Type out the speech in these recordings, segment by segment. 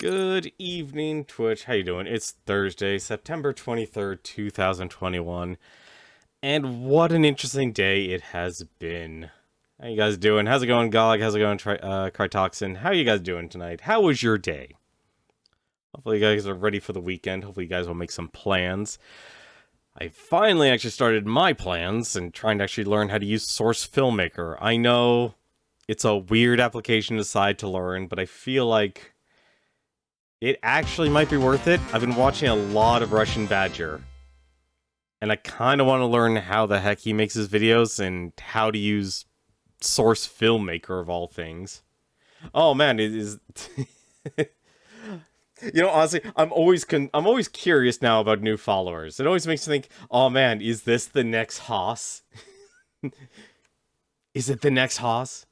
Good evening, Twitch. How you doing? It's Thursday, September 23rd, 2021. And what an interesting day it has been. How you guys doing? How's it going, Gog? How's it going, Crytoxin? How are you guys doing tonight? How was your day? Hopefully you guys are ready for the weekend. Hopefully you guys will make some plans. I finally actually started my plans and trying to actually learn how to use Source Filmmaker. I know it's a weird application to decide to learn, but I feel like it actually might be worth it. I've been watching a lot of Russian Badger, and I kind of want to learn how the heck he makes his videos and how to use Source Filmmaker of all things. Oh man, it is... You know, honestly, I'm always curious now about new followers. It always makes me think, oh man, is this the next Haas? Is it the next Haas?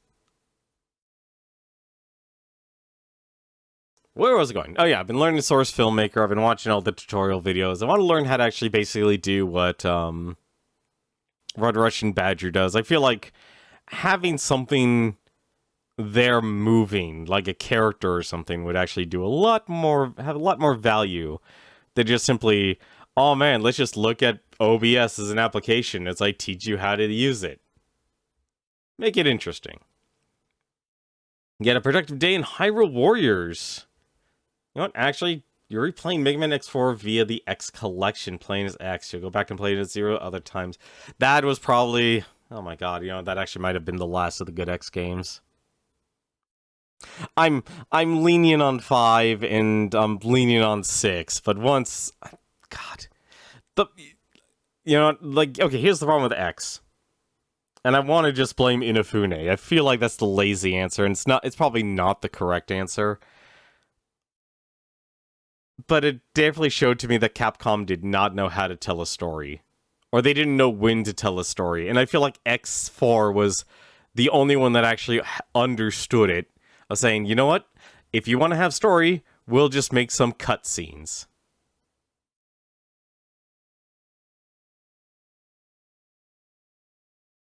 Where was it going? Oh yeah, I've been learning Source Filmmaker. I've been watching all the tutorial videos. I want to learn how to actually basically do what Russian Badger does. I feel like having something there moving, like a character or something, would actually do have a lot more value than just simply, oh man, let's just look at OBS as an application as I teach you how to use it. Make it interesting. Get a productive day in Hyrule Warriors. You know what, actually, you're replaying Mega Man X4 via the X Collection, playing as X. You'll go back and play it at 0 other times. That was probably, oh my god, you know, that actually might have been the last of the good X games. I'm lenient on 5 and I'm lenient on 6, but once, god, you know, like, okay, here's the problem with X, and I want to just blame Inafune. I feel like that's the lazy answer, and it's probably not the correct answer, but it definitely showed to me that Capcom did not know how to tell a story, or they didn't know when to tell a story, and I feel like X4 was the only one that actually understood it. Of saying, you know what? If you want to have story, we'll just make some cutscenes.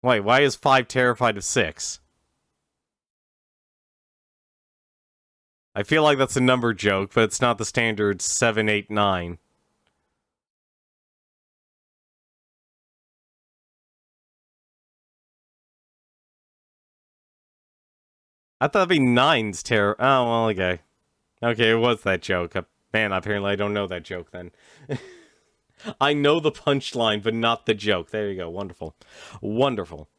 Wait, why is 5 terrified of 6? I feel like that's a number joke, but it's not the standard 7, 8, 9. I thought it'd be 9's terror. Oh, well, okay. Okay, it was that joke. Man, apparently I don't know that joke then. I know the punchline, but not the joke. There you go. Wonderful. Wonderful.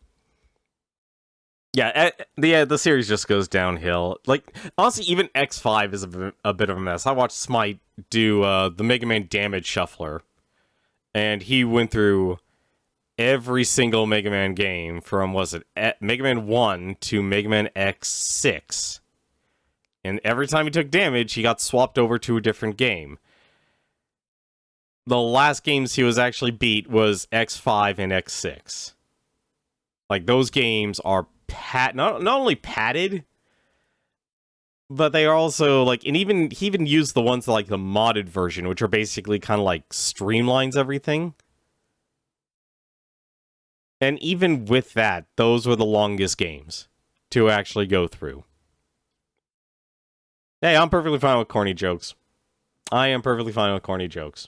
Yeah, the series just goes downhill. Like, honestly, even X5 is a bit of a mess. I watched Smite do the Mega Man Damage Shuffler, and he went through every single Mega Man game from, Mega Man 1 to Mega Man X6. And every time he took damage, he got swapped over to a different game. The last games he was actually beat was X5 and X6. Like, those games are not only padded, but they are also, like, and he even used the ones like the modded version, which are basically kind of like streamlines everything. And even with that, those were the longest games to actually go through. Hey, I'm perfectly fine with corny jokes. I am perfectly fine with corny jokes.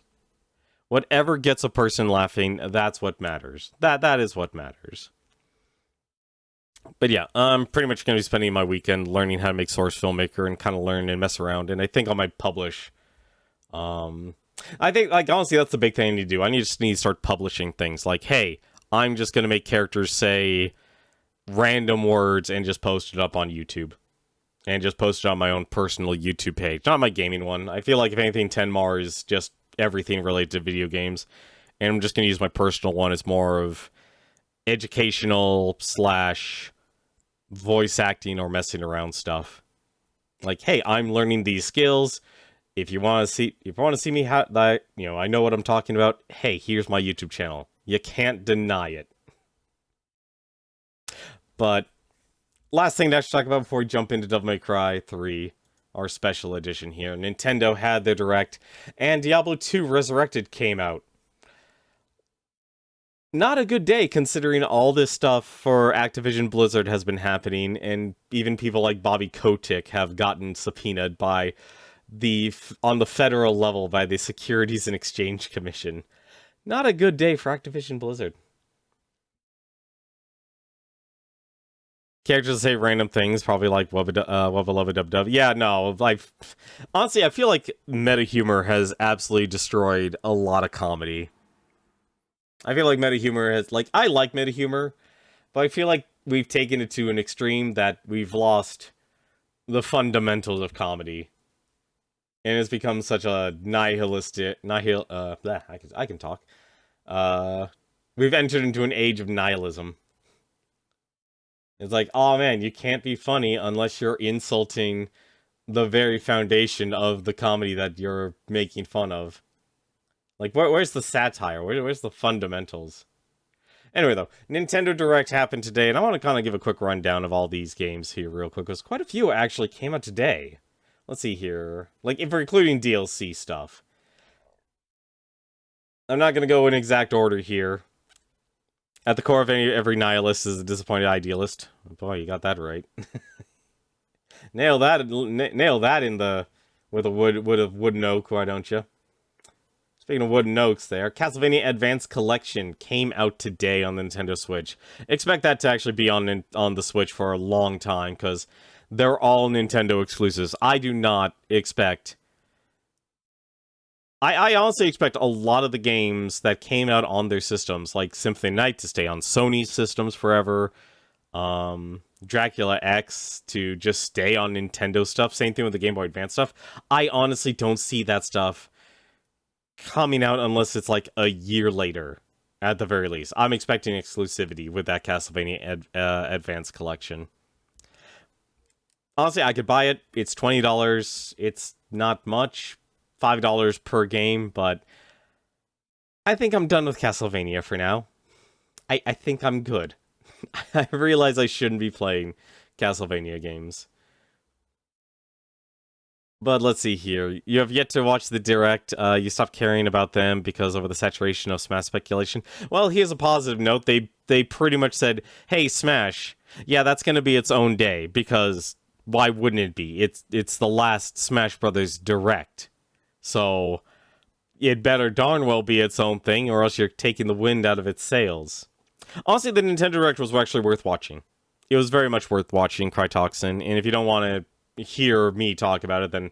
Whatever gets a person laughing, that's what matters. That is what matters. But yeah, I'm pretty much going to be spending my weekend learning how to make Source Filmmaker and kind of learn and mess around. And I think I might publish. I think, like, honestly, that's the big thing I need to do. I just need to start publishing things. Like, hey, I'm just going to make characters say random words and just post it up on YouTube. And just post it on my own personal YouTube page. Not my gaming one. I feel like, if anything, Tenmar is just everything related to video games. And I'm just going to use my personal one as more of educational / voice acting or messing around stuff. Like, hey, I'm learning these skills. If you want to see me I know what I'm talking about. Hey, here's my YouTube channel. You can't deny it. But last thing to actually talk about before we jump into Devil May Cry 3, our special edition here. Nintendo had their Direct, and Diablo 2 Resurrected came out. Not a good day, considering all this stuff for Activision Blizzard has been happening, and even people like Bobby Kotick have gotten subpoenaed by on the federal level by the Securities and Exchange Commission. Not a good day for Activision Blizzard. Characters say random things, probably like wubba lubba dub dub. Yeah, no, like honestly, I feel like meta humor has absolutely destroyed a lot of comedy. I feel like meta humor has I like meta humor, but I feel like we've taken it to an extreme that we've lost the fundamentals of comedy. And it's become such a I can talk. We've entered into an age of nihilism. It's like, oh man, you can't be funny unless you're insulting the very foundation of the comedy that you're making fun of. Like, where's the satire? Where's the fundamentals? Anyway, though, Nintendo Direct happened today, and I want to kind of give a quick rundown of all these games here real quick, because quite a few actually came out today. Let's see here. Like, if we're including DLC stuff. I'm not going to go in exact order here. At the core of every nihilist is a disappointed idealist. Boy, you got that right. Nail that in the with a wooden oak, why don't you? Speaking of wooden oaks there, Castlevania Advance Collection came out today on the Nintendo Switch. Expect that to actually be on the Switch for a long time, because they're all Nintendo exclusives. I do not expect... I honestly expect a lot of the games that came out on their systems, like Symphony Night, to stay on Sony's systems forever. Dracula X to just stay on Nintendo stuff. Same thing with the Game Boy Advance stuff. I honestly don't see that stuff coming out unless it's like a year later, at the very least. I'm expecting exclusivity with that Castlevania Advance Collection. Honestly, I could buy it. It's $20. It's not much. $5 per game, but I think I'm done with Castlevania for now. I think I'm good. I realize I shouldn't be playing Castlevania games. But let's see here. You have yet to watch the Direct. You stopped caring about them because of the saturation of Smash speculation. Well, here's a positive note. They pretty much said, hey, Smash, yeah, that's going to be its own day, because why wouldn't it be? It's the last Smash Brothers Direct. So, it better darn well be its own thing, or else you're taking the wind out of its sails. Honestly, the Nintendo Direct was actually worth watching. It was very much worth watching, Crytoxin, and if you don't want to hear me talk about it, then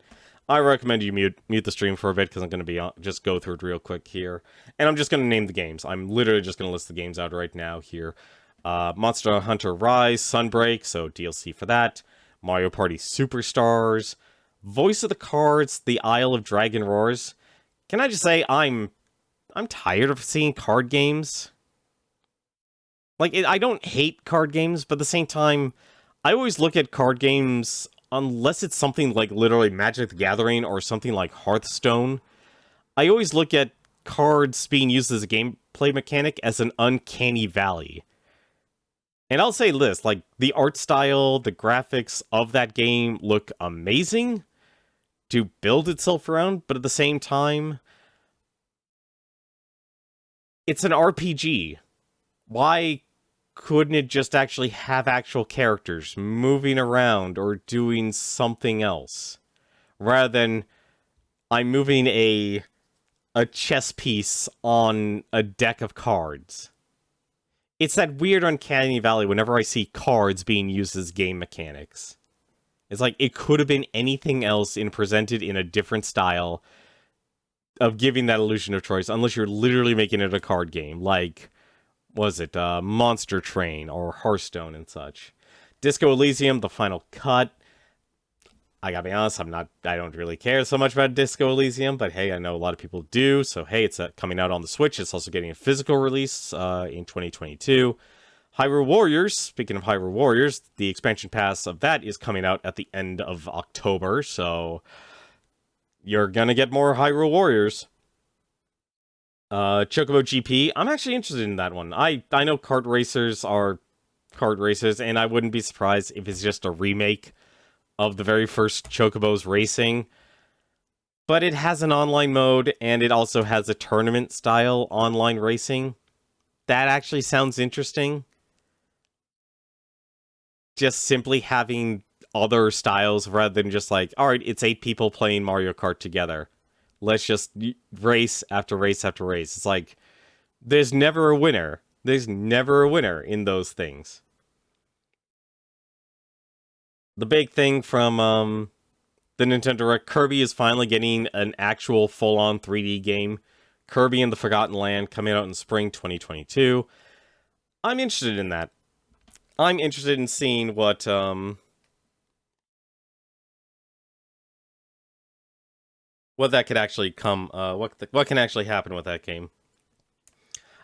I recommend you mute the stream for a bit, because I'm going to just go through it real quick here. And I'm just going to name the games. I'm literally just going to list the games out right now here. Monster Hunter Rise, Sunbreak, so DLC for that. Mario Party Superstars, Voice of the Cards, The Isle of Dragon Roars. Can I just say, I'm tired of seeing card games. Like, I don't hate card games, but at the same time, I always look at card games, unless it's something like literally Magic the Gathering or something like Hearthstone, I always look at cards being used as a gameplay mechanic as an uncanny valley. And I'll say this, like, the art style, the graphics of that game look amazing to build itself around, but at the same time, it's an RPG. Why couldn't it just actually have actual characters moving around or doing something else? Rather than, I'm moving a chess piece on a deck of cards. It's that weird uncanny valley whenever I see cards being used as game mechanics. It's like, it could have been anything else presented in a different style of giving that illusion of choice, unless you're literally making it a card game, like, was it Monster Train or Hearthstone and such. Disco Elysium, The Final Cut. I gotta be honest, I don't really care so much about Disco Elysium, but hey, I know a lot of people do, so hey, it's coming out on the Switch. It's also getting a physical release in 2022. Hyrule Warriors, speaking of Hyrule Warriors, the expansion pass of that is coming out at the end of October, so you're gonna get more Hyrule Warriors. Chocobo GP, I'm actually interested in that one. I know kart racers are kart racers, and I wouldn't be surprised if it's just a remake of the very first Chocobo's racing. But it has an online mode, and it also has a tournament-style online racing. That actually sounds interesting. Just simply having other styles rather than just like, all right, it's 8 people playing Mario Kart together. Let's just race after race after race. It's like, there's never a winner. There's never a winner in those things. The big thing from the Nintendo Direct, Kirby is finally getting an actual full-on 3D game. Kirby and the Forgotten Land coming out in spring 2022. I'm interested in that. I'm interested in seeing what that could actually come, what can actually happen with that game.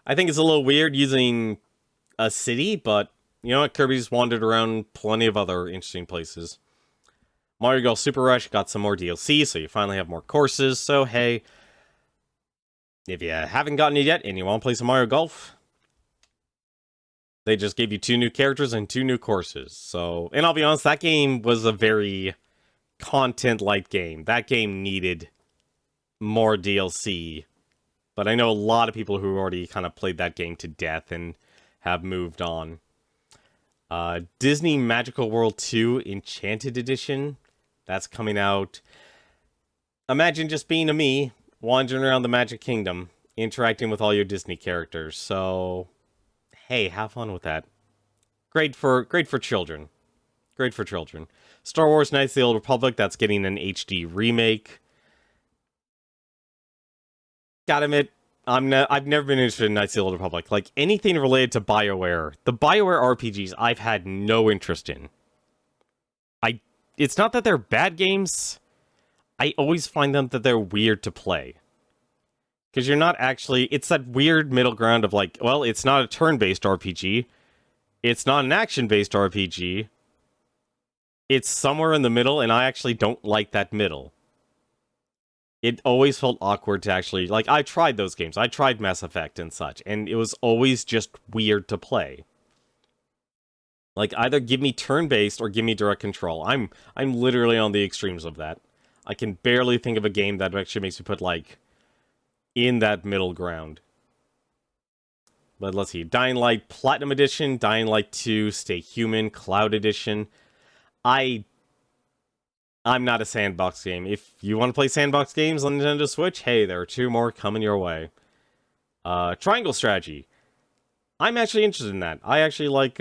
I think it's a little weird using a city, but you know what? Kirby's wandered around plenty of other interesting places. Mario Golf Super Rush got some more DLC, so you finally have more courses. So hey, if you haven't gotten it yet and you want to play some Mario Golf, they just gave you 2 new characters and 2 new courses. So, and I'll be honest, that game was a very content-light game. That game needed more DLC. But I know a lot of people who already kind of played that game to death and have moved on. Disney Magical World 2 Enchanted Edition. That's coming out. Imagine just being a me, wandering around the Magic Kingdom, interacting with all your Disney characters. So, hey, have fun with that. Great for children. Great for children. Star Wars Knights of the Old Republic, that's getting an HD remake. Gotta admit, I've never been interested in Knights of the Old Republic. Like, anything related to BioWare. The BioWare RPGs, I've had no interest in. It's not that they're bad games. I always find them that they're weird to play. Because you're not actually... It's that weird middle ground of like, well, it's not a turn-based RPG. It's not an action-based RPG. It's somewhere in the middle, and I actually don't like that middle. It always felt awkward to actually... Like, I tried those games. I tried Mass Effect and such, and it was always just weird to play. Like, either give me turn-based or give me direct control. I'm literally on the extremes of that. I can barely think of a game that actually makes me put, like, in that middle ground. But let's see. Dying Light Platinum Edition, Dying Light 2 Stay Human Cloud Edition. I'm not a sandbox game. If you want to play sandbox games on Nintendo Switch, hey, there are 2 more coming your way. Triangle Strategy. I'm actually interested in that. I actually like,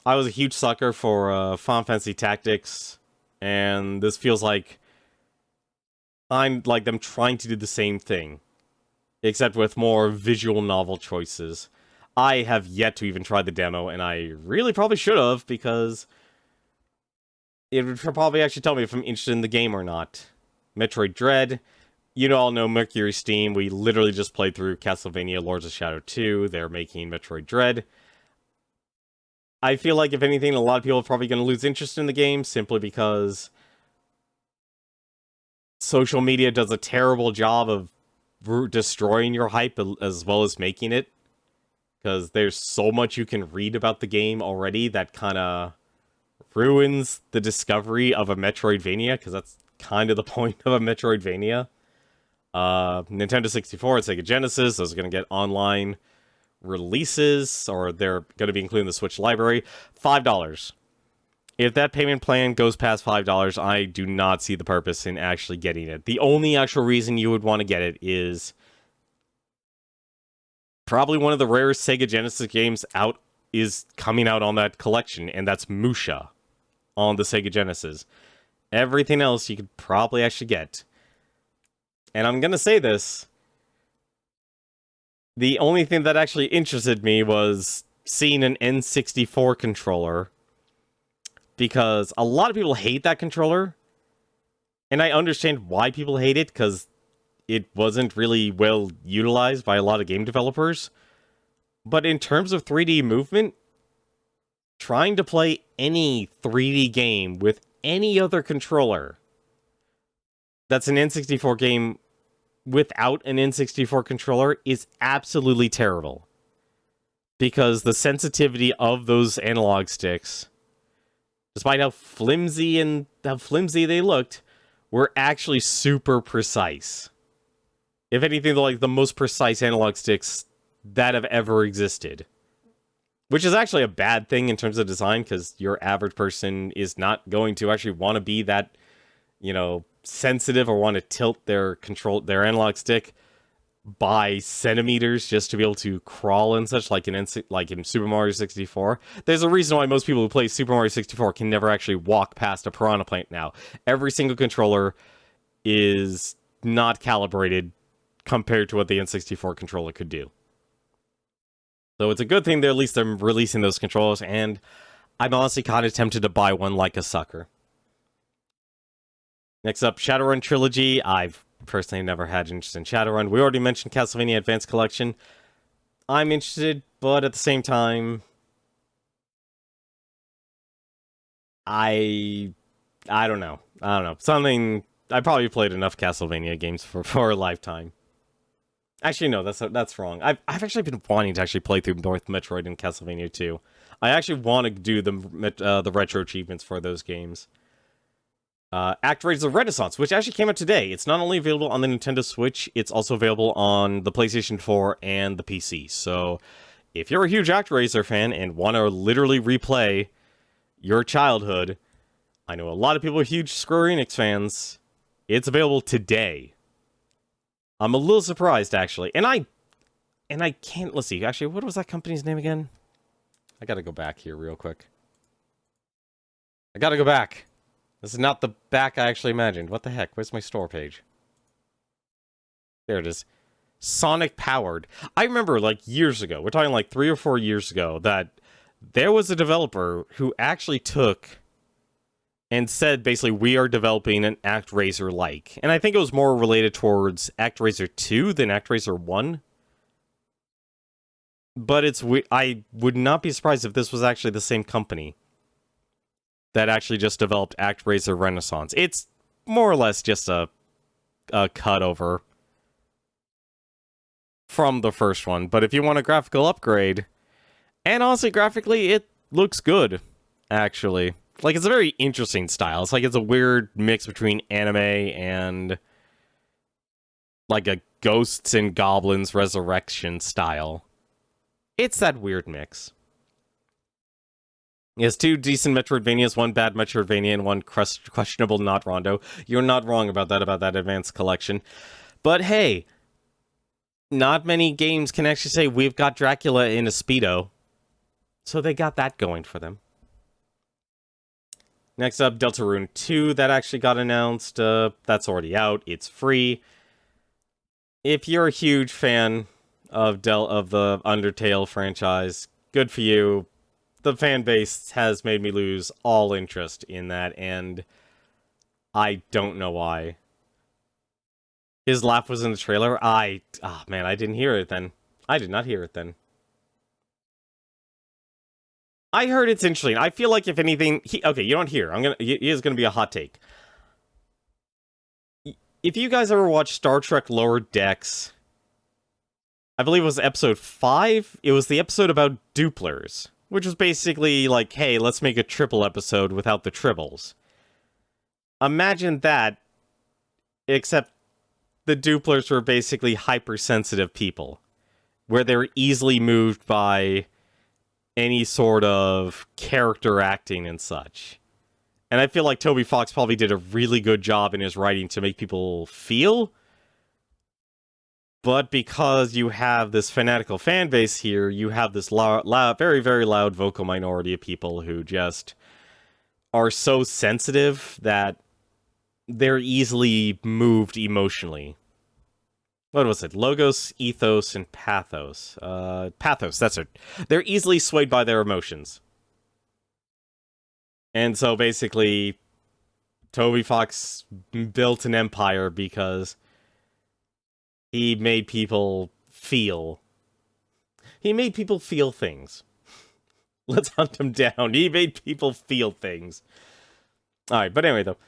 I was a huge sucker for Final Fantasy Tactics, and this feels like I'm like them trying to do the same thing, except with more visual novel choices. I have yet to even try the demo, and I really probably should have, because it would probably actually tell me if I'm interested in the game or not. Metroid Dread. You all know Mercury Steam. We literally just played through Castlevania Lords of Shadow 2. They're making Metroid Dread. I feel like, if anything, a lot of people are probably going to lose interest in the game simply because social media does a terrible job of destroying your hype as well as making it. Because there's so much you can read about the game already that kind of ruins the discovery of a Metroidvania, because that's kind of the point of a Metroidvania. Nintendo 64 and Sega Genesis, those are going to get online releases, or they're going to be including the Switch library. $5. If that payment plan goes past $5, I do not see the purpose in actually getting it. The only actual reason you would want to get it is probably one of the rarest Sega Genesis games out is coming out on that collection, and that's Musha on the Sega Genesis. Everything else you could probably actually get. And I'm going to say this. The only thing that actually interested me was seeing an N64 controller, because a lot of people hate that controller, and I understand why people hate it, because it wasn't really well utilized by a lot of game developers. But in terms of 3D movement, trying to play any 3D game with any other controller that's an N64 game without an N64 controller is absolutely terrible. Because the sensitivity of those analog sticks, despite how flimsy they looked, were actually super precise. If anything, they're like the most precise analog sticks that have ever existed. which is actually a bad thing in terms of design, because your average person is not going to actually want to be that, sensitive or want to tilt their analog stick by centimeters just to be able to crawl and such, like in Super Mario 64. There's a reason why most people who play Super Mario 64 can never actually walk past a piranha plant now. Every single controller is not calibrated compared to what the N64 controller could do. So it's a good thing they're releasing those controllers, and I'm honestly kind of tempted to buy one like a sucker. Next up, Shadowrun Trilogy. I've personally never had interest in Shadowrun. We already mentioned Castlevania Advanced Collection. I'm interested, but at the same time, I don't know. Something... I probably played enough Castlevania games for a lifetime. Actually, no, that's wrong. I've actually been wanting to actually play through North Metroid and Castlevania 2. I actually want to do the retro achievements for those games. ActRaiser Renaissance, which actually came out today. It's not only available on the Nintendo Switch, it's also available on the PlayStation 4 and the PC. So, if you're a huge ActRaiser fan and want to literally replay your childhood, I know a lot of people are huge Square Enix fans. It's available today. I'm a little surprised, actually. And I can't... Let's see. Actually, what was that company's name again? I gotta go back here real quick. I gotta go back. This is not the back I actually imagined. What the heck? Where's my store page? There it is. Sonic Powered. I remember, years ago, we're talking 3 or 4 years ago, that there was a developer who actually took and said, basically, we are developing an ActRaiser-like. And I think it was more related towards ActRaiser 2 than ActRaiser 1. But I would not be surprised if this was actually the same company that actually just developed ActRaiser Renaissance. It's more or less just a cutover from the first one. But if you want a graphical upgrade, and honestly, graphically, it looks good, actually. It's a very interesting style. It's a weird mix between anime and a Ghosts and Goblins resurrection style. It's that weird mix. He has 2 decent Metroidvanias, 1 bad Metroidvania, and 1 questionable not Rondo. You're not wrong about that Advanced Collection. But hey, not many games can actually say, we've got Dracula in a Speedo. So they got that going for them. Next up, Deltarune 2, that actually got announced. That's already out. It's free. If you're a huge fan of the Undertale franchise, good for you. The fan base has made me lose all interest in that, and I don't know why. His laugh was in the trailer. I didn't hear it then. I did not hear it then. I heard it's interesting. I feel like if anything... okay, you don't hear. Here's gonna be a hot take. If you guys ever watched Star Trek Lower Decks, I believe it was episode 5. It was the episode about duplers, which was basically hey, let's make a triple episode without the tribbles. Imagine that, except the duplers were basically hypersensitive people, where they're easily moved by any sort of character acting and such. And I feel like Toby Fox probably did a really good job in his writing to make people feel. But because you have this fanatical fan base here, you have this very, very loud vocal minority of people who just are so sensitive that they're easily moved emotionally. What was it? Logos, ethos, and pathos. Pathos, that's it. They're easily swayed by their emotions. And so basically, Toby Fox built an empire because he made people feel. He made people feel things. Let's hunt him down. He made people feel things. Alright, but anyway, though.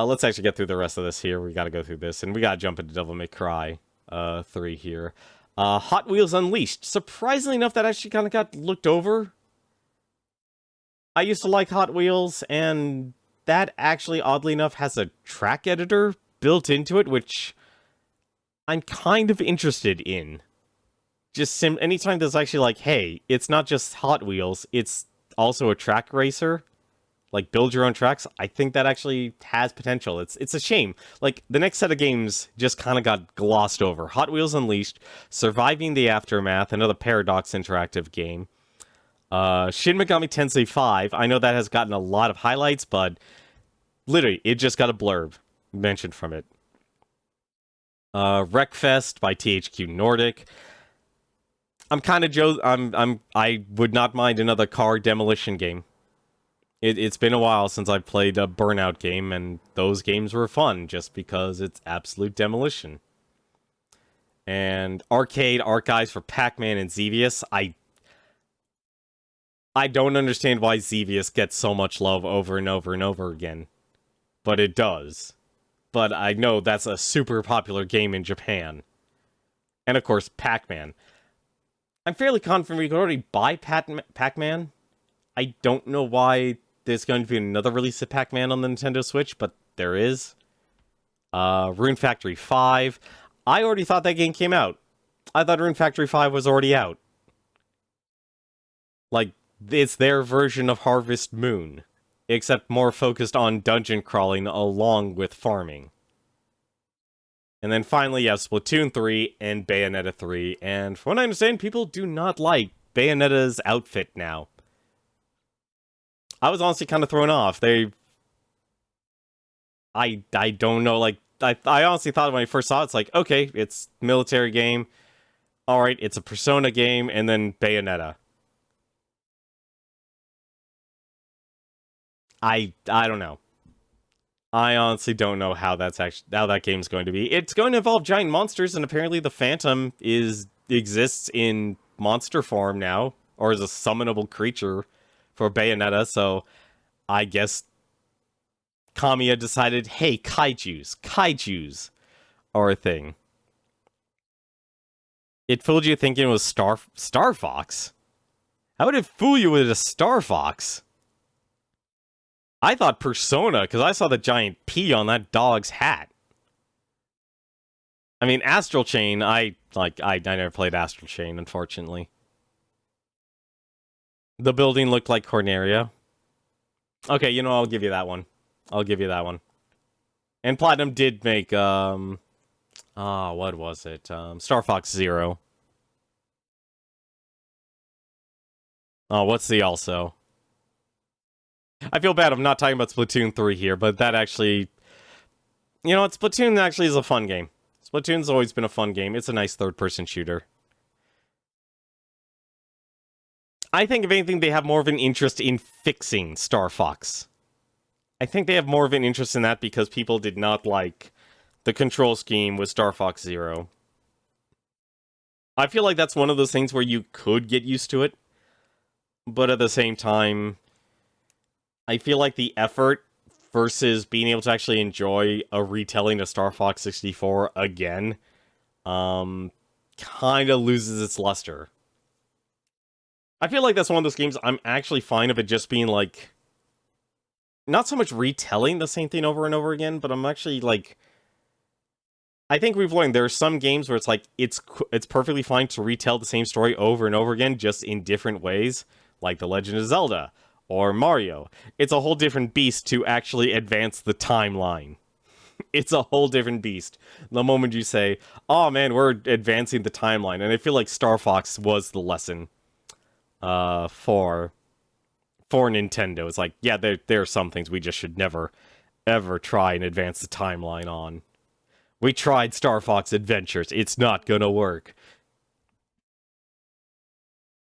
Let's actually get through the rest of this here. We gotta go through this, and we gotta jump into Devil May Cry 3 here. Hot Wheels Unleashed. Surprisingly enough, that actually kind of got looked over. I used to like Hot Wheels, and that actually, oddly enough, has a track editor built into it, which I'm kind of interested in. anytime there's actually like, hey, it's not just Hot Wheels, it's also a track racer, like build your own tracks, I think that actually has potential. It's a shame. Like, the next set of games just kind of got glossed over. Hot Wheels Unleashed, Surviving the Aftermath, another Paradox interactive game. Shin Megami Tensei 5, I know that has gotten a lot of highlights, but literally, it just got a blurb mentioned from it. Wreckfest by THQ Nordic. I would not mind another car demolition game. It's been a while since I've played a Burnout game, and those games were fun just because it's absolute demolition. And Arcade Archives for Pac-Man and Xevious. I don't understand why Xevious gets so much love over and over and over again, but it does. But I know that's a super popular game in Japan. And of course, Pac-Man. I'm fairly confident we could already buy Pac-Man. I don't know why there's going to be another release of Pac-Man on the Nintendo Switch, but there is. Rune Factory 5. I already thought that game came out. I thought Rune Factory 5 was already out. Like, it's their version of Harvest Moon, except more focused on dungeon crawling along with farming. And then finally, you have Splatoon 3 and Bayonetta 3, and from what I understand, people do not like Bayonetta's outfit now. I was honestly kind of thrown off. I don't know, like, I honestly thought when I first saw it, it's like, okay, it's military game, alright, it's a Persona game, and then Bayonetta. I don't know. I honestly don't know how that game's going to be. It's going to involve giant monsters, and apparently the Phantom exists in monster form now, or is a summonable creature for Bayonetta, so I guess Kamiya decided, hey, kaijus are a thing. It fooled you thinking it was Star Fox? How would it fool you with a Star Fox? I thought Persona, because I saw the giant P on that dog's hat. I mean, Astral Chain, I never played Astral Chain, unfortunately. The building looked like Corneria. Okay, you know, I'll give you that one. And Platinum did make, what was it? Star Fox Zero. Oh, what's the also? I feel bad I'm not talking about Splatoon 3 here, but that actually... You know what, Splatoon actually is a fun game. Splatoon's always been a fun game. It's a nice third-person shooter. I think, if anything, they have more of an interest in fixing Star Fox. I think they have more of an interest in that because people did not like the control scheme with Star Fox Zero. I feel like that's one of those things where you could get used to it, but at the same time, I feel like the effort versus being able to actually enjoy a retelling of Star Fox 64 again, kind of loses its luster. I feel like that's one of those games I'm actually fine of it just being like, not so much retelling the same thing over and over again, but I'm actually like, I think we've learned there are some games where it's like, it's perfectly fine to retell the same story over and over again, just in different ways, like The Legend of Zelda or Mario. It's a whole different beast to actually advance the timeline. It's a whole different beast. The moment you say, oh man, we're advancing the timeline, and I feel like Star Fox was the lesson for Nintendo. It's like, yeah, there are some things we just should never, ever try and advance the timeline on. We tried Star Fox Adventures. It's not gonna work.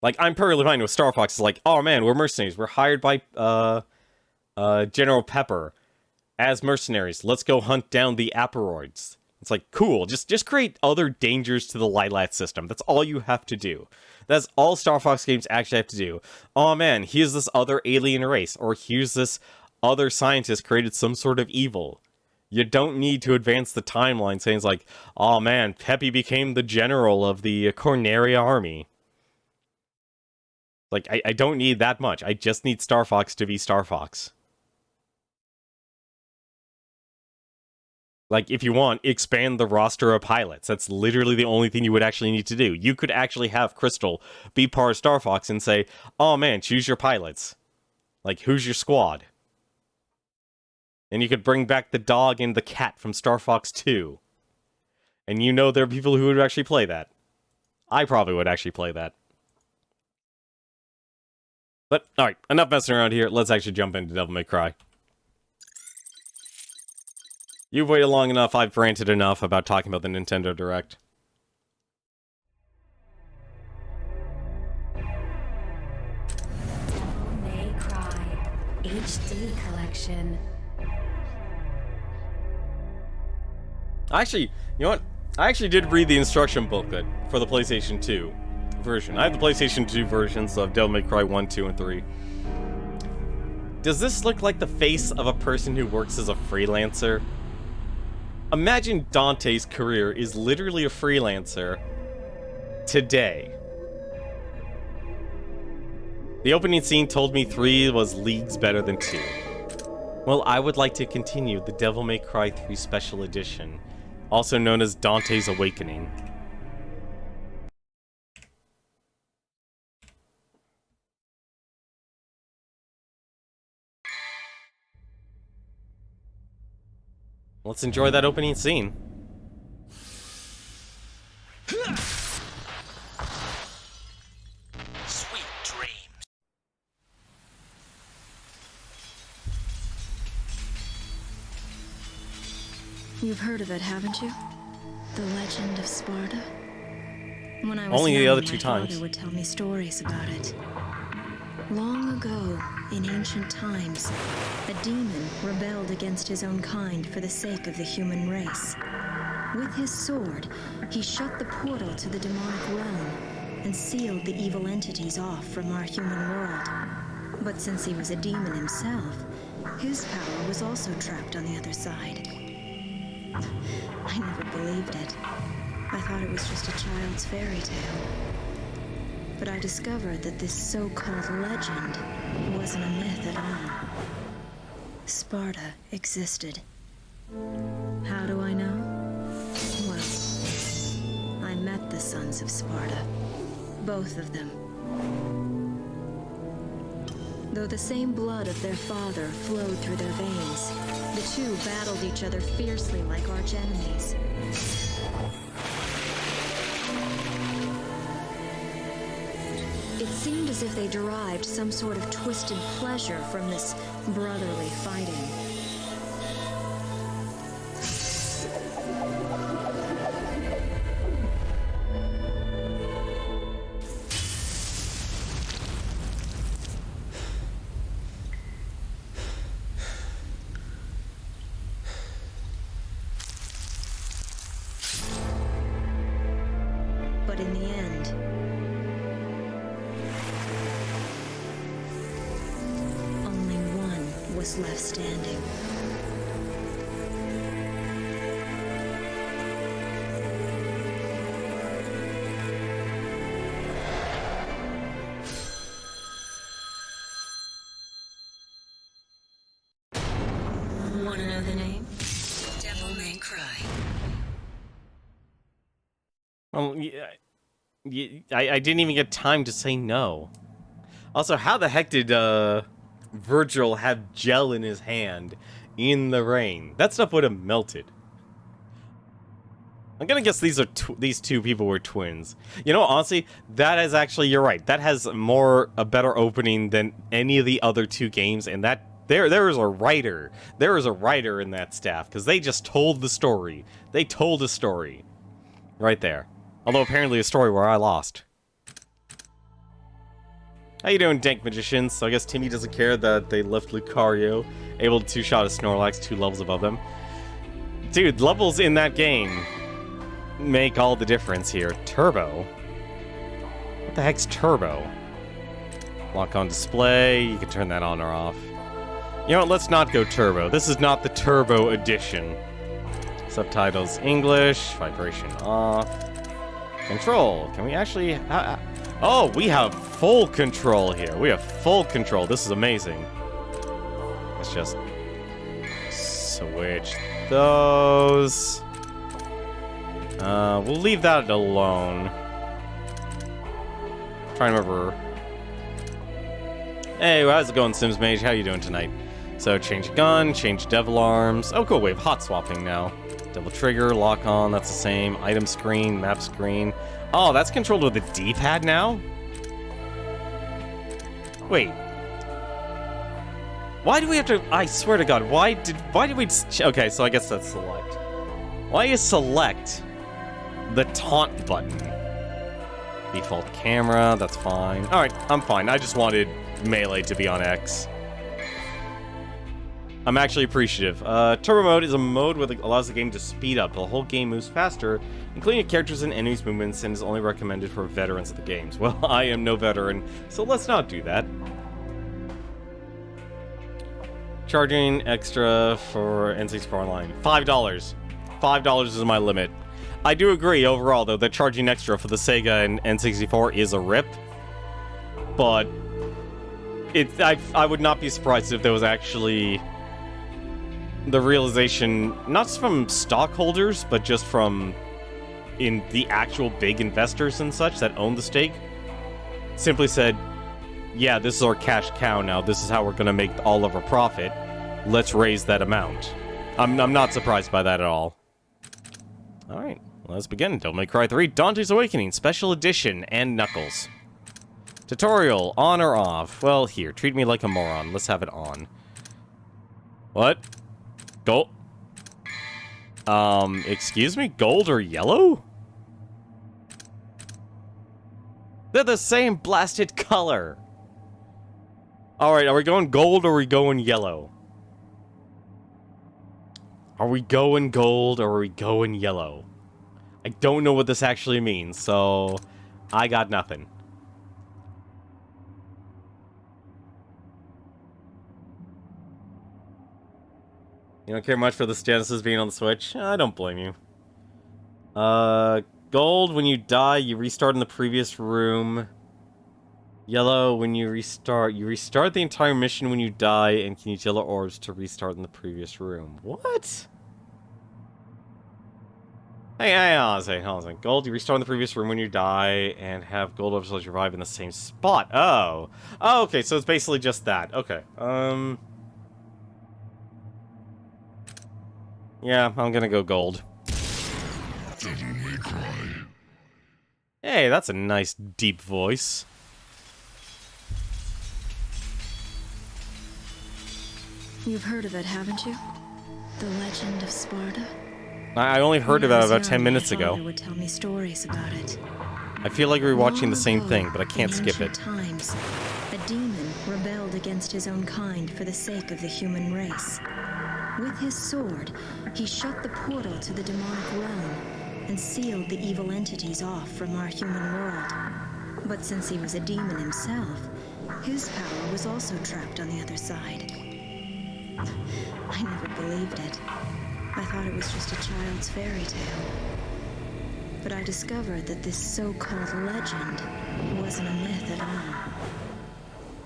Like, I'm perfectly fine with Star Fox. It's like, oh man, we're mercenaries. We're hired by, General Pepper as mercenaries. Let's go hunt down the Aperoids. It's like, cool. Just create other dangers to the Lilat system. That's all you have to do. That's all Star Fox games actually have to do. Oh man, here's this other alien race. Or here's this other scientist created some sort of evil. You don't need to advance the timeline saying it's like, oh man, Peppy became the general of the Corneria army. Like, I don't need that much. I just need Star Fox to be Star Fox. Like, if you want, expand the roster of pilots. That's literally the only thing you would actually need to do. You could actually have Crystal be part of Star Fox and say, oh man, choose your pilots. Like, who's your squad? And you could bring back the dog and the cat from Star Fox 2. And you know there are people who would actually play that. I probably would actually play that. But, alright, enough messing around here. Let's actually jump into Devil May Cry. You've waited long enough, I've ranted enough about talking about the Nintendo Direct. Devil May Cry HD Collection. Actually, you know what? I actually did read the instruction booklet for the PlayStation 2 version. I have the PlayStation 2 versions of Devil May Cry 1, 2, and 3. Does this look like the face of a person who works as a freelancer? Imagine Dante's career is literally a freelancer today. The opening scene told me 3 was leagues better than 2. Well, I would like to continue the Devil May Cry 3 Special Edition, also known as Dante's Awakening. Let's enjoy that opening scene. Sweet dreams. You've heard of it, haven't you? The Legend of Sparta? When I was Only the young, other 2 times. My father would tell me stories about it. Long ago, in ancient times, a demon rebelled against his own kind for the sake of the human race. With his sword, he shut the portal to the demonic realm and sealed the evil entities off from our human world. But since he was a demon himself, his power was also trapped on the other side. I never believed it. I thought it was just a child's fairy tale. But I discovered that this so-called legend wasn't a myth at all. Sparta existed. How do I know? Well, I met the sons of Sparta. Both of them. Though the same blood of their father flowed through their veins, the two battled each other fiercely like arch enemies. It seemed as if they derived some sort of twisted pleasure from this brotherly fighting. But in the end, only one was left standing. Want to know the name? Devil May Cry. I didn't even get time to say no. Also, how the heck did Virgil have gel in his hand in the rain? That stuff would have melted. I'm gonna guess these 2 people were twins. You know, honestly, that is actually, you're right. That has a better opening than any of the other 2 games, and that there is a writer. There is a writer in that staff, because they just told the story. They told a story. Right there. Although apparently a story where I lost. How you doing, dank magicians? So I guess Timmy doesn't care that they left Lucario able to shot a Snorlax 2 levels above them. Dude, levels in that game make all the difference here. Turbo? What the heck's turbo? Lock on display, you can turn that on or off. You know what, let's not go turbo. This is not the turbo edition. Subtitles English, vibration off. Control, can we actually... oh, we have full control here. We have full control. This is amazing. Let's just switch those. We'll leave that alone. Trying to remember. Hey, how's it going, Sims Mage? How you doing tonight? So, change gun, change devil arms. Oh, cool, we have hot swapping now. Devil trigger, lock on, that's the same. Item screen, map screen. Oh, that's controlled with a D-pad now? Wait. Why do we have to... I swear to God, why did we... Okay, so I guess that's select. Why is select the taunt button? Default camera, that's fine. Alright, I'm fine. I just wanted melee to be on X. I'm actually appreciative. Turbo mode is a mode that allows the game to speed up. The whole game moves faster, including your characters and enemies' movements, and is only recommended for veterans of the games. Well, I am no veteran, so let's not do that. Charging extra for N64 Online. $5. $5 is my limit. I do agree, overall, though, that charging extra for the Sega and N64 is a rip. But I would not be surprised if there was actually the realization, not just from stockholders, but just from in the actual big investors and such that own the stake, simply said, yeah, this is our cash cow now. This is how we're going to make all of our profit. Let's raise that amount. I'm not surprised by that at all. All right, let's begin. Devil May Cry 3, Dante's Awakening, Special Edition, and Knuckles. Tutorial, on or off? Well, here, treat me like a moron. Let's have it on. What? Gold? Excuse me? Gold or yellow? They're the same blasted color. Alright, are we going gold or are we going yellow? Are we going gold or are we going yellow? I don't know what this actually means, so I got nothing. You don't care much for the Genesis being on the Switch? I don't blame you. Gold, when you die, you restart in the previous room. Yellow, when you restart the entire mission when you die and can use yellow orbs to restart in the previous room. What? Hey, hold on a second. Gold, you restart in the previous room when you die and have gold orbs let you revive in the same spot. Oh. Oh, okay, so it's basically just that. Okay. Yeah, I'm gonna go gold. Hey, that's a nice deep voice. You've heard of it, haven't you? The legend of Sparta? I only heard about it about 10 minutes ago. My father would tell me stories about it. I feel like we're watching the same thing, but I can't skip it. Times, a demon rebelled against his own kind for the sake of the human race. With his sword, he shut the portal to the demonic realm and sealed the evil entities off from our human world. But since he was a demon himself, his power was also trapped on the other side. I never believed it. I thought it was just a child's fairy tale. But I discovered that this so-called legend wasn't a myth at all.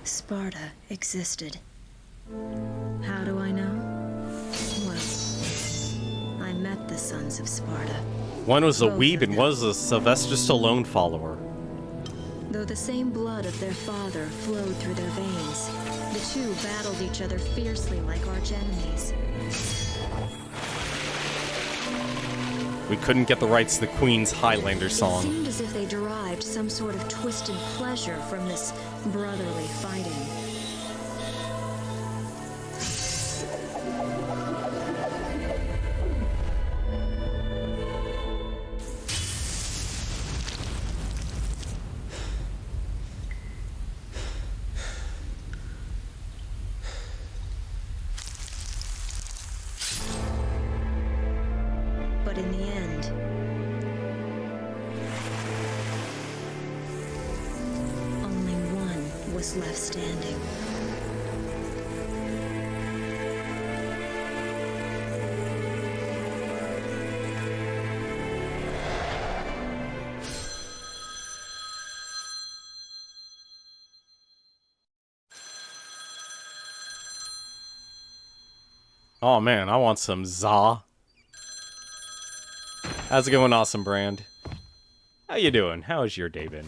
Sparta existed. How do I know? Well, I met the sons of Sparta. One was a weeb and one was a Sylvester Stallone follower. Though the same blood of their father flowed through their veins, the two battled each other fiercely like arch enemies. We couldn't get the rights to the Queen's Highlander song. It seemed as if they derived some sort of twisted pleasure from this brotherly fighting. But in the end, only one was left standing. Oh man, I want some za. How's it going, Awesome Brand? How you doing? How's your day been?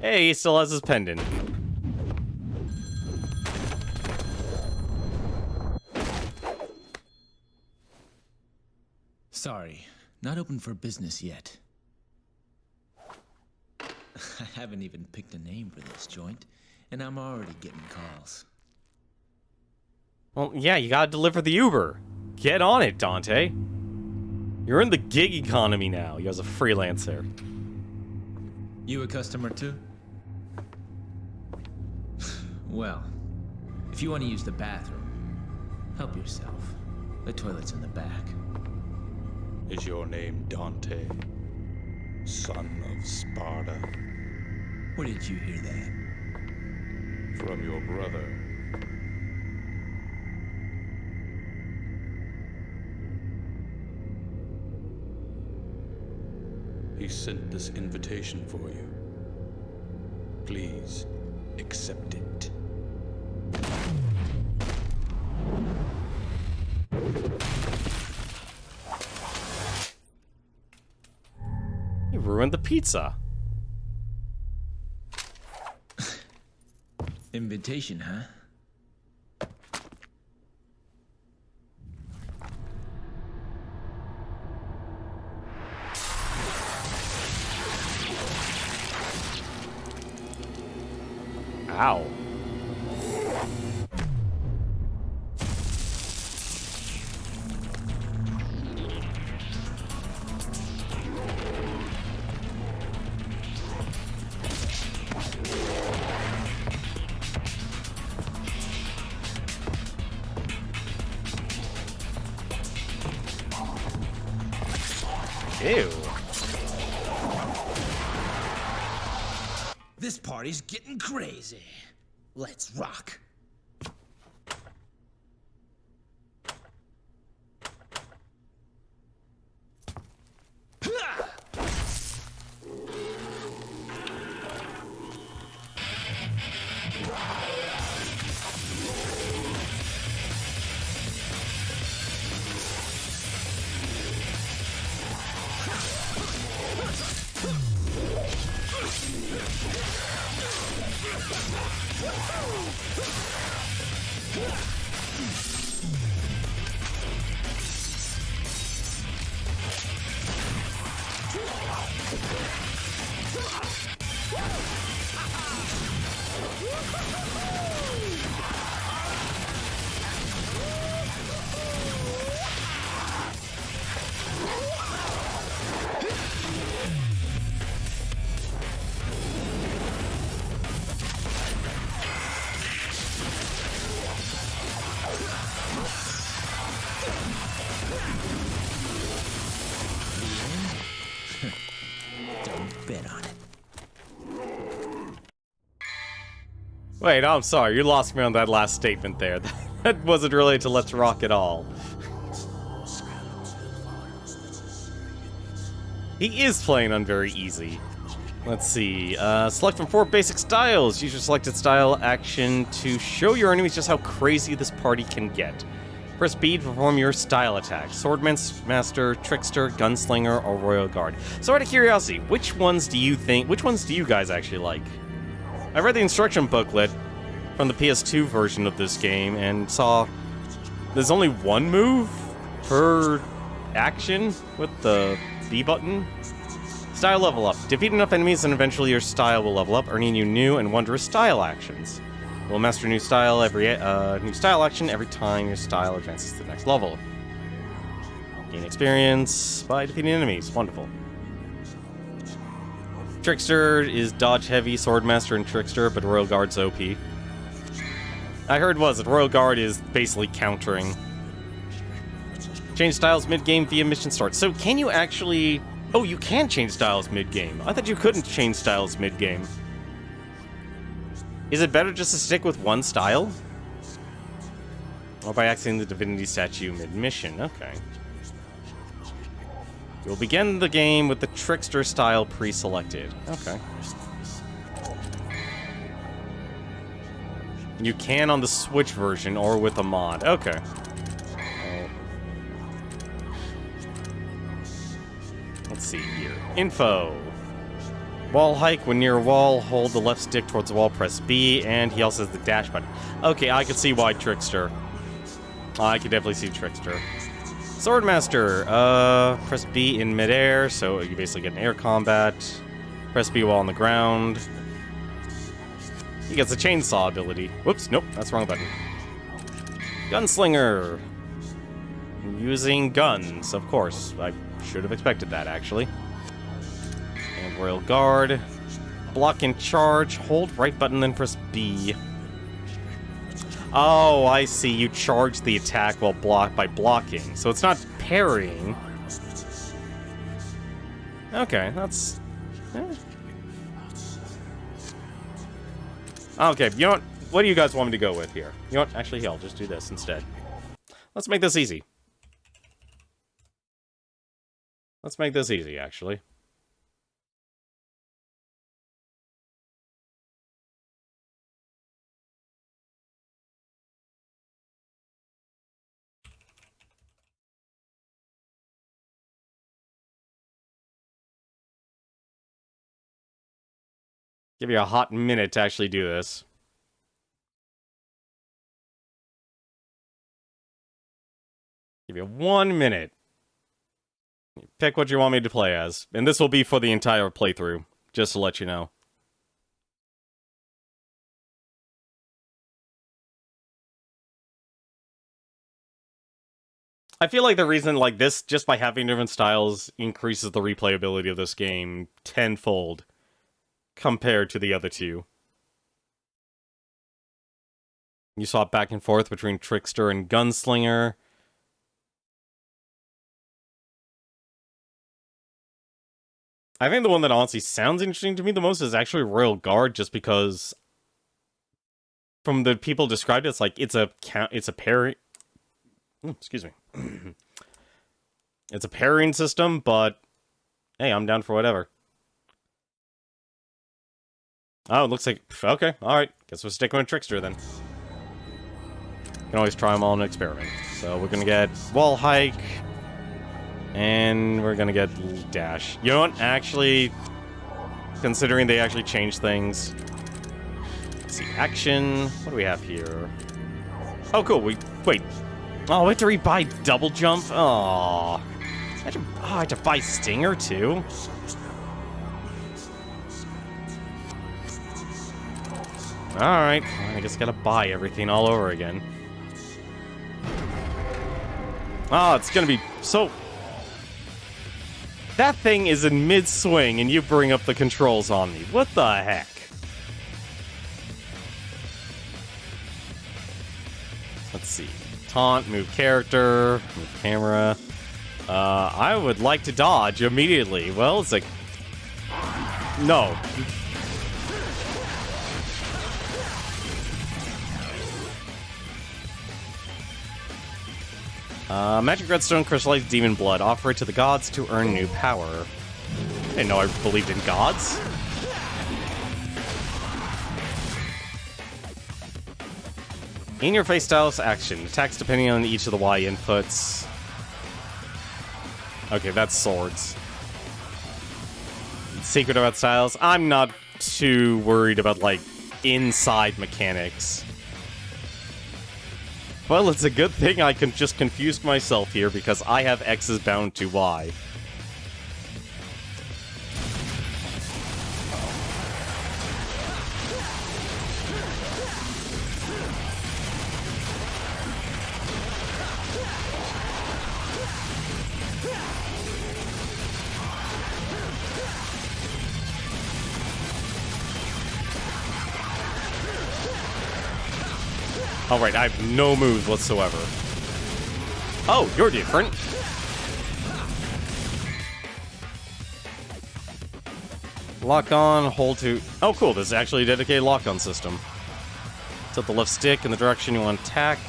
Hey, he still has his pendant. Sorry, not open for business yet. I haven't even picked a name for this joint, and I'm already getting calls. Well, yeah, you gotta deliver the Uber. Get on it, Dante. You're in the gig economy now. You're as a freelancer. You a customer too? Well, if you want to use the bathroom, help yourself. The toilet's in the back. Is your name Dante, son of Sparta? Where did you hear that? From your brother. He sent this invitation for you. Please, accept it. You ruined the pizza. Invitation, huh? Ow. Ew. This party's getting crazy. Let's rock. Don't bet on it. Wait, I'm sorry. You lost me on that last statement there. That wasn't related to Let's Rock at all. He is playing on very easy. Let's see. Select from 4 basic styles. Use your selected style action to show your enemies just how crazy this party can get. Press B to perform your style attack. Swordmaster, Trickster, Gunslinger, or Royal Guard. So out of curiosity, which ones do you guys actually like? I read the instruction booklet from the PS2 version of this game and saw there's only one move per action with the B button. Style level up. Defeat enough enemies and eventually your style will level up, earning you new and wondrous style actions. You'll master new style action every time your style advances to the next level. Gain experience by defeating enemies. Wonderful. Trickster is dodge heavy, Swordmaster and Trickster, but Royal Guard's OP. I heard that Royal Guard is basically countering. Change styles mid-game via mission start. So can you actually... Oh, you can change styles mid-game. I thought you couldn't change styles mid-game. Is it better just to stick with one style? Or by accessing the Divinity statue mid-mission? Okay. You'll begin the game with the Trickster style pre-selected. Okay. You can on the Switch version or with a mod. Okay. Let's see here. Info. Wall hike. When near a wall, hold the left stick towards the wall, press B, and he also has the dash button. Okay, I can see why Trickster. I can definitely see Trickster. Swordmaster. Press B in midair, so you basically get an air combat. Press B while on the ground. He gets a chainsaw ability. Whoops, nope, that's the wrong button. Gunslinger. Using guns, of course. I should have expected that, actually. And Royal Guard. Block and charge. Hold right button, then press B. Oh, I see. You charge the attack while by blocking. So it's not parrying. Okay, that's... Okay, you know what? What do you guys want me to go with here? You know what? Actually, here, I'll just do this instead. Let's make this easy. Let's make this easy, actually. Give you a hot minute to actually do this. Give you 1 minute. Pick what you want me to play as. And this will be for the entire playthrough, just to let you know. I feel like the reason like this, just by having different styles, increases the replayability of this game tenfold compared to the other two. You swap back and forth between Trickster and Gunslinger. I think the one that honestly sounds interesting to me the most is actually Royal Guard, just because from the people described it, it's like it's a parry. Excuse me. It's a parrying system, but hey, I'm down for whatever. Oh, it looks like okay, all right. Guess we're sticking with Trickster then. Can always try them all in an experiment. So we're gonna get wall hike. And we're gonna get dash. You know what? Actually, considering they actually changed things. Let's see, action. What do we have here? Oh, cool. Wait. Oh, we have to rebuy double jump? Oh. I have to buy Stinger, too? Alright. I guess I gotta buy everything all over again. Oh, it's gonna be so... That thing is in mid-swing, and you bring up the controls on me. What the heck? Let's see. Taunt, move character, move camera. I would like to dodge immediately. Well, it's like... No. Magic Redstone crystallized demon blood. Offer it to the gods to earn new power. I didn't know I believed in gods. In your face stylus action. Attacks depending on each of the Y inputs. Okay, that's swords. Secret about styles. I'm not too worried about, like, inside mechanics. Well, it's a good thing I can just confuse myself here because I have X's bound to Y. Alright, I have no moves whatsoever. Oh, you're different. Lock on, hold to... Oh, cool, this is actually a dedicated lock-on system. Tilt the left stick in the direction you want to attack.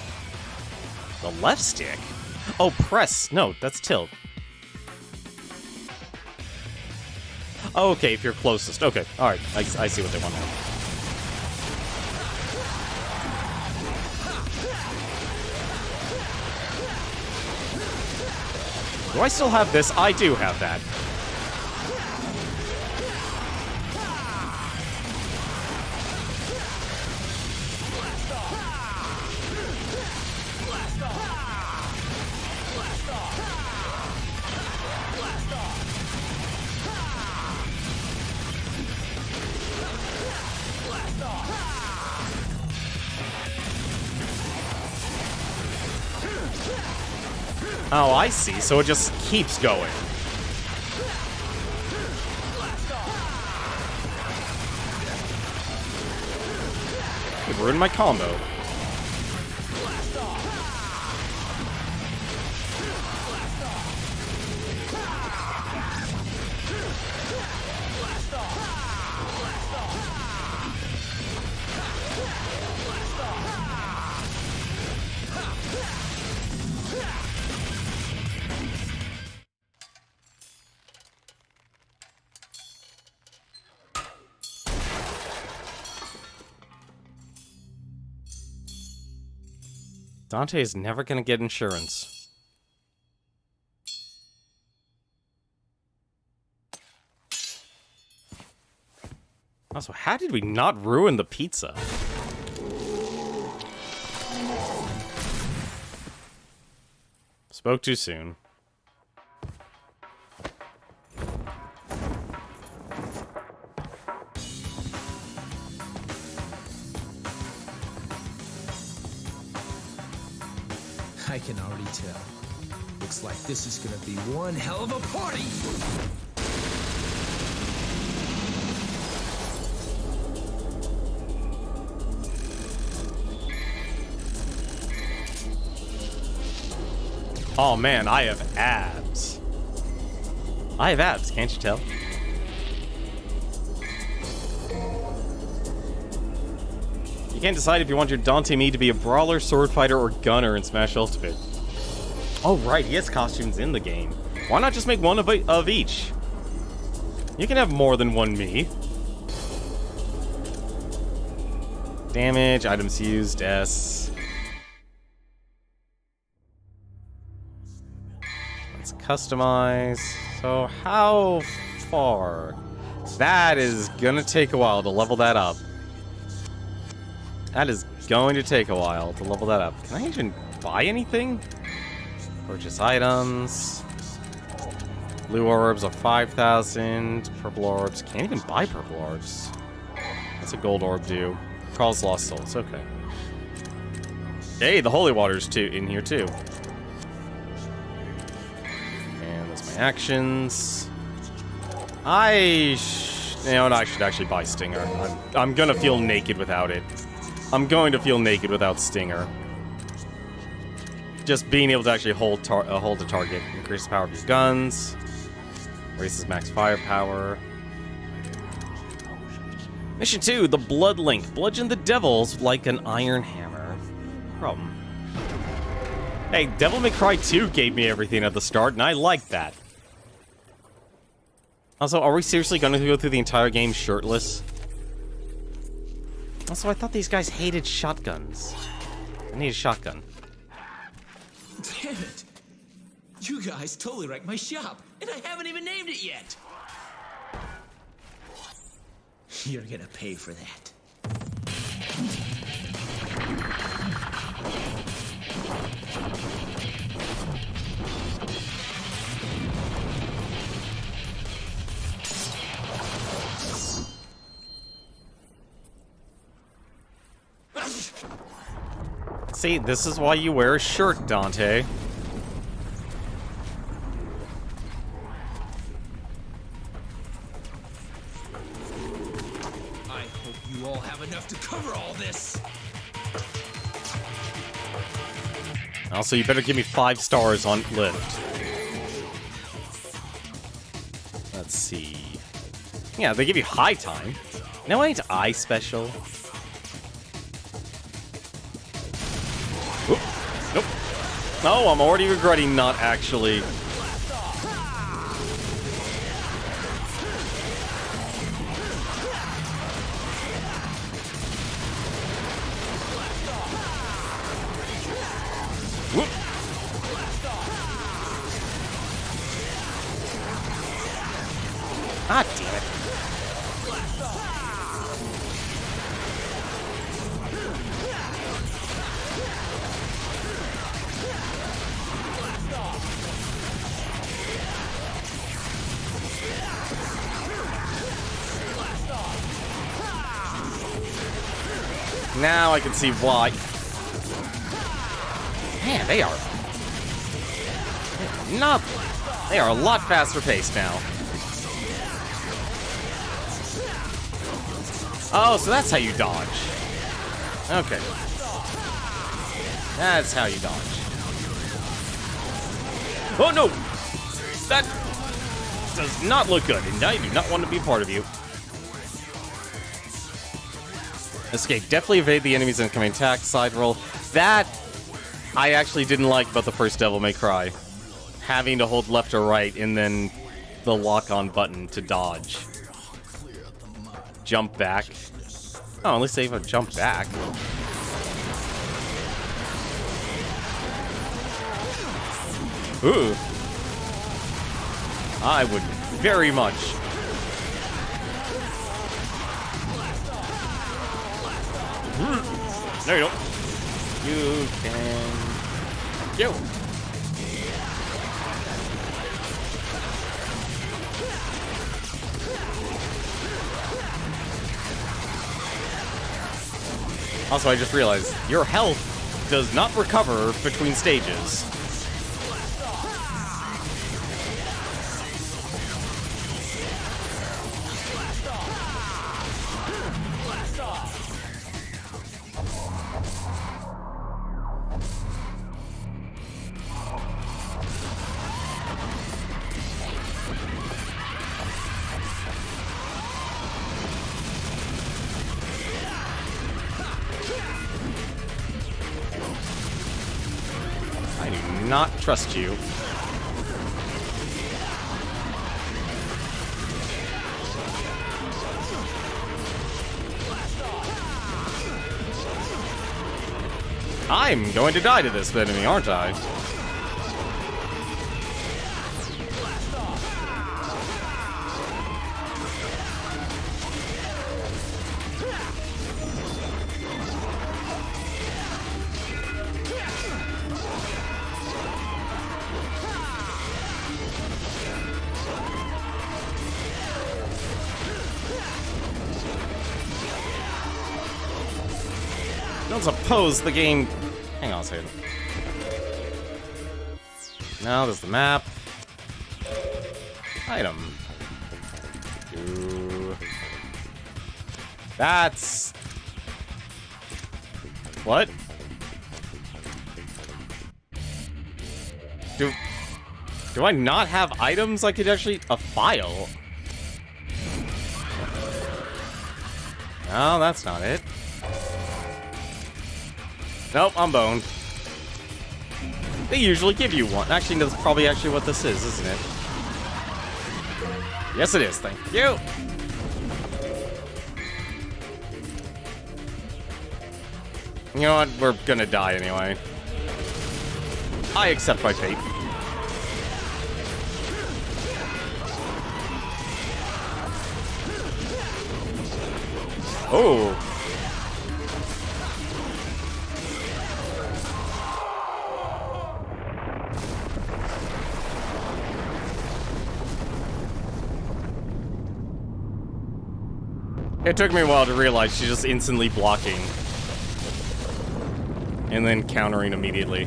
The left stick? Oh, press. No, that's tilt. Oh, okay, if you're closest. Okay, alright, I see what they want now. Do I still have this? I do have that. Oh, I see. So it just keeps going. You ruined my combo. Dante is never gonna get insurance. Also, how did we not ruin the pizza? Spoke too soon. I can already tell. Looks like this is gonna be one hell of a party! Oh man, I have abs. I have abs, can't you tell? You can't decide if you want your Dante me to be a brawler, sword fighter, or gunner in Smash Ultimate. Oh right, he has costumes in the game. Why not just make one of each? You can have more than one me. Damage, items used, S. Let's customize. So how far? That is gonna take a while to level that up. That is going to take a while to level that up. Can I even buy anything? Purchase items. Blue orbs are 5,000. Purple orbs. Can't even buy purple orbs. What's a gold orb do? Calls lost souls. Okay. Hey, the holy water's in here too. And that's my actions. I should actually buy Stinger. I'm gonna feel naked without it. I'm going to feel naked without Stinger. Just being able to actually hold the target. Increases the power of your guns. Raises max firepower. Mission 2, the Blood Link. Bludgeon the devils like an iron hammer. Problem. Hey, Devil May Cry 2 gave me everything at the start, and I like that. Also, are we seriously going to go through the entire game shirtless? Also, I thought these guys hated shotguns. I need a shotgun. Damn it! You guys totally wrecked my shop, and I haven't even named it yet! You're gonna pay for that. See, this is why you wear a shirt, Dante. I hope you all have enough to cover all this. Also, you better give me 5 stars on lift. Let's see. Yeah, they give you high time. No, ain't I special? Oop. Nope. No, I'm already regretting not actually. Whoop. Ah, damn it. Now I can see why. Man, they are not... They are a lot faster paced now. Oh, so that's how you dodge. Okay. That's how you dodge. Oh, no! That does not look good, and I do not want to be part of you. Escape. Definitely evade the enemy's incoming attack. Side roll. That I actually didn't like about the first Devil May Cry. Having to hold left or right, and then the lock-on button to dodge. Jump back. Oh, at least they even jump back. Ooh. I would very much. No, you don't. You can... Yo! Also, I just realized, your health does not recover between stages. Not trust you. I'm going to die to this enemy, aren't I? Don't suppose the game... Hang on a second. Now there's the map. Item. That's... What? Do I not have items I could actually... A file? No, that's not it. Nope, I'm boned. They usually give you one. Actually, that's probably actually what this is, isn't it? Yes, it is. Thank you. You know what? We're gonna die anyway. I accept my fate. Oh. It took me a while to realize she's just instantly blocking. And then countering immediately.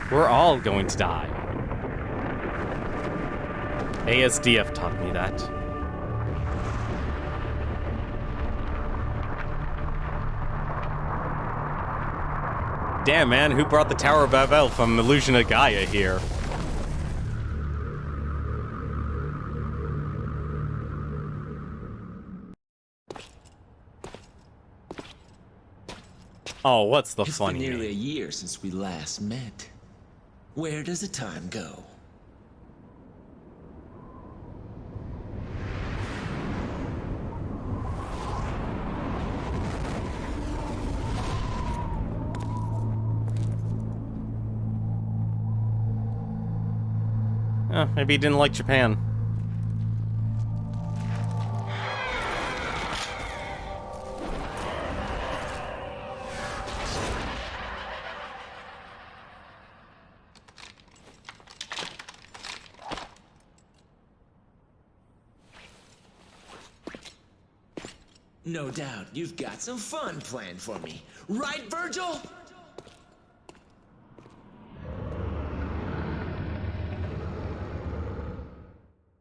We're all going to die. ASDF taught me that. Damn, man, who brought the Tower of Babel from Illusion of Gaia here? Oh, what's the funny? It's been nearly a year since we last met. Where does the time go? Maybe he didn't like Japan. No doubt you've got some fun planned for me. Right, Virgil?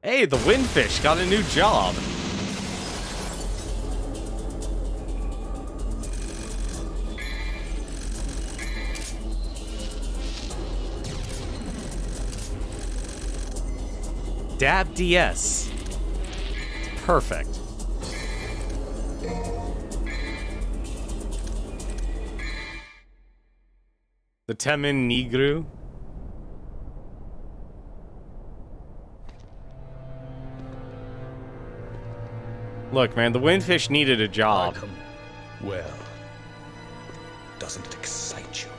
Hey, the Windfish got a new job. Dab DS. Perfect. The Temin Nigru. Look, man, the Windfish needed a job. Well, doesn't it excite you?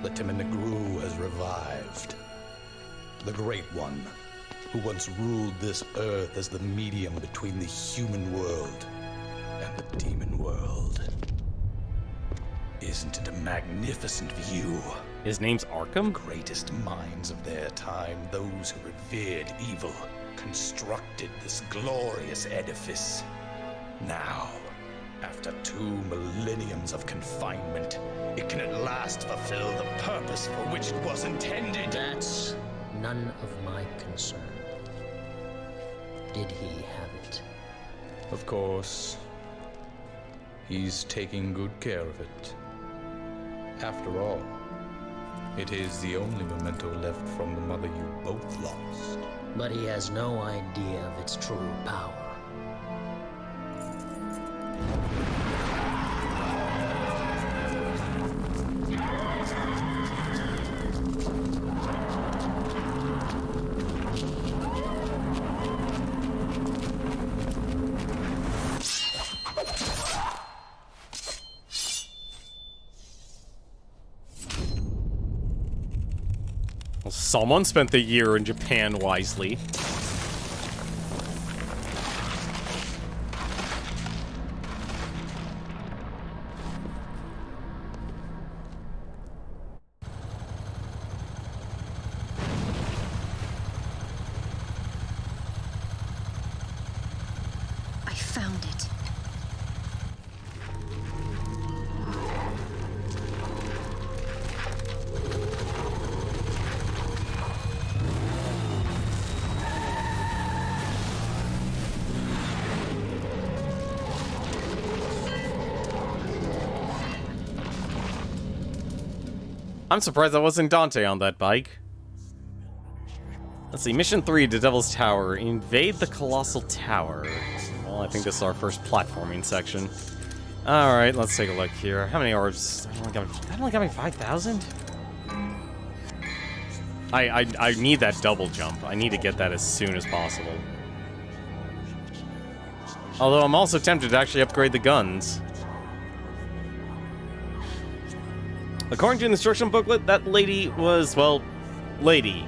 The Timinagru has revived. The Great One, who once ruled this earth as the medium between the human world and the demon world. Isn't it a magnificent view? His name's Arkham? Greatest minds of their time, those who revered evil, constructed this glorious edifice. Now, after 2 millenniums of confinement, it can at last fulfill the purpose for which it was intended. That's none of my concern. Did he have it? Of course, he's taking good care of it. After all, it is the only memento left from the mother you both lost. But he has no idea of its true power. Well, someone spent the year in Japan wisely. I found it. I'm surprised that wasn't Dante on that bike. Let's see, Mission 3 to Devil's Tower. Invade the Colossal Tower. Well, I think this is our first platforming section. Alright, let's take a look here. How many orbs? That only got me 5,000? I need that double jump. I need to get that as soon as possible. Although I'm also tempted to actually upgrade the guns. According to the instruction booklet, that lady was, well, lady.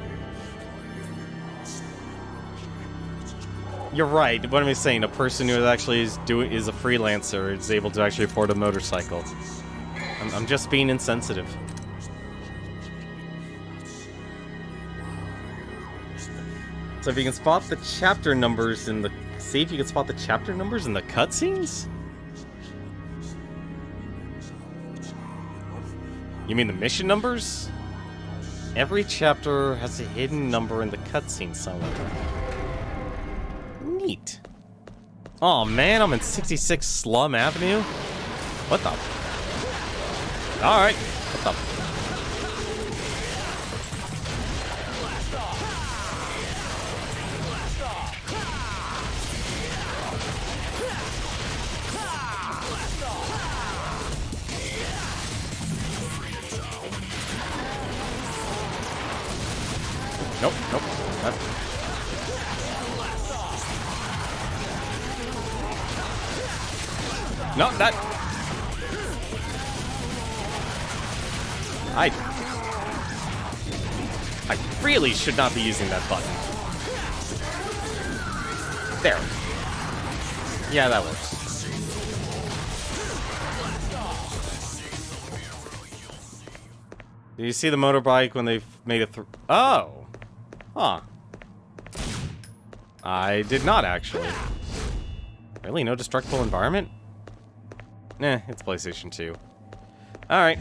You're right. What am I saying? A person who actually is a freelancer is able to actually afford a motorcycle. I'm just being insensitive. So if you can spot the chapter numbers in the... See if you can spot the chapter numbers in the cutscenes? You mean the mission numbers? Every chapter has a hidden number in the cutscene somewhere. Neat. Oh man, I'm in 66 Slum Avenue? What the? Alright. What the? Nope, nope. No, that... I really should not be using that button. There. Yeah, that works. Did you see the motorbike when they made it through? Oh! Huh. I did not, actually. Really? No destructible environment? Nah, it's PlayStation 2. Alright.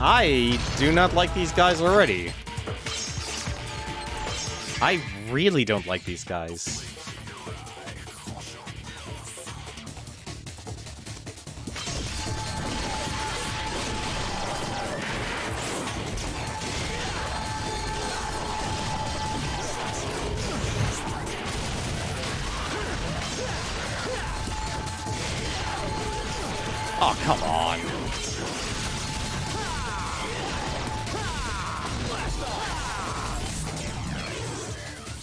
I do not like these guys already. I really don't like these guys. Oh, come on.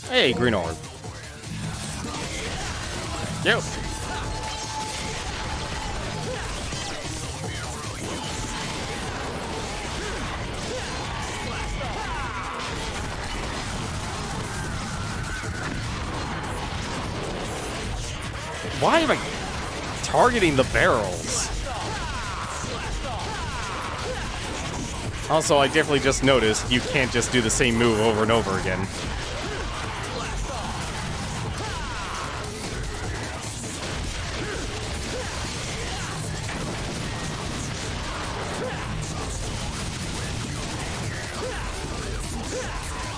Hey, green orb. Yo. Why am I targeting the barrels? Also, I definitely just noticed you can't just do the same move over and over again.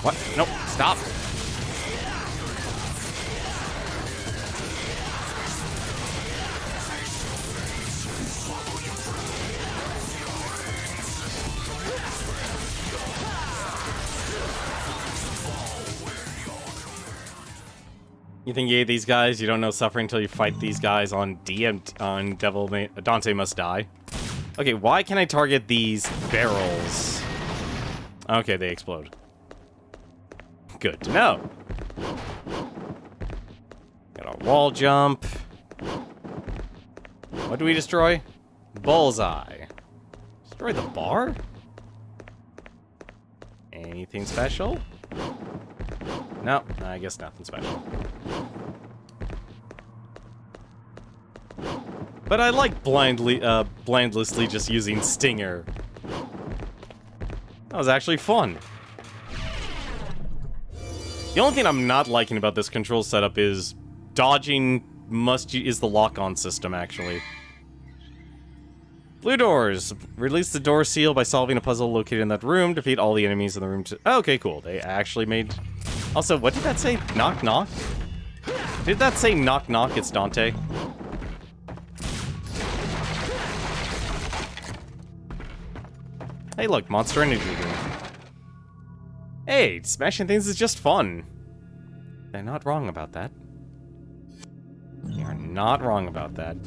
What? Nope. Stop. You think you hate these guys? You don't know suffering until you fight these guys on Dante Must Die. Okay, why can I target these barrels? Okay, they explode. Good to know. Got a wall jump. What do we destroy? Bullseye. Destroy the bar? Anything special? No, I guess nothing special. But I like blindlessly just using Stinger. That was actually fun. The only thing I'm not liking about this control setup is dodging is the lock-on system, actually. Blue doors. Release the door seal by solving a puzzle located in that room. Defeat all the enemies in the room. Okay, cool. They actually made... Also, what did that say? Knock, knock? Did that say knock, knock? It's Dante. Hey, look. Monster Energy Drink. Hey, smashing things is just fun. They're not wrong about that. You're not wrong about that.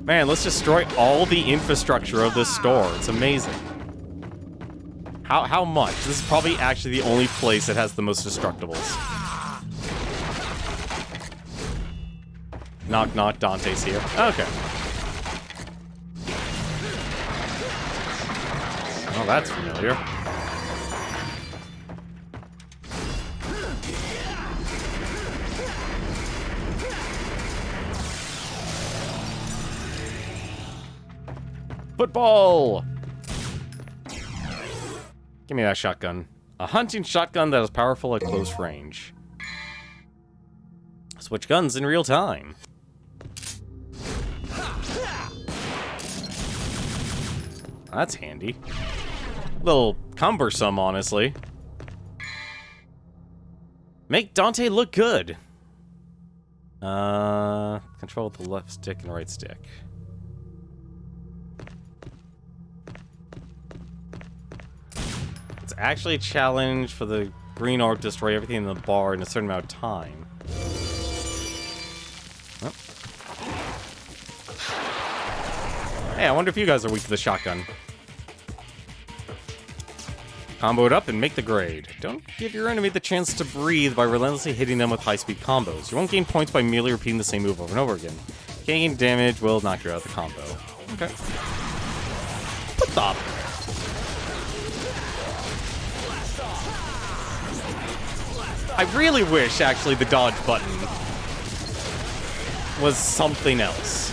Man, let's destroy all the infrastructure of this store. It's amazing. How much? This is probably actually the only place that has the most destructibles. Knock, knock, Dante's here. Okay. Oh, that's familiar. Football! Give me that shotgun. A hunting shotgun that is powerful at close range. Switch guns in real time. That's handy. A little cumbersome, honestly. Make Dante look good. Control the left stick and right stick. It's actually a challenge for the green orb to destroy everything in the bar in a certain amount of time. Oh. Hey, I wonder if you guys are weak to the shotgun. Combo it up and make the grade. Don't give your enemy the chance to breathe by relentlessly hitting them with high-speed combos. You won't gain points by merely repeating the same move over and over again. Gaining damage will knock you out of the combo. Okay. What the? I really wish, actually, the dodge button was something else.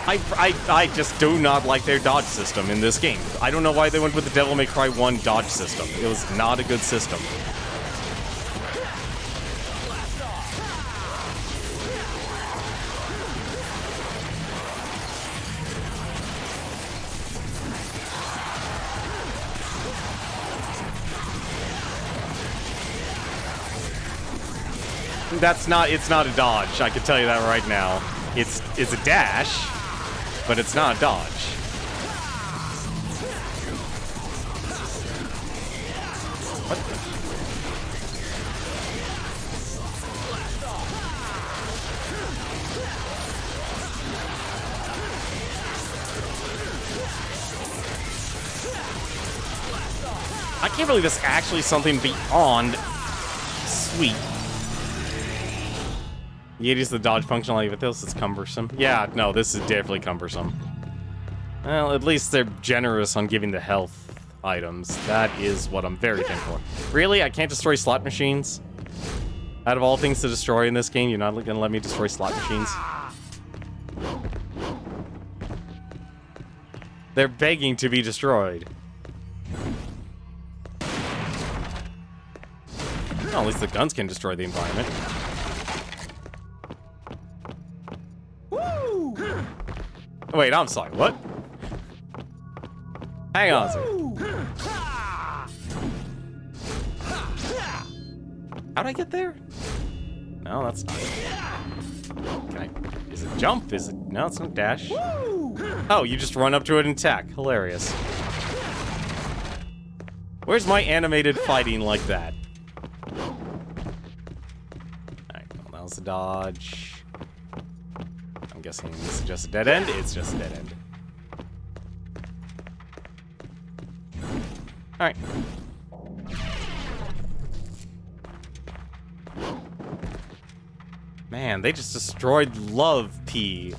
I just do not like their dodge system in this game. I don't know why they went with the Devil May Cry 1 dodge system. It was not a good system. That's not, it's not a dodge, I can tell you that right now. It's a dash, but it's not a dodge. What the? I can't believe this actually something beyond sweet. You use the dodge functionality with this, it's cumbersome. Yeah, no, this is definitely cumbersome. Well, at least they're generous on giving the health items. That is what I'm very thankful for. Really? I can't destroy slot machines? Out of all things to destroy in this game, you're not gonna let me destroy slot machines? They're begging to be destroyed. Well, at least the guns can destroy the environment. Wait, I'm sorry, what? Hang on a second. How'd I get there? No, that's not it. Can I... Is it jump? Is it... No, it's not dash. Oh, you just run up to it and attack. Hilarious. Where's my animated fighting like that? Alright, well, that was a dodge. I'm guessing this is just a dead end? It's just a dead end. Alright. Man, they just destroyed Love P.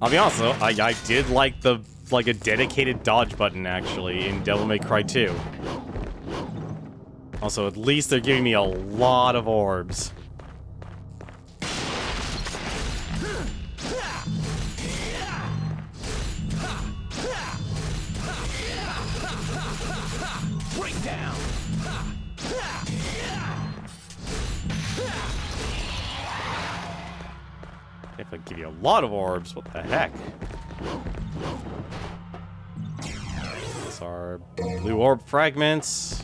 I'll be honest though, I did like a dedicated dodge button actually in Devil May Cry 2. Also, at least they're giving me a lot of orbs. Breakdown. If I give you a lot of orbs, what the heck? Those are blue orb fragments.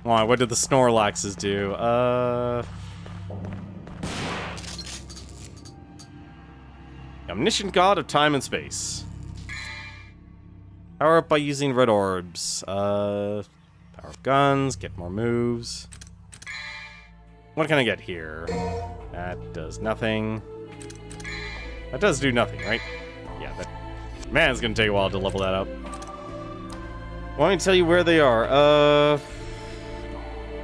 Why? What did the Snorlaxes do? Omniscient God of Time and Space. Power up by using red orbs. Power up guns, get more moves. What can I get here? That does nothing. That does do nothing, right? Yeah, that... Man, it's gonna take a while to level that up. Want me to tell you where they are?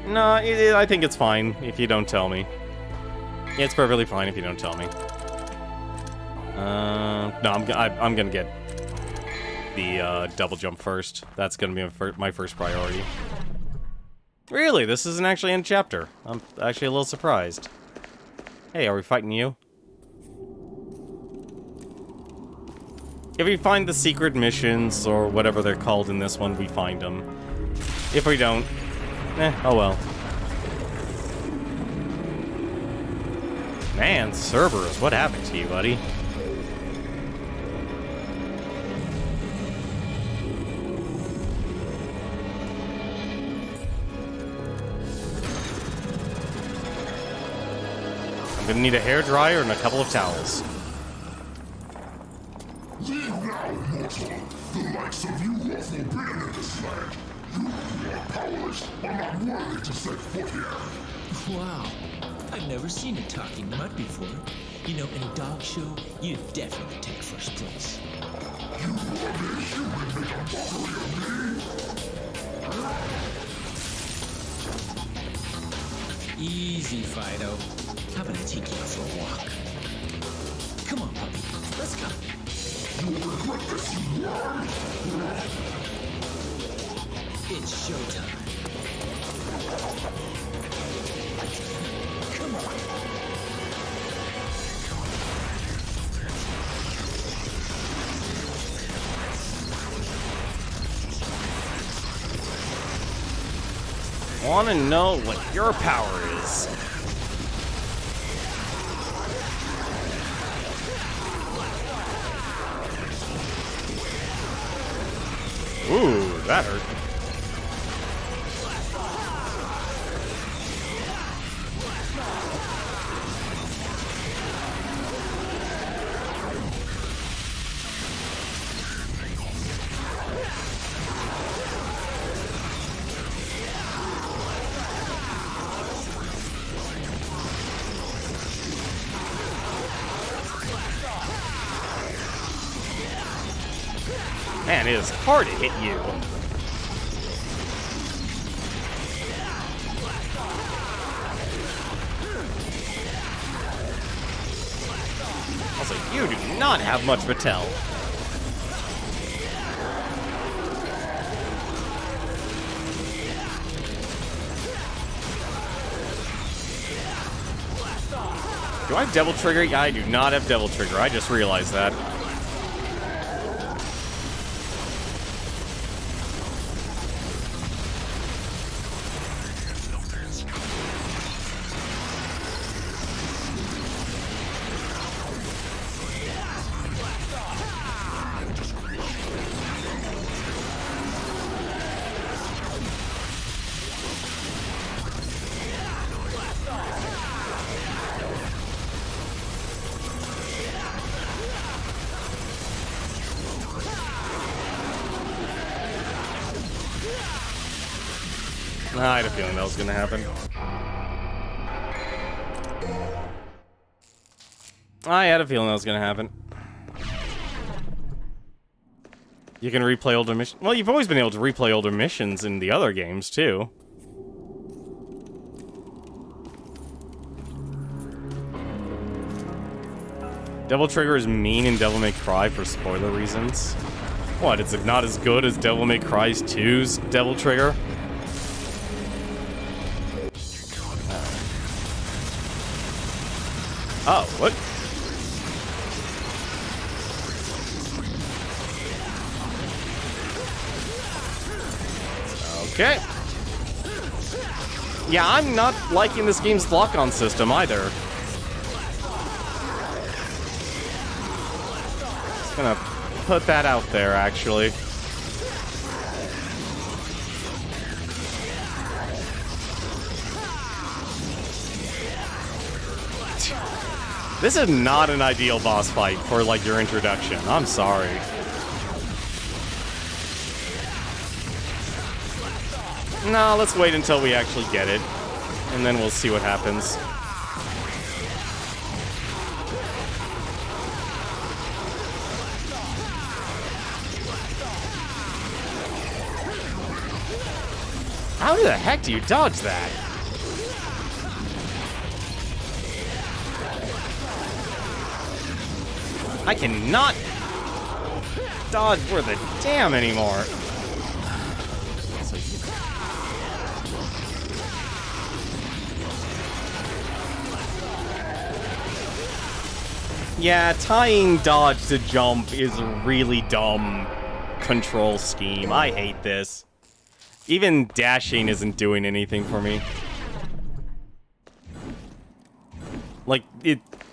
No, I think it's fine if you don't tell me. It's perfectly fine if you don't tell me. No, I'm gonna get the double jump first. That's gonna be my first priority. Really? This isn't actually in a chapter. I'm actually a little surprised. Hey, are we fighting you? If we find the secret missions, or whatever they're called in this one, we find them. If we don't, oh well. Man, Cerberus, what happened to you, buddy? I'm gonna need a hairdryer and a couple of towels. Leave now, mortal. The likes of you are forbidden in this land. You are powerless, are not worthy to set foot here. Wow. I've never seen a talking mud before. You know, in a dog show, you'd definitely take first place. You ugly human make a mockery of me? Easy, Fido. How about I take you out for a walk? Come on, puppy. Let's go. You will regret this, you worm! It's showtime. Come on. Want to know what your power is? Ooh, that hurt. Man, it is hard to hit you. Also, you do not have much Vitel. Do I have Devil Trigger? Yeah, I do not have Devil Trigger. I just realized that. I had a feeling that was going to happen. I had a feeling that was going to happen. You can replay older missions. Well, you've always been able to replay older missions in the other games, too. Devil Trigger is mean in Devil May Cry for spoiler reasons. What, is it not as good as Devil May Cry 2's Devil Trigger? Oh, what? Okay. Yeah, I'm not liking this game's lock-on system either. Just gonna put that out there, actually. This is not an ideal boss fight for, like, your introduction. I'm sorry. No, let's wait until we actually get it. And then we'll see what happens. How the heck do you dodge that? I cannot dodge worth a damn anymore. Yeah, tying dodge to jump is a really dumb control scheme. I hate this. Even dashing isn't doing anything for me. Like,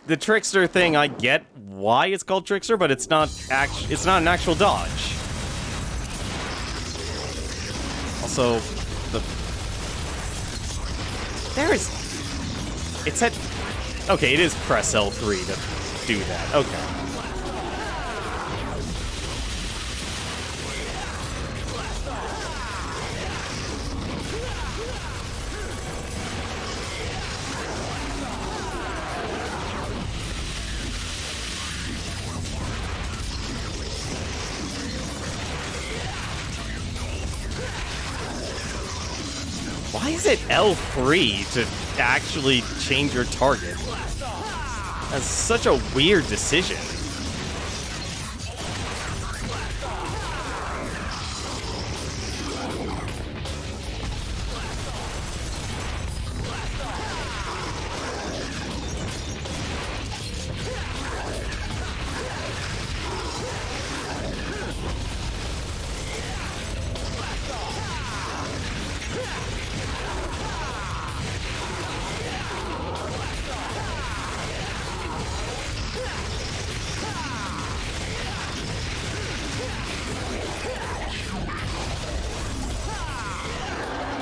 the trickster thing, I get why it's called trickster, but it's not an actual dodge. Also, it said, okay, it is press L3 to do that. Okay. Why is it L3 to actually change your target? That's such a weird decision.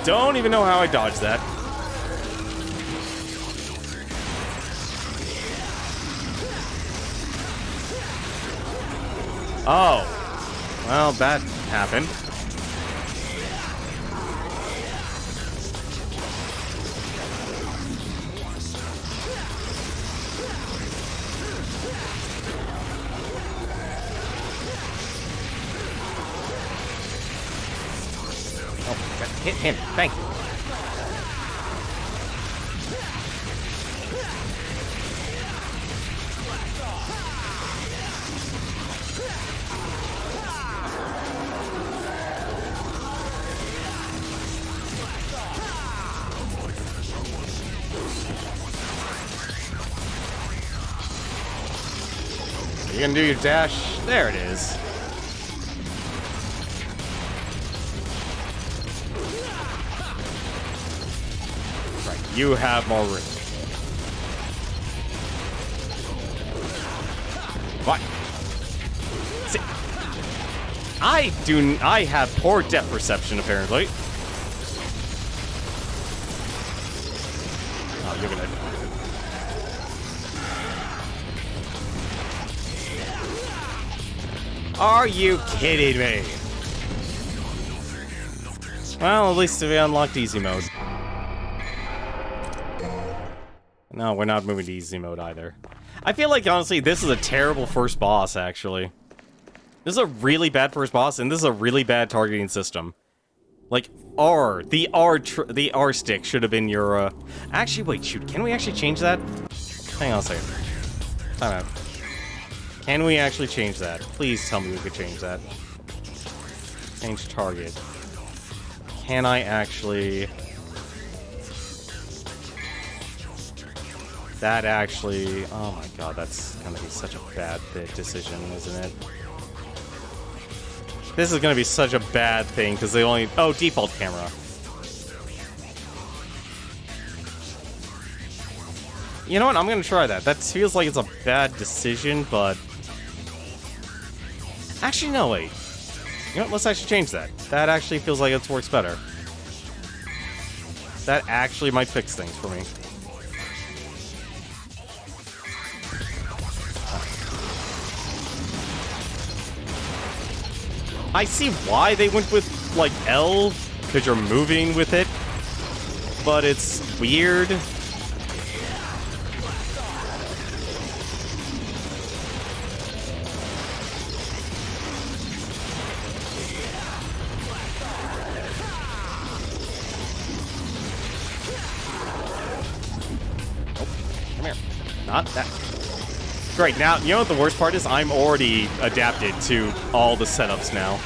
Don't even know how I dodged that. Oh. Well, that happened. Oh, hit him. Thank you. You gonna do your dash? There it is. Right, you have more room. What? See, I have poor depth perception apparently. Oh, you're gonna. Are you kidding me? Well, at least we unlocked easy mode. No, we're not moving to easy mode either. I feel like, honestly, this is a terrible first boss, actually. This is a really bad first boss, and this is a really bad targeting system. Like, the R stick should have been your, Actually, wait, shoot, can we actually change that? Hang on a second. Time out. Can we actually change that? Please tell me we could change that. Change target. Can I actually... That actually... Oh my god, that's gonna be such a bad decision, isn't it? This is gonna be such a bad thing, because they only... Oh, default camera. You know what? I'm gonna try that. That feels like it's a bad decision, but... Actually, no, wait. You know what? Let's actually change that. That actually feels like it works better. That actually might fix things for me. I see why they went with, like, L, because you're moving with it, but it's weird. Not that. Great, now, you know what the worst part is? I'm already adapted to all the setups now.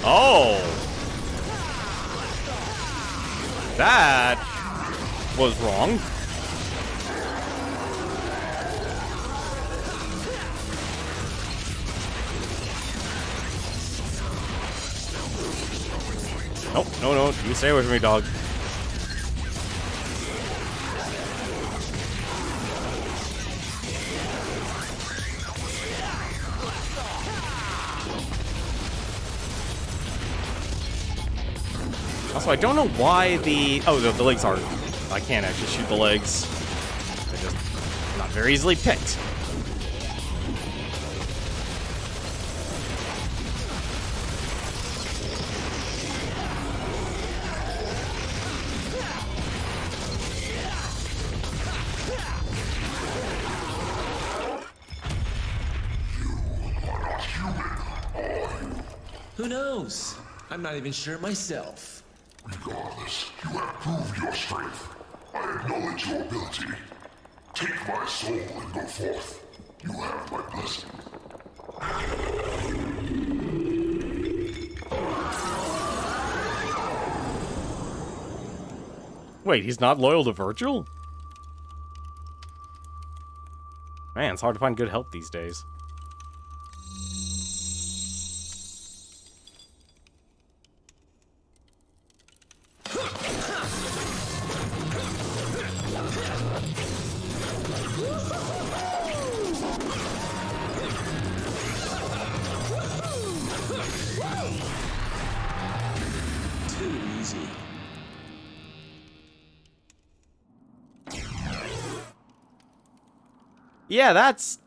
Oh! That was wrong. Nope, no, you stay away from me, dog. Also, I don't know why the... Oh, the legs are... I can't actually shoot the legs. They're just not very easily picked. Who knows? I'm not even sure myself. Regardless, you have proved your strength. I acknowledge your ability. Take my soul and go forth. You have my blessing. Wait, he's not loyal to Virgil? Man, it's hard to find good help these days. Too easy. Yeah, that's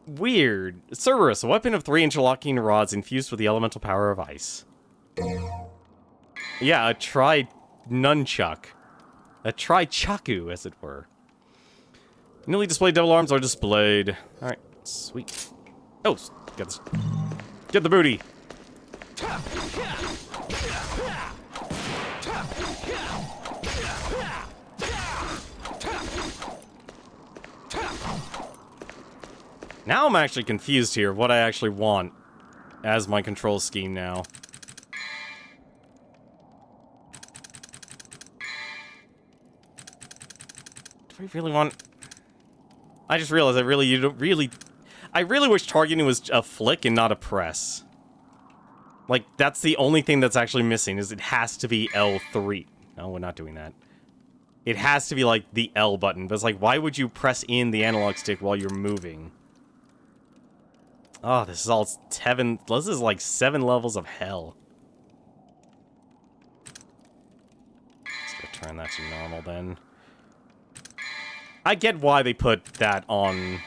weird. Cerberus, a weapon of 3 interlocking rods infused with the elemental power of ice. Yeah, a nunchuck. A tri-chaku, as it were. Newly displayed double arms are displayed. Alright, sweet. Oh, get this. Get the booty. Now I'm actually confused here of what I actually want as my control scheme now. Do I really want... I just realized I really wish targeting was a flick and not a press. Like, that's the only thing that's actually missing, is it has to be L3. No, we're not doing that. It has to be, like, the L button. But it's like, why would you press in the analog stick while you're moving? Oh, this is all this is like 7 levels of hell. Let's go turn that to normal then. I get why they put that on...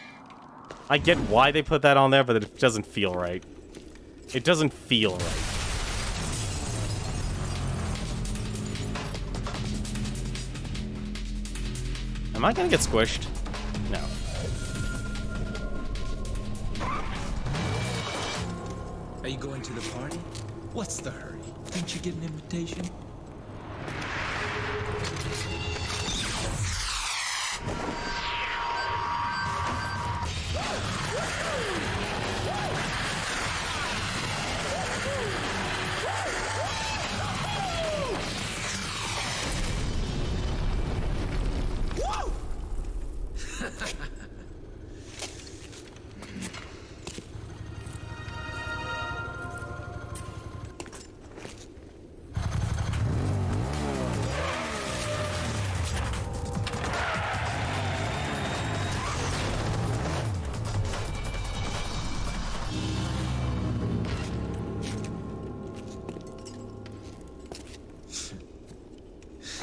I get why they put that on there, but it doesn't feel right. It doesn't feel right. Am I gonna get squished? No. Are you going to the party? What's the hurry? Didn't you get an invitation?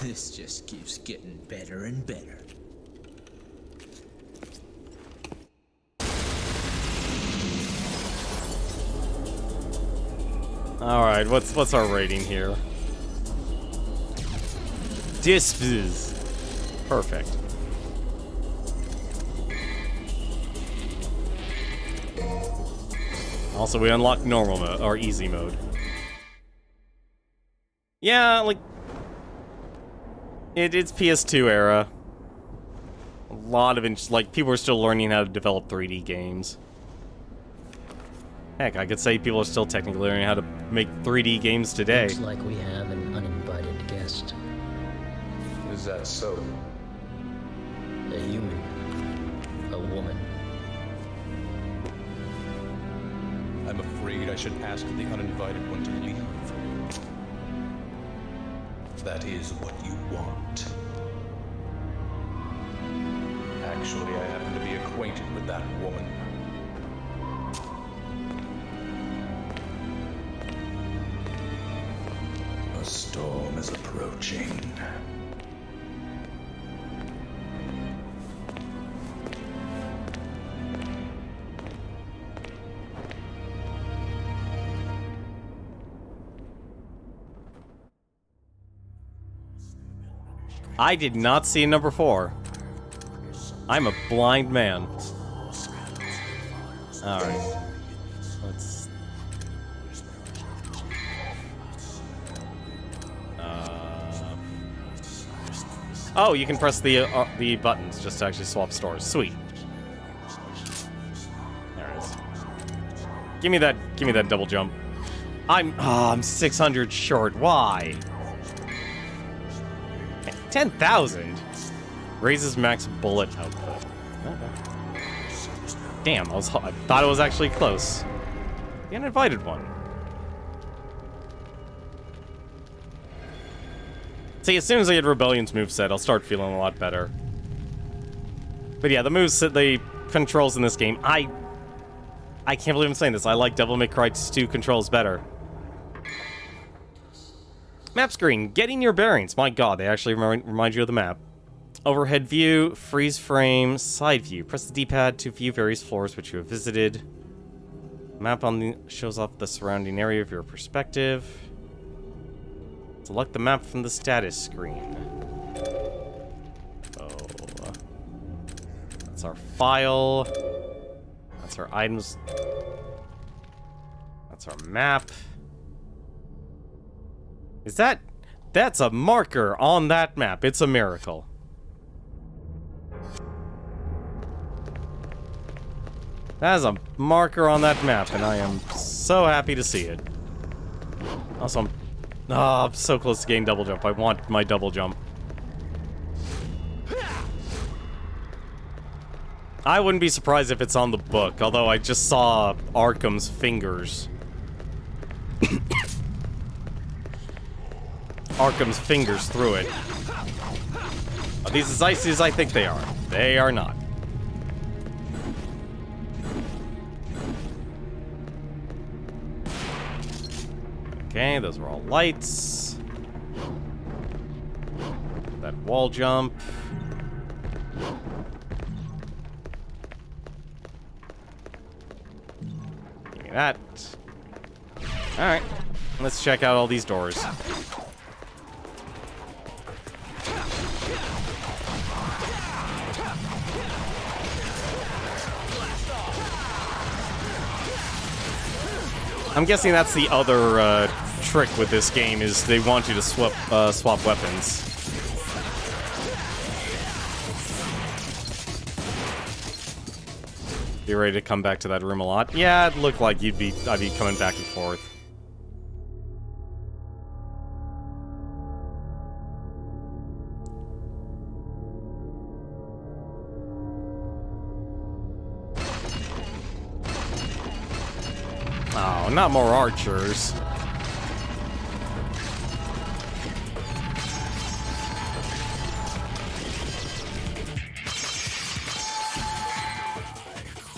This just keeps getting better and better. Alright, what's our rating here? Dispes. Perfect. Also, we unlock normal mode, or easy mode. Yeah, like... It's PS2 era. A lot of, like, people are still learning how to develop 3D games. Heck, I could say people are still technically learning how to make 3D games today. Looks like we have an uninvited guest. Is that so? A human. A woman. I'm afraid I should ask the uninvited one to leave. That is what you want. Actually, I happen to be acquainted with that woman. A storm is approaching. I did not see number 4. I'm a blind man. Alright. Let's... Oh, you can press the buttons just to actually swap stores. Sweet. There it is. Give me that double jump. I'm 600 short. Why? 10,000 raises max bullet output. Okay. Damn, I thought it was actually close. The uninvited one. See, as soon as I get Rebellion's moveset, I'll start feeling a lot better. But yeah, the controls in this game, I can't believe I'm saying this. I like Devil May Cry 2 controls better. Map screen, getting your bearings. My god, they actually remind you of the map. Overhead view, freeze frame, side view. Press the D-pad to view various floors which you have visited. Map shows off the surrounding area of your perspective. Select the map from the status screen. Oh. That's our file. That's our items. That's our map. That's a marker on that map. It's a miracle. That is a marker on that map, and I am so happy to see it. Also, I'm so close to getting double jump. I want my double jump. I wouldn't be surprised if it's on the book, although I just saw Arkham's fingers. Arkham's fingers through it. Are these as icy as I think they are? They are not. Okay, those were all lights. That wall jump. Give me that. Alright, let's check out all these doors. I'm guessing that's the other trick with this game, is they want you to swap weapons. You ready to come back to that room a lot? Yeah, it looked like I'd be coming back and forth. Oh, not more archers.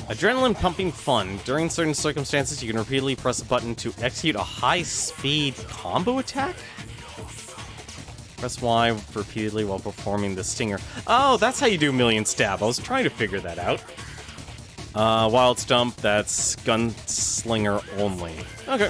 Adrenaline pumping fun. During certain circumstances, you can repeatedly press a button to execute a high-speed combo attack? Press Y repeatedly while performing the stinger. Oh, that's how you do million stab. I was trying to figure that out. Wild Stump, that's Gunslinger only. Okay.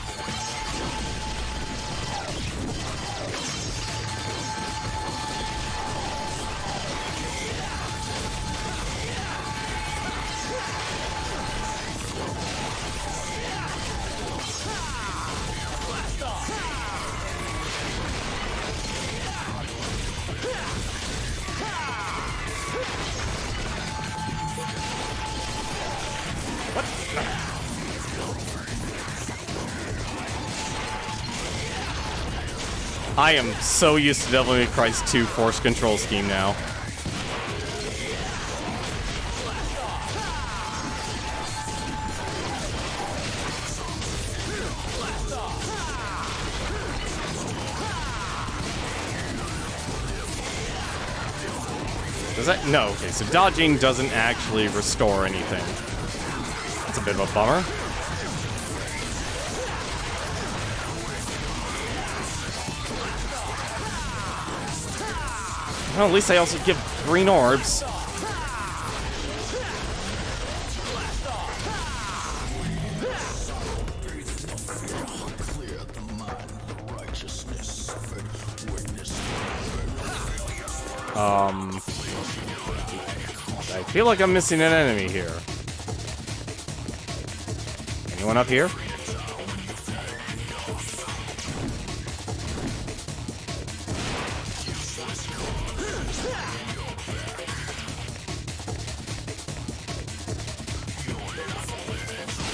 I am so used to Devil May Cry 2 force control scheme now. Does that? No, okay, so dodging doesn't actually restore anything. That's a bit of a bummer. Well, at least I also give green orbs. I feel like I'm missing an enemy here. Anyone up here?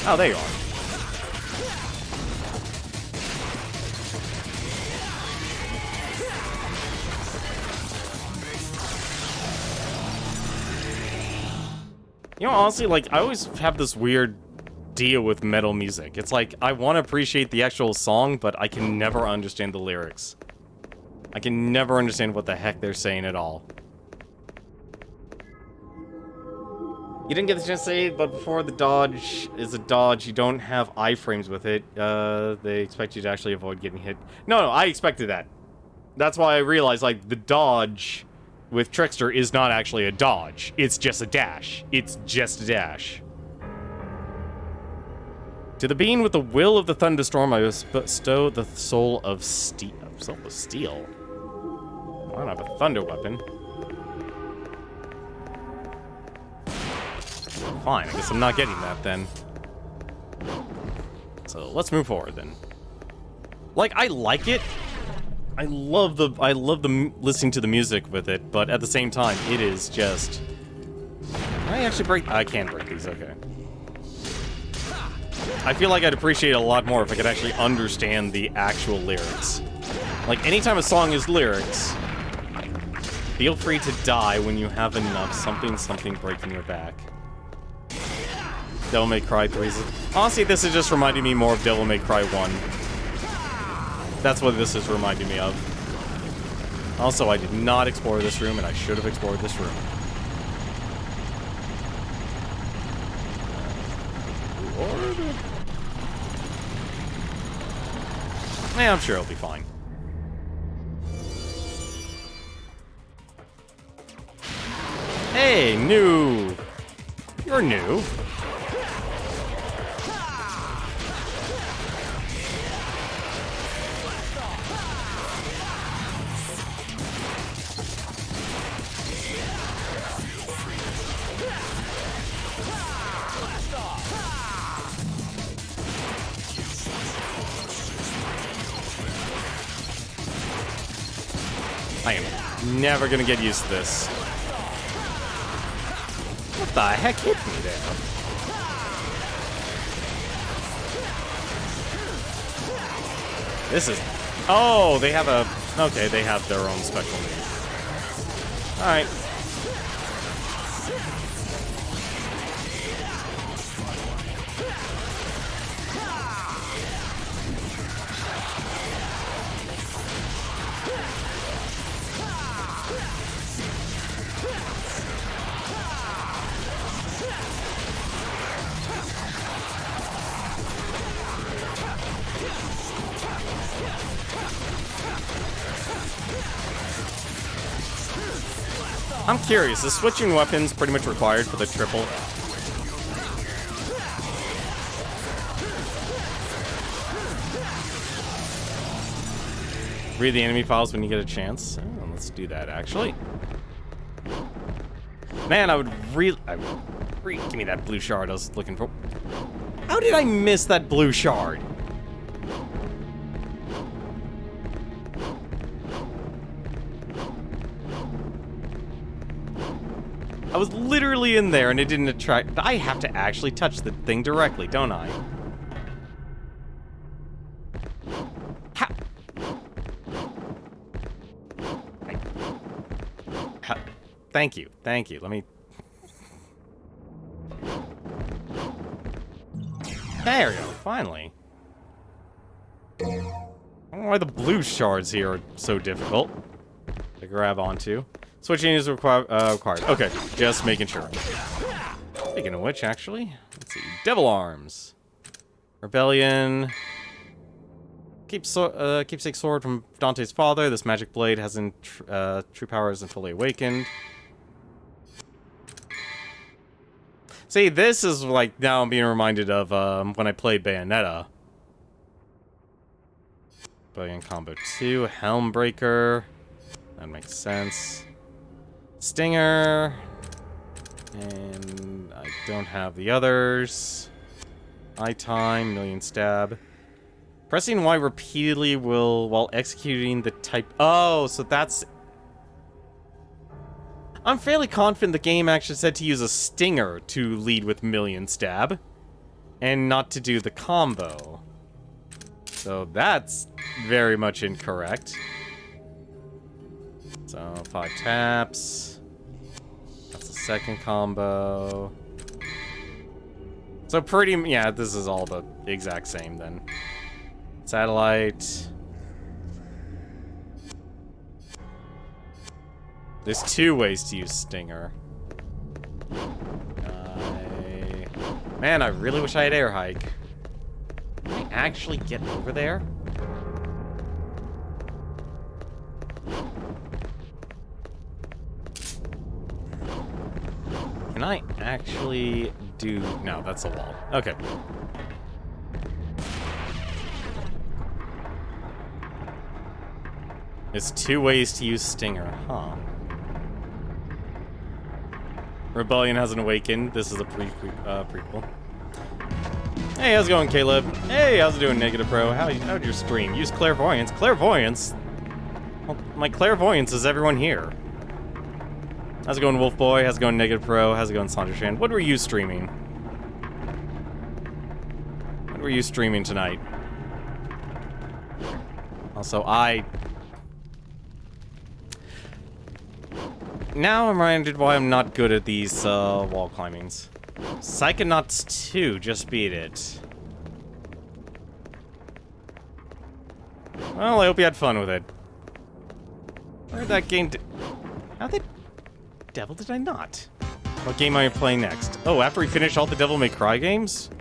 Oh, there you are. You know, honestly, like, I always have this weird deal with metal music. It's like, I want to appreciate the actual song, but I can never understand the lyrics. I can never understand what the heck they're saying at all. You didn't get the chance to say it, but before the dodge is a dodge, you don't have iframes with it. They expect you to actually avoid getting hit. No, I expected that. That's why I realized, like, the dodge with Trickster is not actually a dodge. It's just a dash. It's just a dash. To the being with the will of the thunderstorm, I bestow the soul of steel. Soul of steel? I don't have a thunder weapon. Fine, I guess I'm not getting that then. So let's move forward then. Like, I like it. I love the listening to the music with it, but at the same time, it is just. Can I actually break? I can break these. Okay. I feel like I'd appreciate it a lot more if I could actually understand the actual lyrics. Like, anytime a song is lyrics, feel free to die when you have enough something breaking your back. Devil May Cry 3. Honestly, this is just reminding me more of Devil May Cry 1. That's what this is reminding me of. Also, I did not explore this room, and I should have explored this room. Yeah, I'm sure it'll be fine. Hey, new! You're new. I am never gonna get used to this. What the heck hit me there? This is... Oh, they have a... Okay, they have their own special move. Alright. I'm curious, is switching weapons pretty much required for the triple? Read the enemy files when you get a chance. Oh, let's do that, actually. Man, I would really... Give me that blue shard I was looking for. How did I miss that blue shard? I was literally in there and it didn't attract... I have to actually touch the thing directly, don't I? Thank you. Thank you. Let me... There we go. Finally. I don't know why the blue shards here are so difficult to grab onto. Switching is required. Okay, just making sure. Speaking of which, actually, let's see. Devil Arms. Rebellion. Keepsake sword from Dante's father. This magic blade hasn't true power isn't fully awakened. See, this is like now I'm being reminded of when I played Bayonetta. Rebellion combo 2, Helmbreaker. That makes sense. Stinger. And I don't have the others. Eye time, million stab. Pressing Y repeatedly will, while executing the type... Oh, so that's... I'm fairly confident the game actually said to use a stinger to lead with million stab. And not to do the combo. So that's very much incorrect. So, 5 taps. That's the second combo. So yeah, this is all the exact same then. Satellite. There's 2 ways to use Stinger. Man, I really wish I had air hike. Can I actually get over there? Can I actually do... No, that's a wall. Okay. There's 2 ways to use Stinger, huh? Rebellion hasn't awakened. This is a prequel. Hey, how's it going, Caleb? Hey, how's it doing, Negative Pro? How'd your stream? Use clairvoyance. Clairvoyance? Well, my clairvoyance is everyone here. How's it going, Wolf Boy? How's it going, Negative Pro? How's it going, Sandershan? What were you streaming? What were you streaming tonight? Also, now I'm reminded why I'm not good at these wall climbings. Psychonauts 2, just beat it. Well, I hope you had fun with it. Where'd that game... How the devil did I not? What game am I playing next? Oh, after we finish all the Devil May Cry games?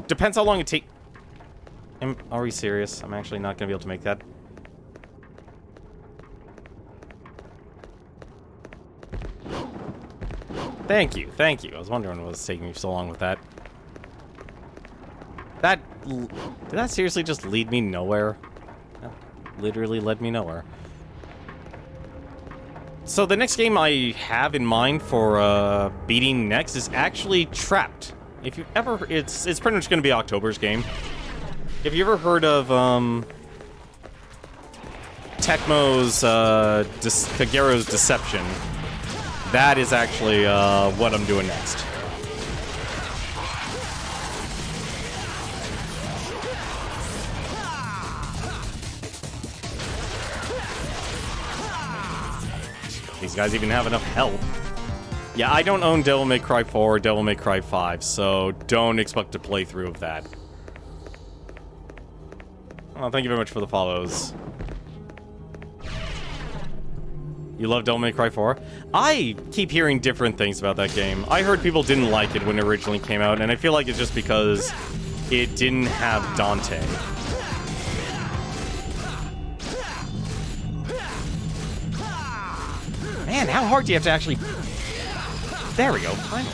Depends how long it takes... Are we serious? I'm actually not gonna be able to make that. Thank you, thank you. I was wondering what was taking me so long with that. Did that seriously just lead me nowhere? That literally led me nowhere. So the next game I have in mind for beating next is actually Trapped. If you've ever, it's pretty much going to be October's game. Have you ever heard of Tecmo's Kagero's Deception? That is actually what I'm doing next. These guys even have enough health. Yeah, I don't own Devil May Cry 4 or Devil May Cry 5, so don't expect a playthrough of that. Well, thank you very much for the follows. You love Devil May Cry 4? I keep hearing different things about that game. I heard people didn't like it when it originally came out, and I feel like it's just because it didn't have Dante. Man, how hard do you have to actually... There we go, finally.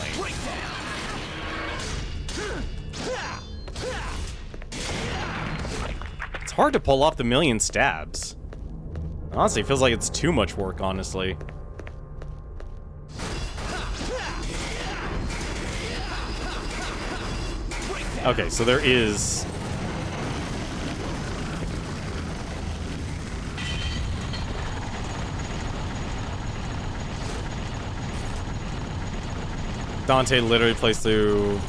It's hard to pull off the million stabs. Honestly, it feels like it's too much work, honestly. Okay, so there is... Dante literally plays through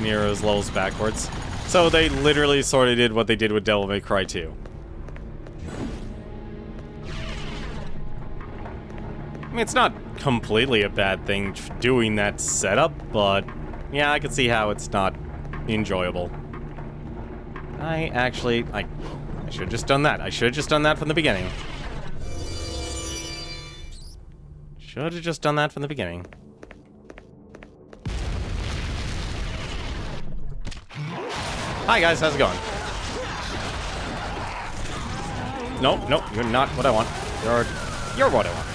Nero's levels backwards. So they literally sort of did what they did with Devil May Cry 2. I mean, it's not completely a bad thing doing that setup, but yeah, I can see how it's not enjoyable. I should have just done that. I should have just done that from the beginning. Should have just done that from the beginning. Hi guys, how's it going? Nope, nope, you're not what I want. You're what I want.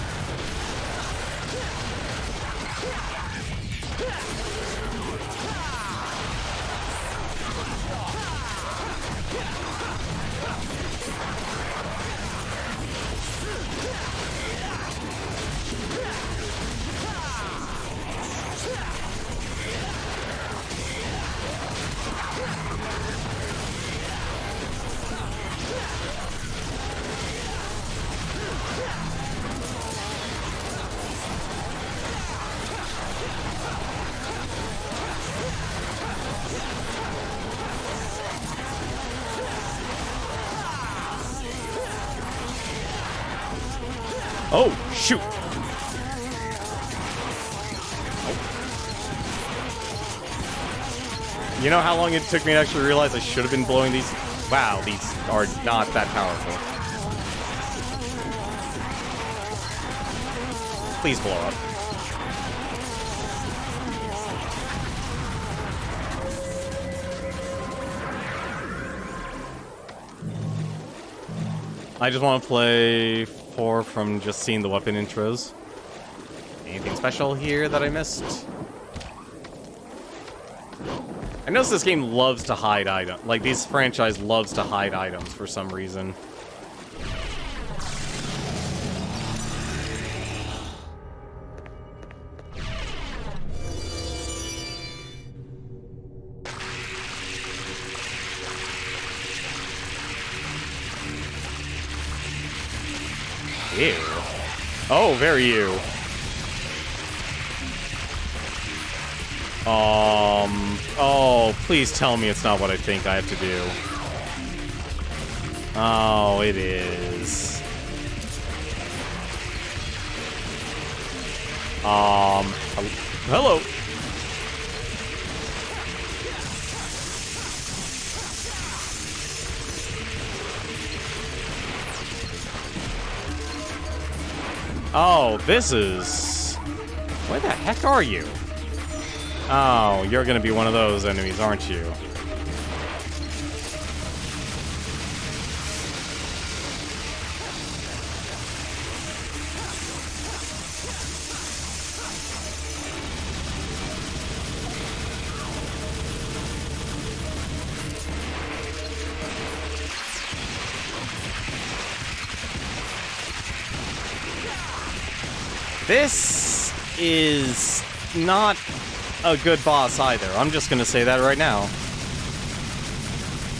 Oh, shoot! You know how long it took me to actually realize I should have been blowing these? Wow, these are not that powerful. Please blow up. I just want to play 4 from just seeing the weapon intros. Anything special here that I missed? I notice this game loves to hide items. Like, this franchise loves to hide items for some reason. Ew. Oh, very ew. Oh, please tell me it's not what I think I have to do. Oh, it is. Hello. Oh, this is... Where the heck are you? Oh, you're gonna be one of those enemies, aren't you? This is not a good boss either. I'm just gonna say that right now.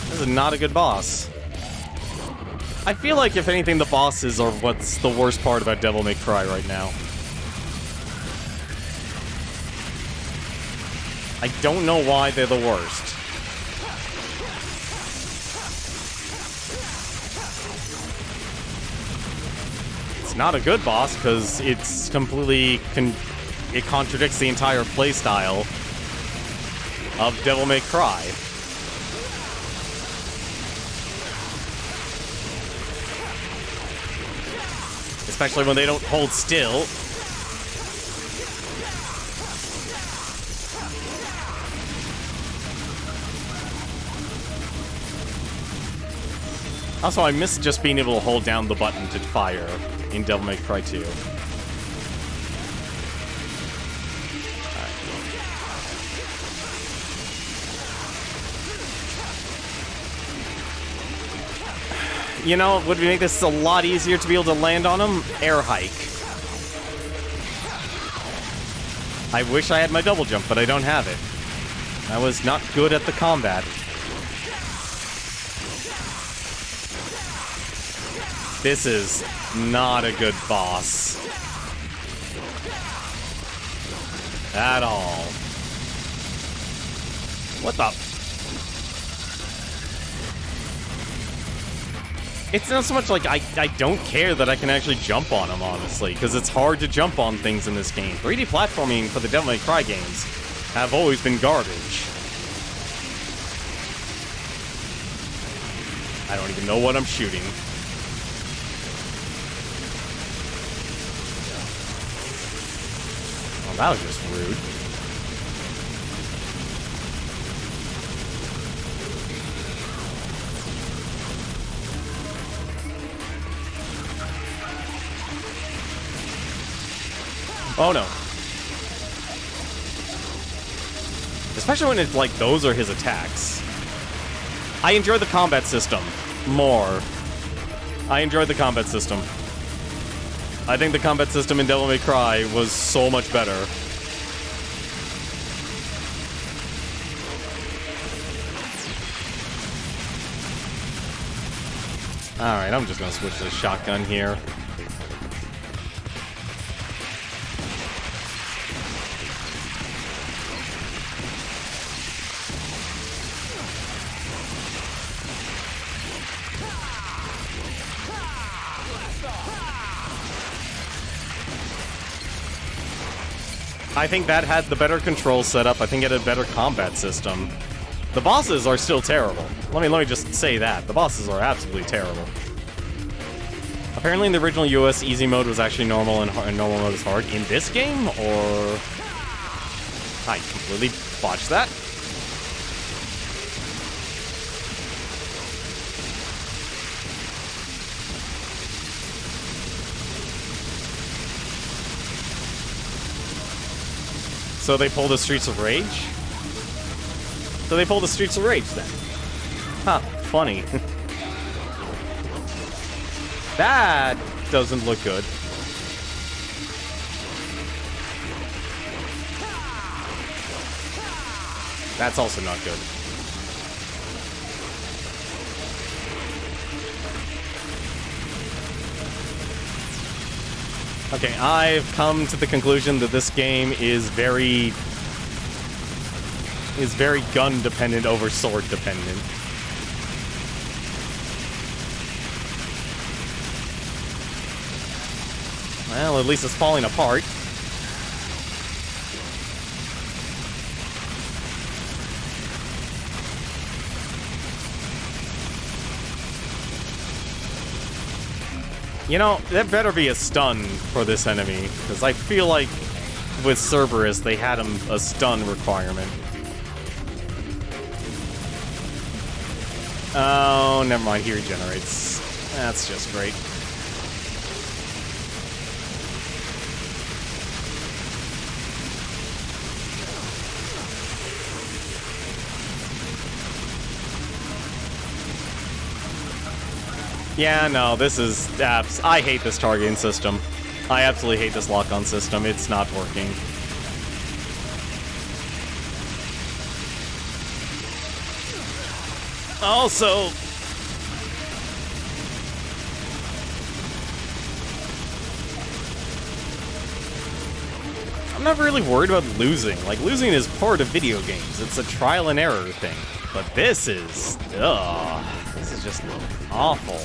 This is not a good boss. I feel like, if anything, the bosses are what's the worst part about Devil May Cry right now. I don't know why they're the worst. It's not a good boss, because it's completely... it contradicts the entire playstyle of Devil May Cry. Especially when they don't hold still. Also, I miss just being able to hold down the button to fire in Devil May Cry 2. You know, would make this a lot easier to be able to land on him? Air hike. I wish I had my double jump, but I don't have it. I was not good at the combat. This is not a good boss. At all. What the... It's not so much like I don't care that I can actually jump on them, honestly, because it's hard to jump on things in this game. 3D platforming for the Devil May Cry games have always been garbage. I don't even know what I'm shooting. Well, that was just rude. Oh no. Especially when it's like those are his attacks. I enjoy the combat system more. I enjoyed the combat system. I think the combat system in Devil May Cry was so much better. Alright, I'm just gonna switch to the shotgun here. I think that had the better control setup. I think it had a better combat system. The bosses are still terrible. Let me just say that. The bosses are absolutely terrible. Apparently in the original US, easy mode was actually normal and normal mode is hard. In this game, or... I completely botched that. So they pulled the Streets of Rage? So they pulled the Streets of Rage then. Huh, funny. That doesn't look good. That's also not good. Okay, I've come to the conclusion that this game is very gun dependent over sword dependent. Well, at least it's falling apart. You know, that better be a stun for this enemy, because I feel like with Cerberus, they had him a stun requirement. Oh, never mind, he regenerates. That's just great. Yeah, no, this is apps. I hate this targeting system. I absolutely hate this lock-on system. It's not working. Also, I'm not really worried about losing. Like, losing is part of video games. It's a trial and error thing. But this is... ugh. This is just awful.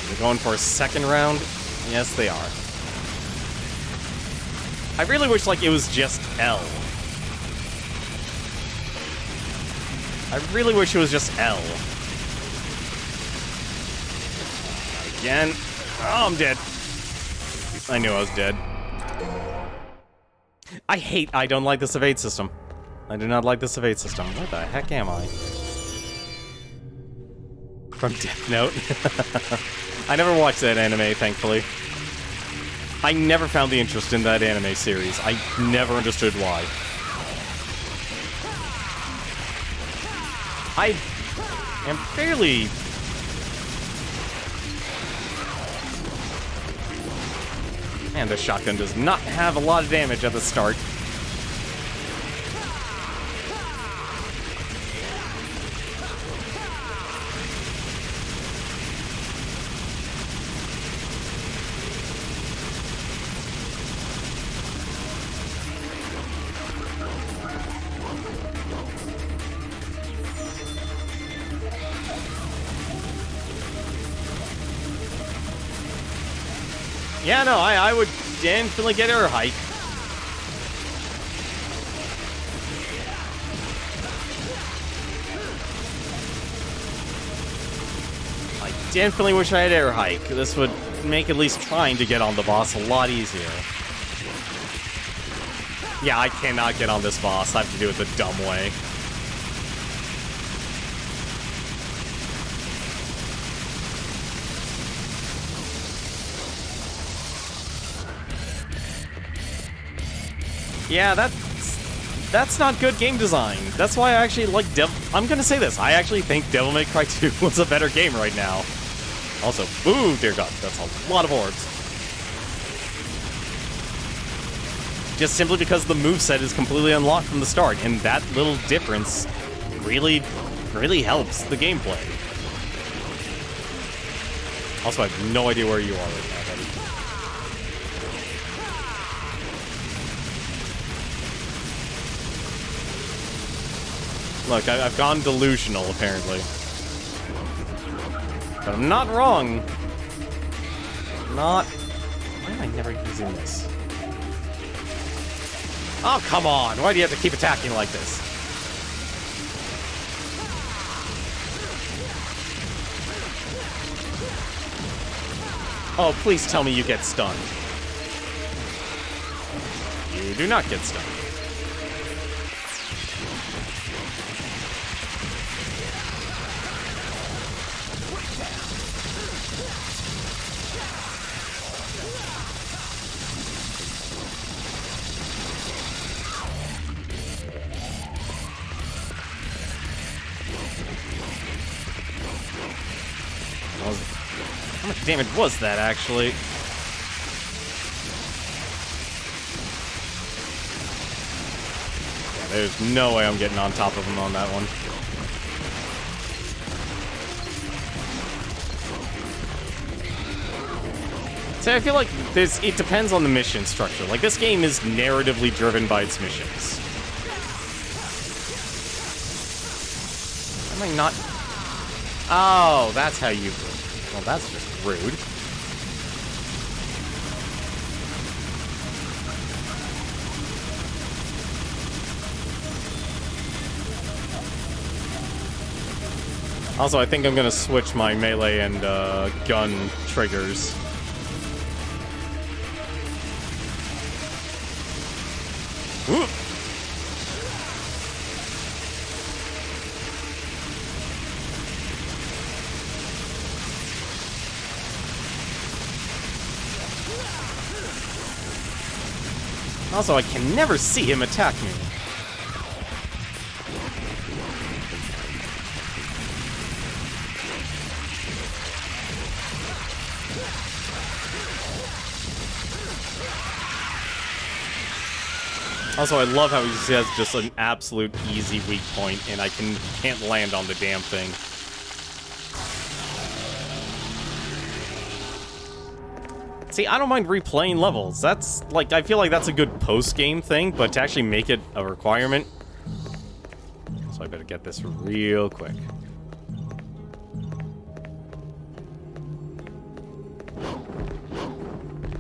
They're going for a second round? Yes, they are. I really wish, like, it was just L. I really wish it was just L. Again. Oh, I'm dead. I knew I was dead. I don't like this evade system. I do not like this evade system. Where the heck am I? From Death Note. I never watched that anime, thankfully. I never found the interest in that anime series. I never understood why. I am fairly... Man, this shotgun does not have a lot of damage at the start. Yeah, no, I would definitely get her hype. I definitely wish I had air hike. This would make at least trying to get on the boss a lot easier. Yeah, I cannot get on this boss. I have to do it the dumb way. Yeah, that's not good game design. That's why I actually like I'm gonna say this. I actually think Devil May Cry 2 was a better game right now. Also, ooh, dear God, that's a lot of orbs. Just simply because the moveset is completely unlocked from the start, and that little difference really helps the gameplay. Also, I have no idea where you are right now, buddy. Look, I've gone delusional, apparently. But I'm not wrong. Not... Why am I never using this? Oh, come on! Why do you have to keep attacking like this? Oh, please tell me you get stunned. You do not get stunned. How much damage was that, actually? Yeah, there's no way I'm getting on top of him on that one. See, I feel like it depends on the mission structure. Like, this game is narratively driven by its missions. Am I not... Oh, that's how you... Well, that's just rude. Also, I think I'm gonna switch my melee and gun triggers. Ooh. Also, I can never see him attack me. Also, I love how he has just an absolute easy weak point, and I can't land on the damn thing. See, I don't mind replaying levels. That's, like, I feel like that's a good post-game thing, but to actually make it a requirement... So I better get this real quick.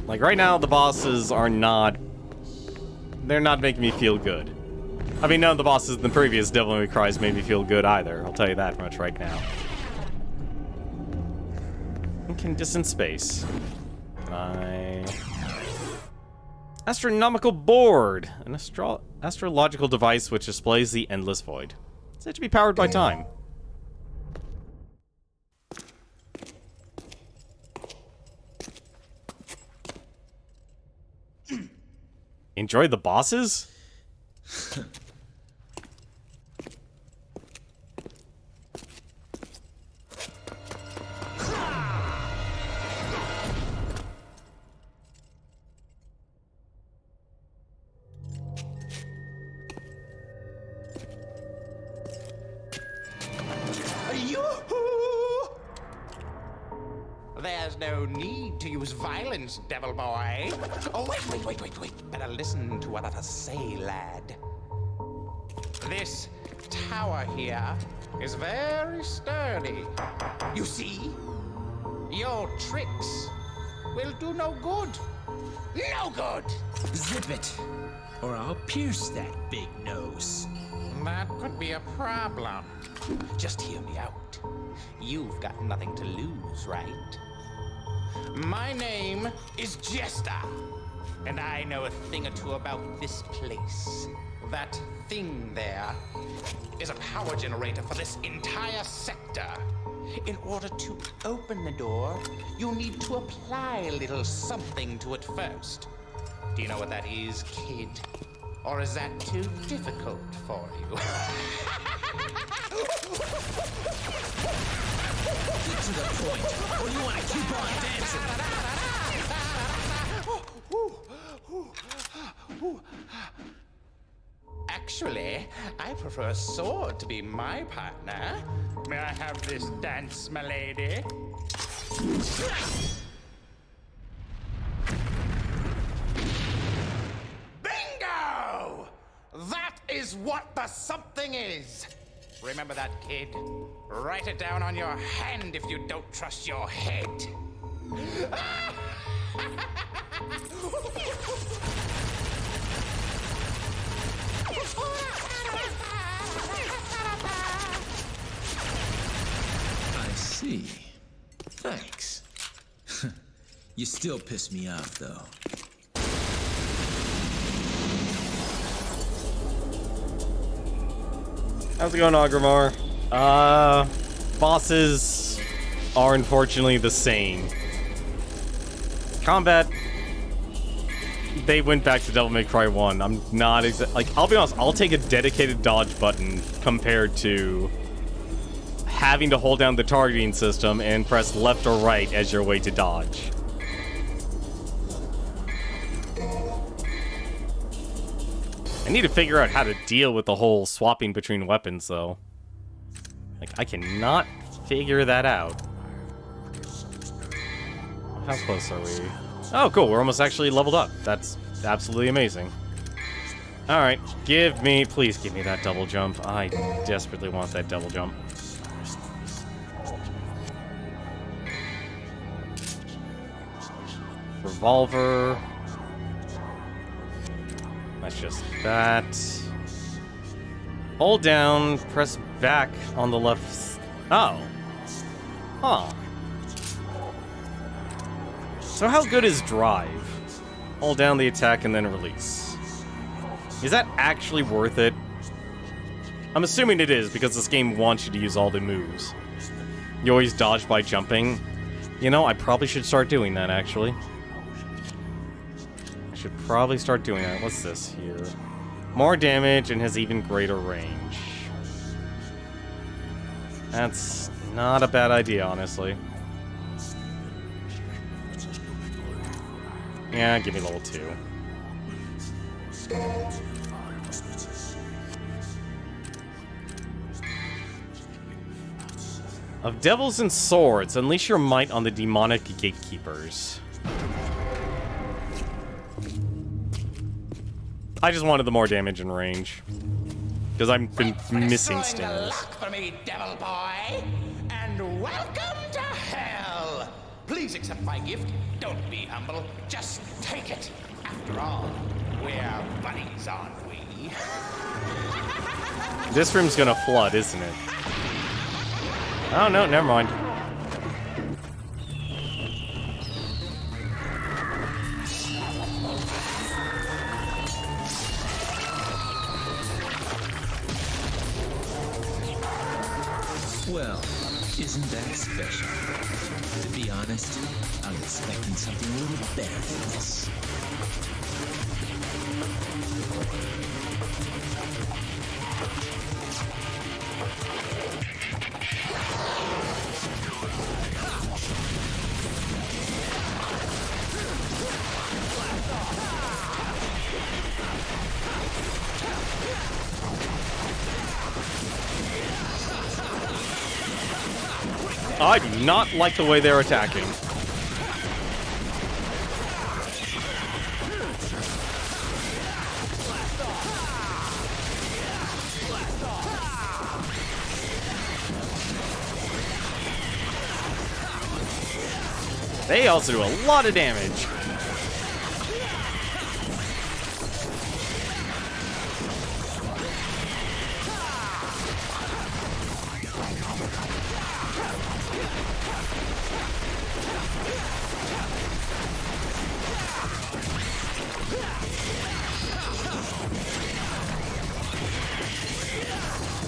Like, right now, the bosses are not... They're not making me feel good. I mean, none of the bosses in the previous Devil May Cry's made me feel good either. I'll tell you that much right now. Incandescent space. Astronomical board. An astrological device which displays the endless void. Said to be powered by time. Enjoy the bosses? There's no need to use violence, devil boy. Oh, wait. Better listen to what others say, lad. This tower here is very sturdy. You see? Your tricks will do no good. No good! Zip it, or I'll pierce that big nose. That could be a problem. Just hear me out. You've got nothing to lose, right? My name is Jester, and I know a thing or two about this place. That thing there is a power generator for this entire sector. In order to open the door, you need to apply a little something to it first. Do you know what that is, kid? Or is that too difficult for you? Get to the point, or you want to keep on dancing. Actually, I prefer a sword to be my partner. May I have this dance, my lady? Bingo! That is what the something is. Remember that, kid? Write it down on your hand if you don't trust your head. I see. Thanks. You still piss me off, though. How's it going, Agramar? Bosses are unfortunately the same. Combat, they went back to Devil May Cry 1. I'm not like, I'll be honest, I'll take a dedicated dodge button compared to having to hold down the targeting system and press left or right as your way to dodge. I need to figure out how to deal with the whole swapping between weapons, though. Like, I cannot figure that out. How close are we? Oh, cool. We're almost actually leveled up. That's absolutely amazing. Alright, please give me that double jump. I desperately want that double jump. Revolver. That's just that. Hold down, press back on the left. Oh. Huh. So how good is drive? Hold down the attack and then release. Is that actually worth it? I'm assuming it is, because this game wants you to use all the moves. You always dodge by jumping. You know, I probably should start doing that, actually. I should probably start doing that. What's this here? More damage and has even greater range. That's not a bad idea, honestly. Yeah, give me level 2. Of Devils and Swords, unleash your might on the demonic gatekeepers. I just wanted the more damage and range. Because I've been missing stingers. Luck for me, devil boy, and welcome to hell. Please accept my gift. Don't be humble. Just take it. After all, we're buddies, aren't we? This room's gonna flood, isn't it? Oh no, never mind. Well, isn't that special? To be honest, I'm expecting something a little better than this. I do not like the way they're attacking. They also do a lot of damage.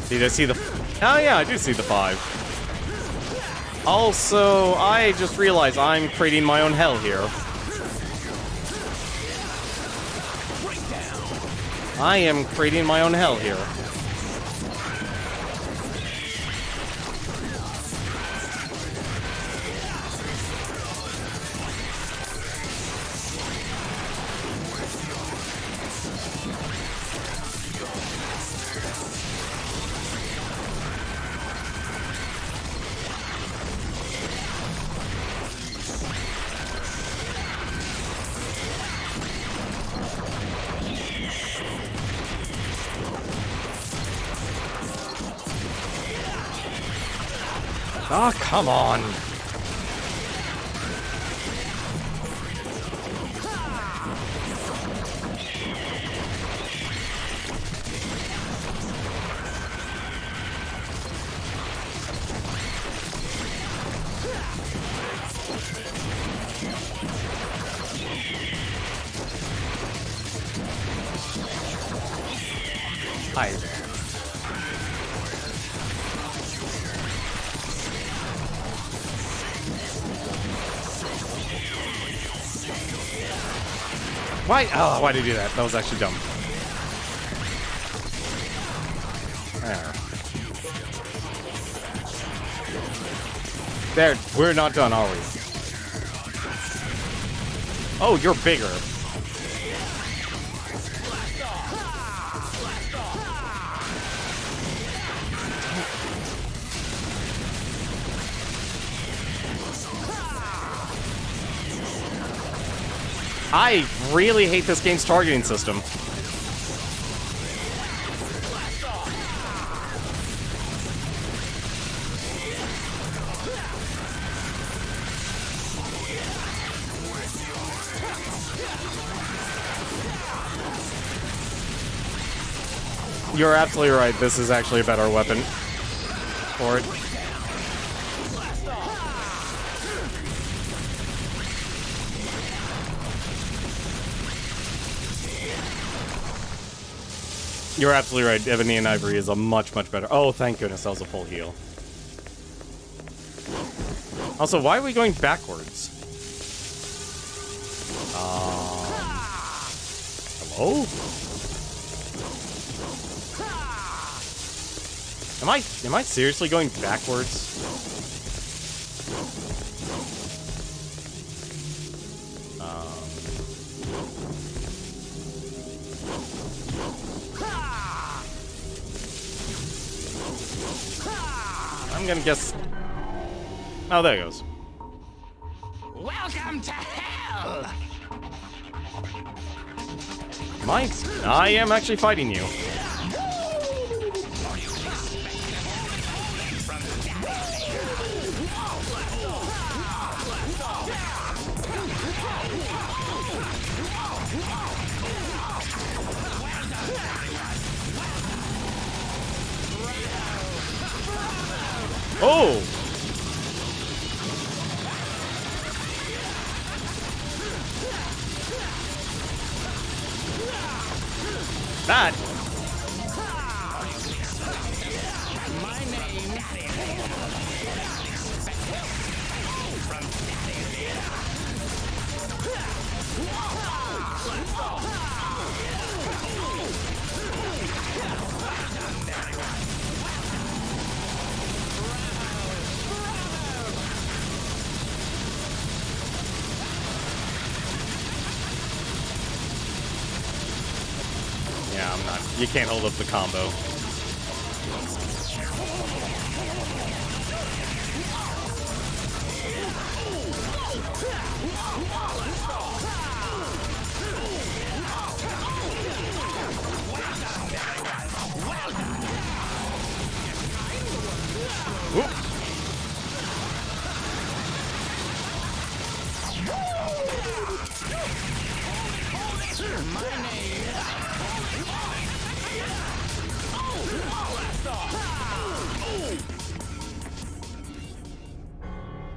Did I see the... Oh yeah, I do see the 5. Also, I just realized I'm creating my own hell here. I am creating my own hell here. Oh, come on. Hi there. Why? Oh, why did you do that? That was actually dumb. There, we're not done, are we? Oh, you're bigger. I really hate this game's targeting system. You're absolutely right. This is actually a better weapon for it. You're absolutely right. Ebony and Ivory is a much, much better. Oh, thank goodness, that was a full heal. Also, why are we going backwards? Hello? Am I seriously going backwards? I'm gonna guess. Oh, there it goes. Welcome to hell! I am actually fighting you. Oh! That. My name Yeah, I'm not. You can't hold up the combo. Whoop.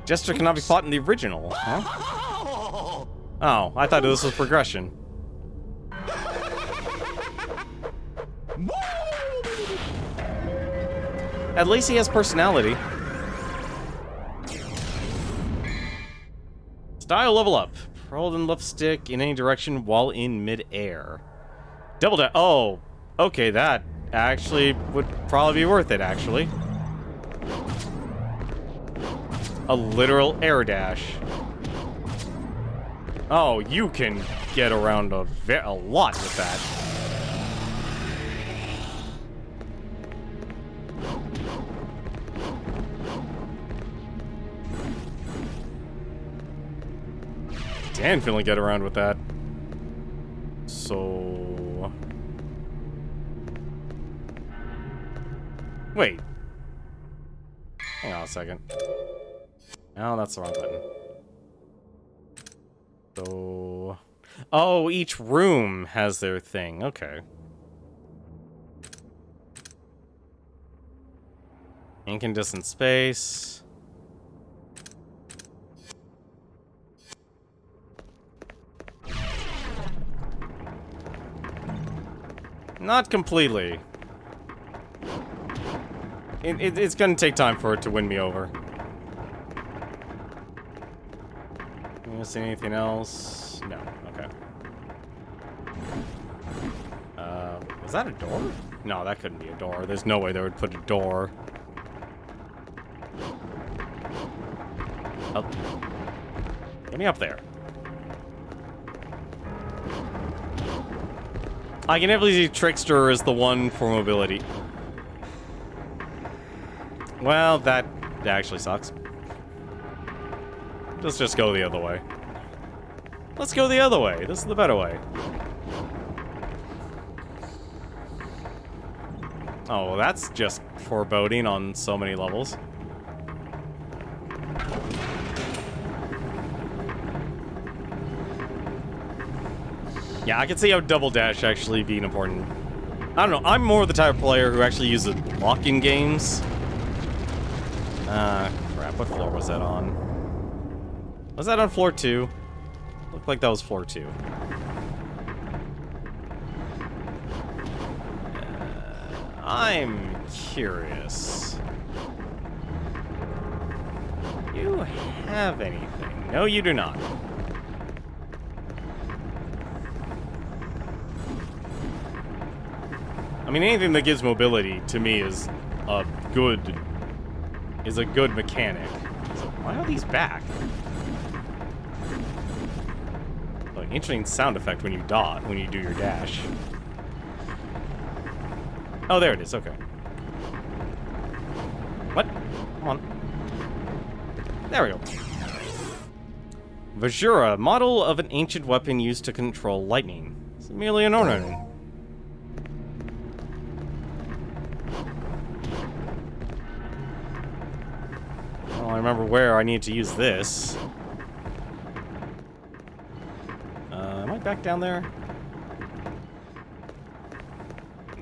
Jester cannot be fought in the original, huh? Oh, I thought this was progression. At least he has personality. Style level up. Hold and left stick in any direction while in mid-air. Double dash. Oh, okay, that actually would probably be worth it, actually. A literal air dash. Oh, you can get around a lot with that. Dan can get around with that. So... Wait. Hang on a second. Oh, that's the wrong button. So... Oh, each room has their thing. Okay. Incandescent space. Not completely. It's gonna take time for it to win me over. You see anything else? No. Okay. Was that a door? No, that couldn't be a door. There's no way they would put a door. Oh. Get me up there. I can definitely see Trickster is the one for mobility. Well, that actually sucks. Let's just go the other way. Let's go the other way. This is the better way. Oh, well, that's just foreboding on so many levels. Yeah, I can see how Double Dash actually being important. I don't know, I'm more the type of player who actually uses lock-in games. Crap, what floor was that on? Was that on floor 2? Looked like that was floor 2. I'm curious. You have anything? No, you do not. I mean, anything that gives mobility to me is a good mechanic. So why are these back? Oh, interesting sound effect when you do your dash. Oh, there it is. Okay. What? Come on. There we go. Vajura, model of an ancient weapon used to control lightning. It's merely an ornament. Well, I remember where I need to use this. Am I back down there?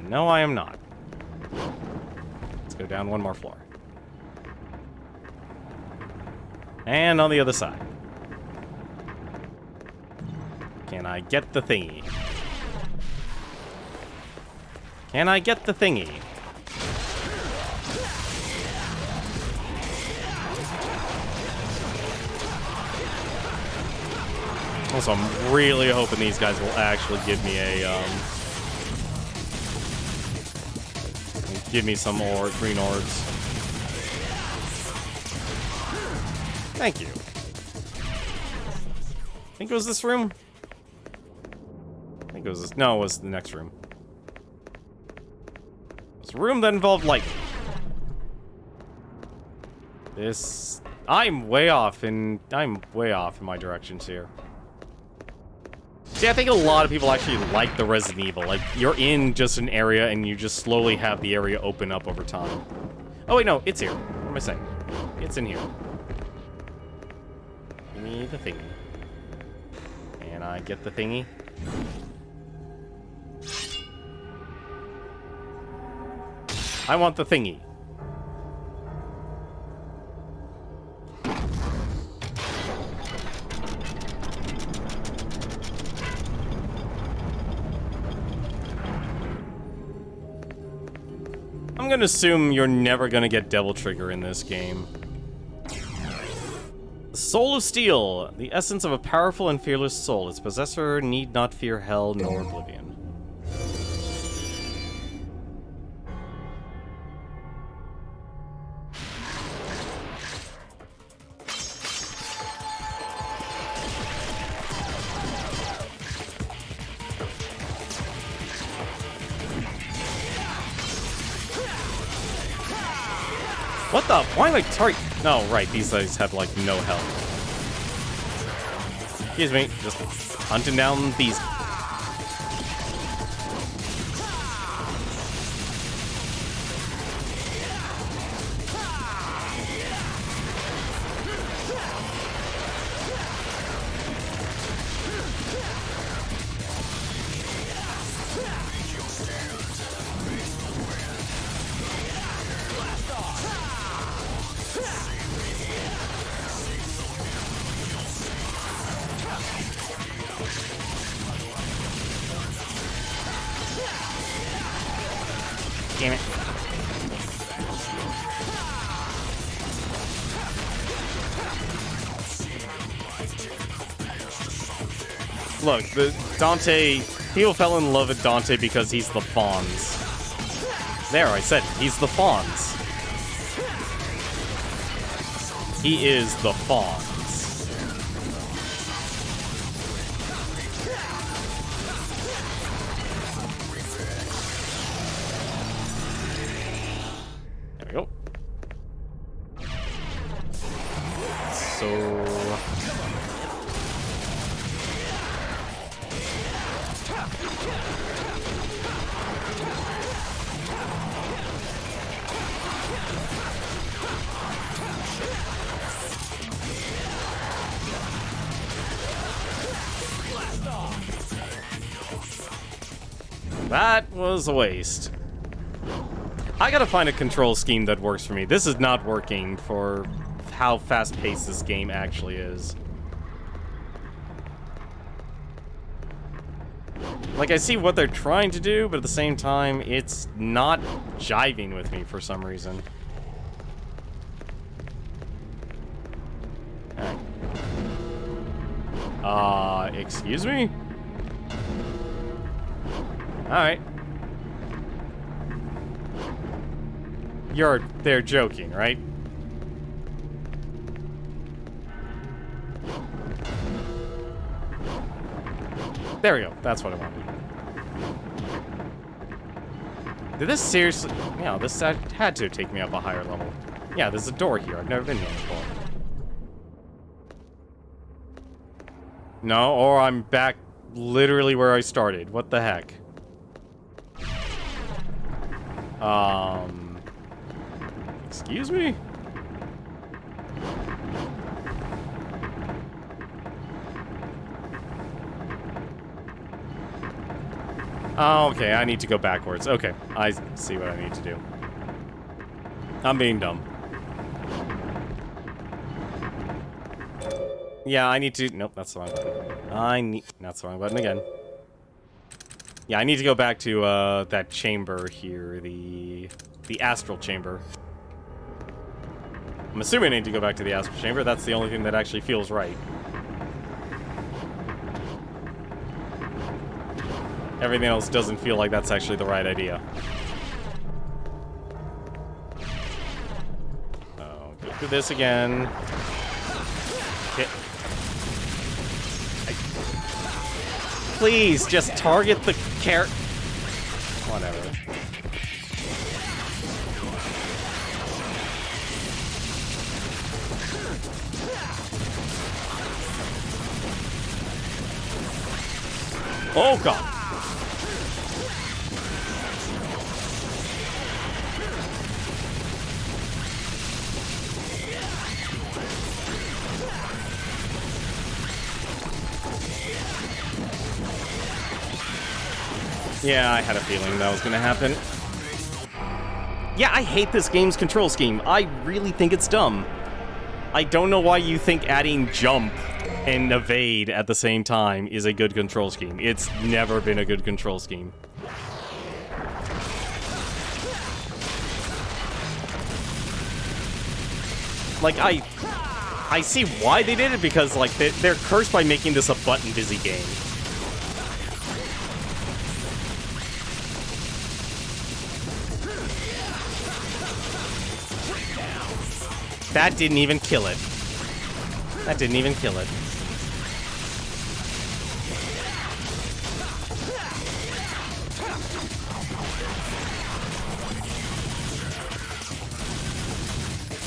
No, I am not. Let's go down one more floor. And on the other side. Can I get the thingy? Can I get the thingy? Also, I'm really hoping these guys will actually give me a, give me some more green orbs. Thank you. I think it was this room? I think it was this. No, it was the next room. It was a room that involved lightning. This... I'm way off in my directions here. See, I think a lot of people actually like the Resident Evil. Like, you're in just an area and you just slowly have the area open up over time. Oh, wait, no, it's here. What am I saying? It's in here. Give me the thingy. Can I get the thingy? I want the thingy. I'm gonna assume you're never gonna get Devil Trigger in this game. The Soul of Steel, the essence of a powerful and fearless soul. Its possessor need not fear hell nor oblivion. What the? Why am I target? No, right. These guys have like no health. Excuse me. Just hunting down these. Look, Dante... People fell in love with Dante because he's the Fonz. There, I said it. He's the Fonz. He is the Fonz. There we go. So... That was a waste. I gotta find a control scheme that works for me. This is not working for how fast-paced this game actually is. Like, I see what they're trying to do, but at the same time, it's not jiving with me for some reason. Excuse me? Alright. They're joking, right? There we go. That's what I wanted. Did this seriously... Yeah, this had to take me up a higher level. Yeah, there's a door here. I've never been here before. No, or I'm back literally where I started. What the heck? Excuse me? Oh, okay, I need to go backwards. Okay, I see what I need to do. I'm being dumb. Yeah, I need to... Nope, that's the wrong button. That's the wrong button again. Yeah, I need to go back to, that chamber here, the astral chamber. I'm assuming I need to go back to the astral chamber. That's the only thing that actually feels right. Everything else doesn't feel like that's actually the right idea. Oh, go through this again. Okay. Please, just target the whatever. Oh, God. Yeah, I had a feeling that was gonna happen. Yeah, I hate this game's control scheme. I really think it's dumb. I don't know why you think adding jump and evade at the same time is a good control scheme. It's never been a good control scheme. Like, I see why they did it, because, like, they're cursed by making this a button-busy game. That didn't even kill it. That didn't even kill it.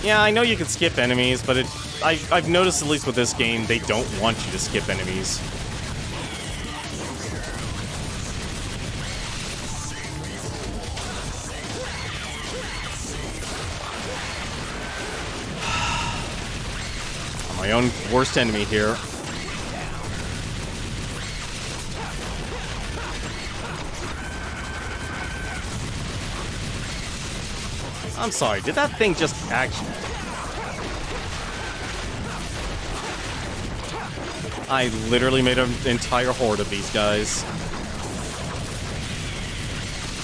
Yeah, I know you can skip enemies, but I've noticed, at least with this game, they don't want you to skip enemies. My own worst enemy here. I'm sorry, did that thing just actually... I literally made an entire horde of these guys.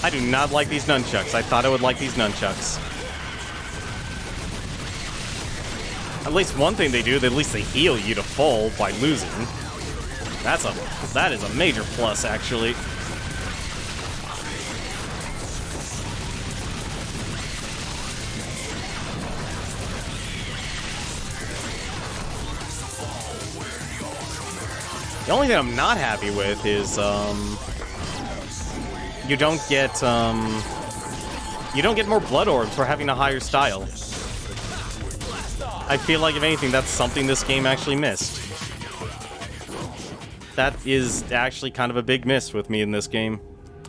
I do not like these nunchucks. I thought I would like these nunchucks. At least one thing they do, at least they heal you to full by losing. That is a major plus, actually. The only thing I'm not happy with is, you don't get more blood orbs for having a higher style. I feel like, if anything, that's something this game actually missed. That is actually kind of a big miss with me in this game.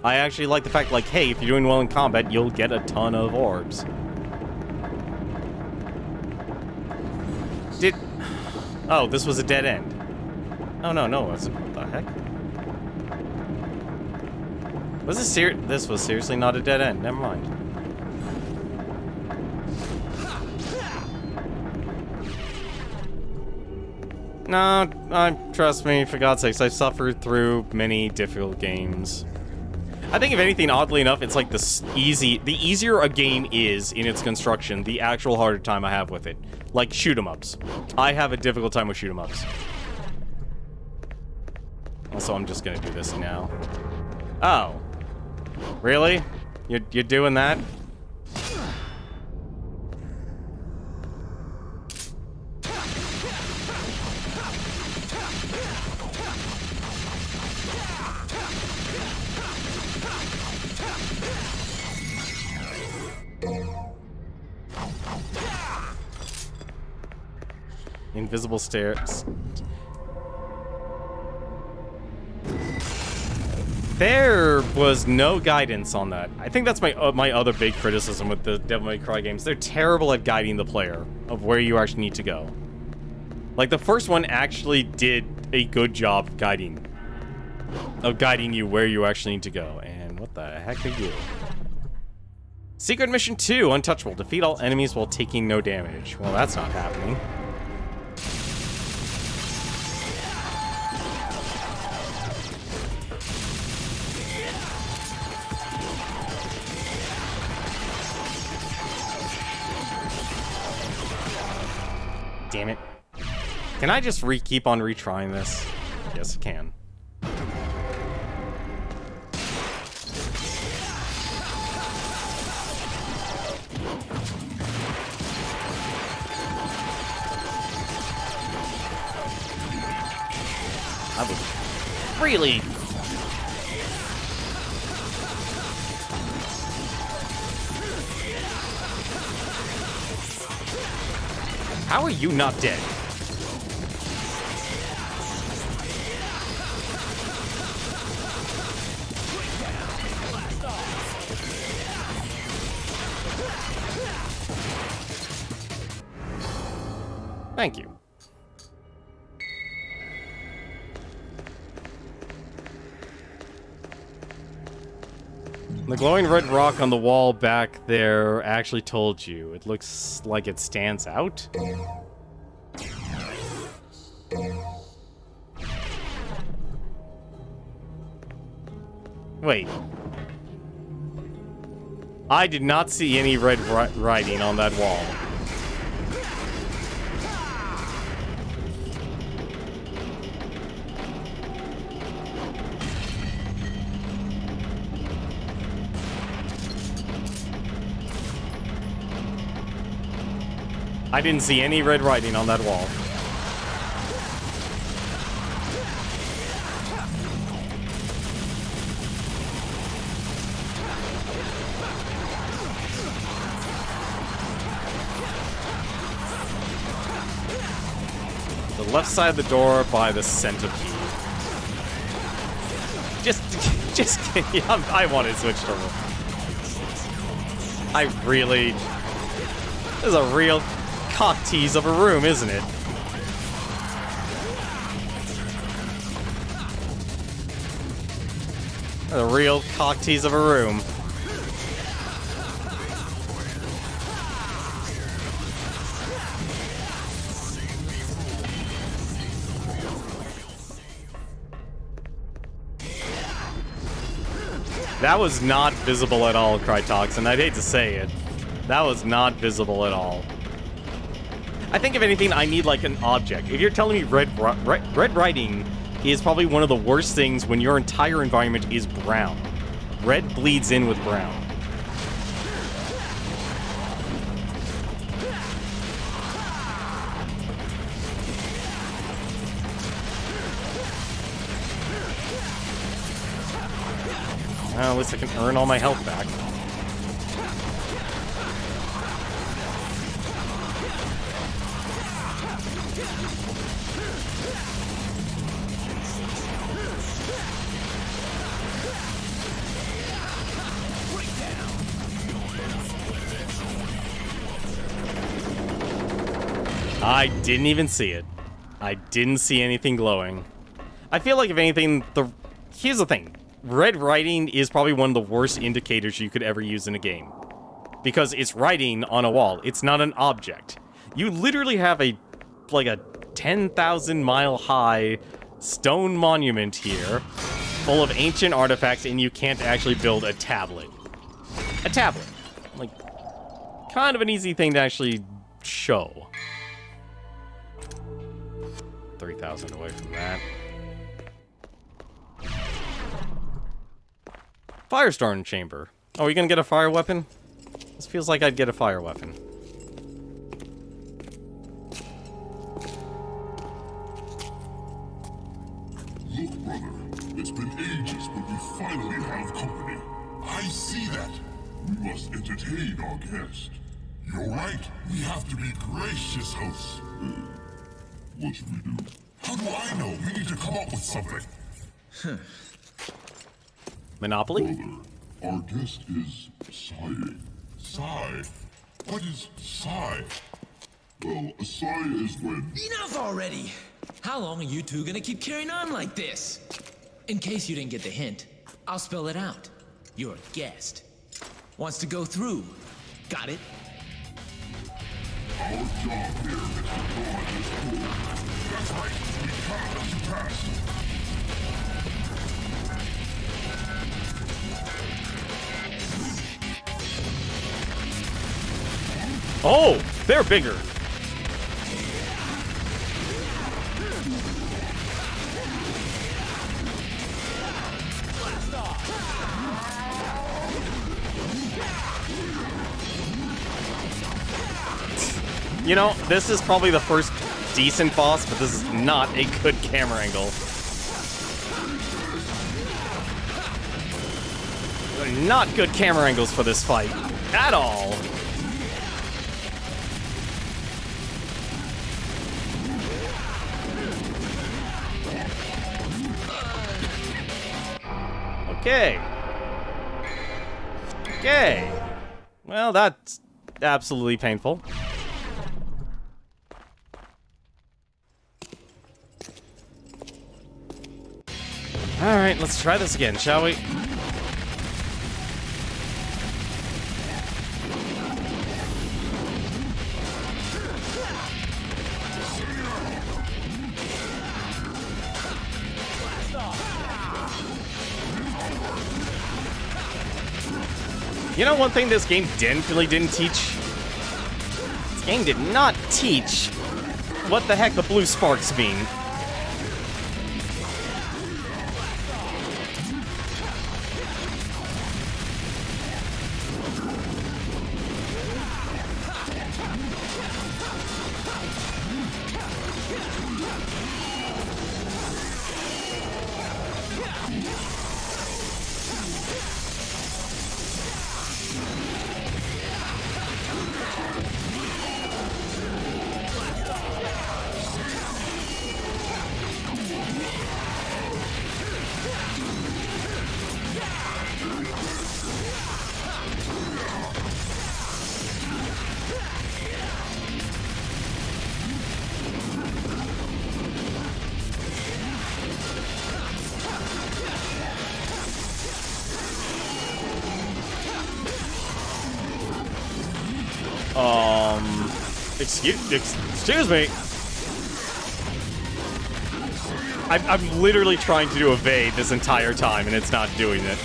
I actually like the fact, like, hey, if you're doing well in combat, you'll get a ton of orbs. Oh, this was a dead end. Oh, no, what the heck? Was this this was seriously not a dead end. Never mind. No, trust me, for God's sakes, I've suffered through many difficult games. I think, if anything, oddly enough, it's like the easier a game is in its construction, the actual harder time I have with it. Like shoot-em-ups. I have a difficult time with shoot-em-ups. Also, I'm just gonna do this now. Oh. Really? You're doing that? Invisible stairs. There was no guidance on that. I think that's my other big criticism with the Devil May Cry games. They're terrible at guiding the player of where you actually need to go. Like, the first one actually did a good job of guiding you where you actually need to go. And what the heck are you? Secret Mission 2, Untouchable. Defeat all enemies while taking no damage. Well, that's not happening. Damn it. Can I just keep on retrying this? Yes, I can. I was really... How are you not dead? Thank you. The glowing red rock on the wall back there actually told you. It looks like it stands out. Wait. I did not see any red writing on that wall. I didn't see any red writing on that wall. The left side of the door by the centipede. Just kidding. I want it switched over. This is a real cock tease of a room, isn't it? A real cock tease of a room. That was not visible at all, Crytoxin. I'd hate to say it. That was not visible at all. I think, if anything, I need, like, an object. If you're telling me red writing is probably one of the worst things when your entire environment is brown. Red bleeds in with brown. Well, at least I can earn all my health back. I didn't even see it. I didn't see anything glowing. I feel like if anything, here's the thing. Red writing is probably one of the worst indicators you could ever use in a game. Because it's writing on a wall. It's not an object. You literally have a 10,000 mile high stone monument here full of ancient artifacts, and you can't actually build a tablet. A tablet. Like, kind of an easy thing to actually show. 3,000 away from that. Firestorm chamber. Oh, are you gonna get a fire weapon? This feels like I'd get a fire weapon. Look, brother, it's been ages, but we finally have company. I see that. We must entertain our guest. You're right. We have to be gracious hosts. What should we do? How do I know? We need to come up with something. Monopoly? Brother, our guest is sighing. Sigh? What is sigh? Well, a sigh is when... Enough already! How long are you two gonna keep carrying on like this? In case you didn't get the hint, I'll spell it out. You're a guest. Wants to go through. Got it? Our job here is to guard this pool. That's right. We cannot let you pass. Oh, they're bigger. You know, this is probably the first decent boss, but this is not a good camera angle. Not good camera angles for this fight at all. Okay. Okay. Well, that's absolutely painful. Alright, let's try this again, shall we? You know one thing this game definitely didn't teach? This game did not teach what the heck the blue sparks mean. Excuse me. I'm literally trying to do evade this entire time, and it's not doing it.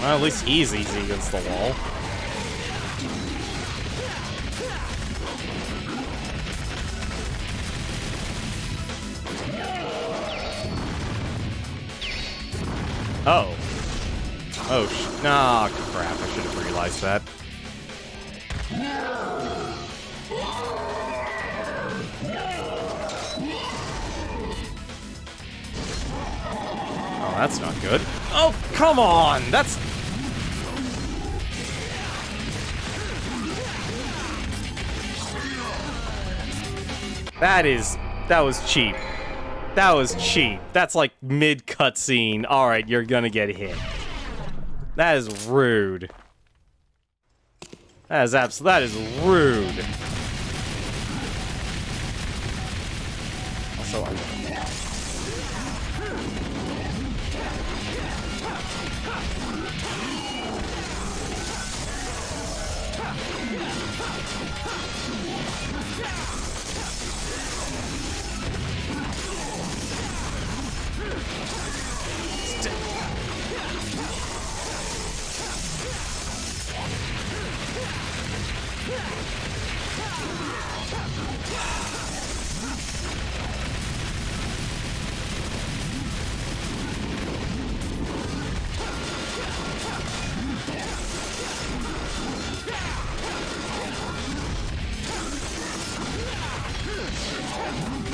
Well, at least he's easy against the wall. Oh. Oh, nah, crap. I should have realized that. Oh, that's not good. Oh, come on! That's... That was cheap. That was cheap. That's like mid-cutscene. Alright, you're gonna get hit. That is rude. That is rude. Also,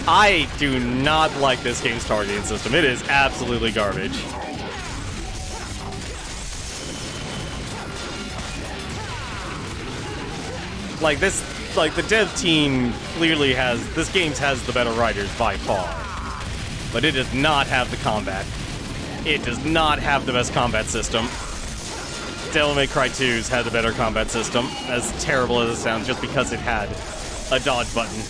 I do not like this game's targeting system. It is absolutely garbage. Like the dev team clearly this game has the better writers by far. But it does not have the combat. It does not have the best combat system. Devil May Cry 2's had the better combat system, as terrible as it sounds, just because it had a dodge button.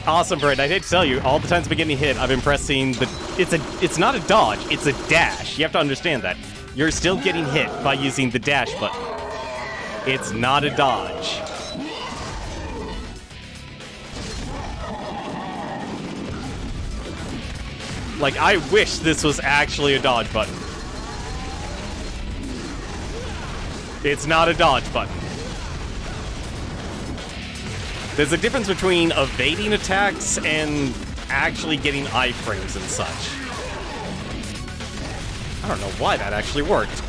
Awesome, Brent. I hate to tell you, all the times I've been getting hit, I've been pressing the... It's not a dodge, it's a dash. You have to understand that. You're still getting hit by using the dash button. It's not a dodge. Like, I wish this was actually a dodge button. It's not a dodge button. There's a difference between evading attacks and actually getting iframes and such. I don't know why that actually worked.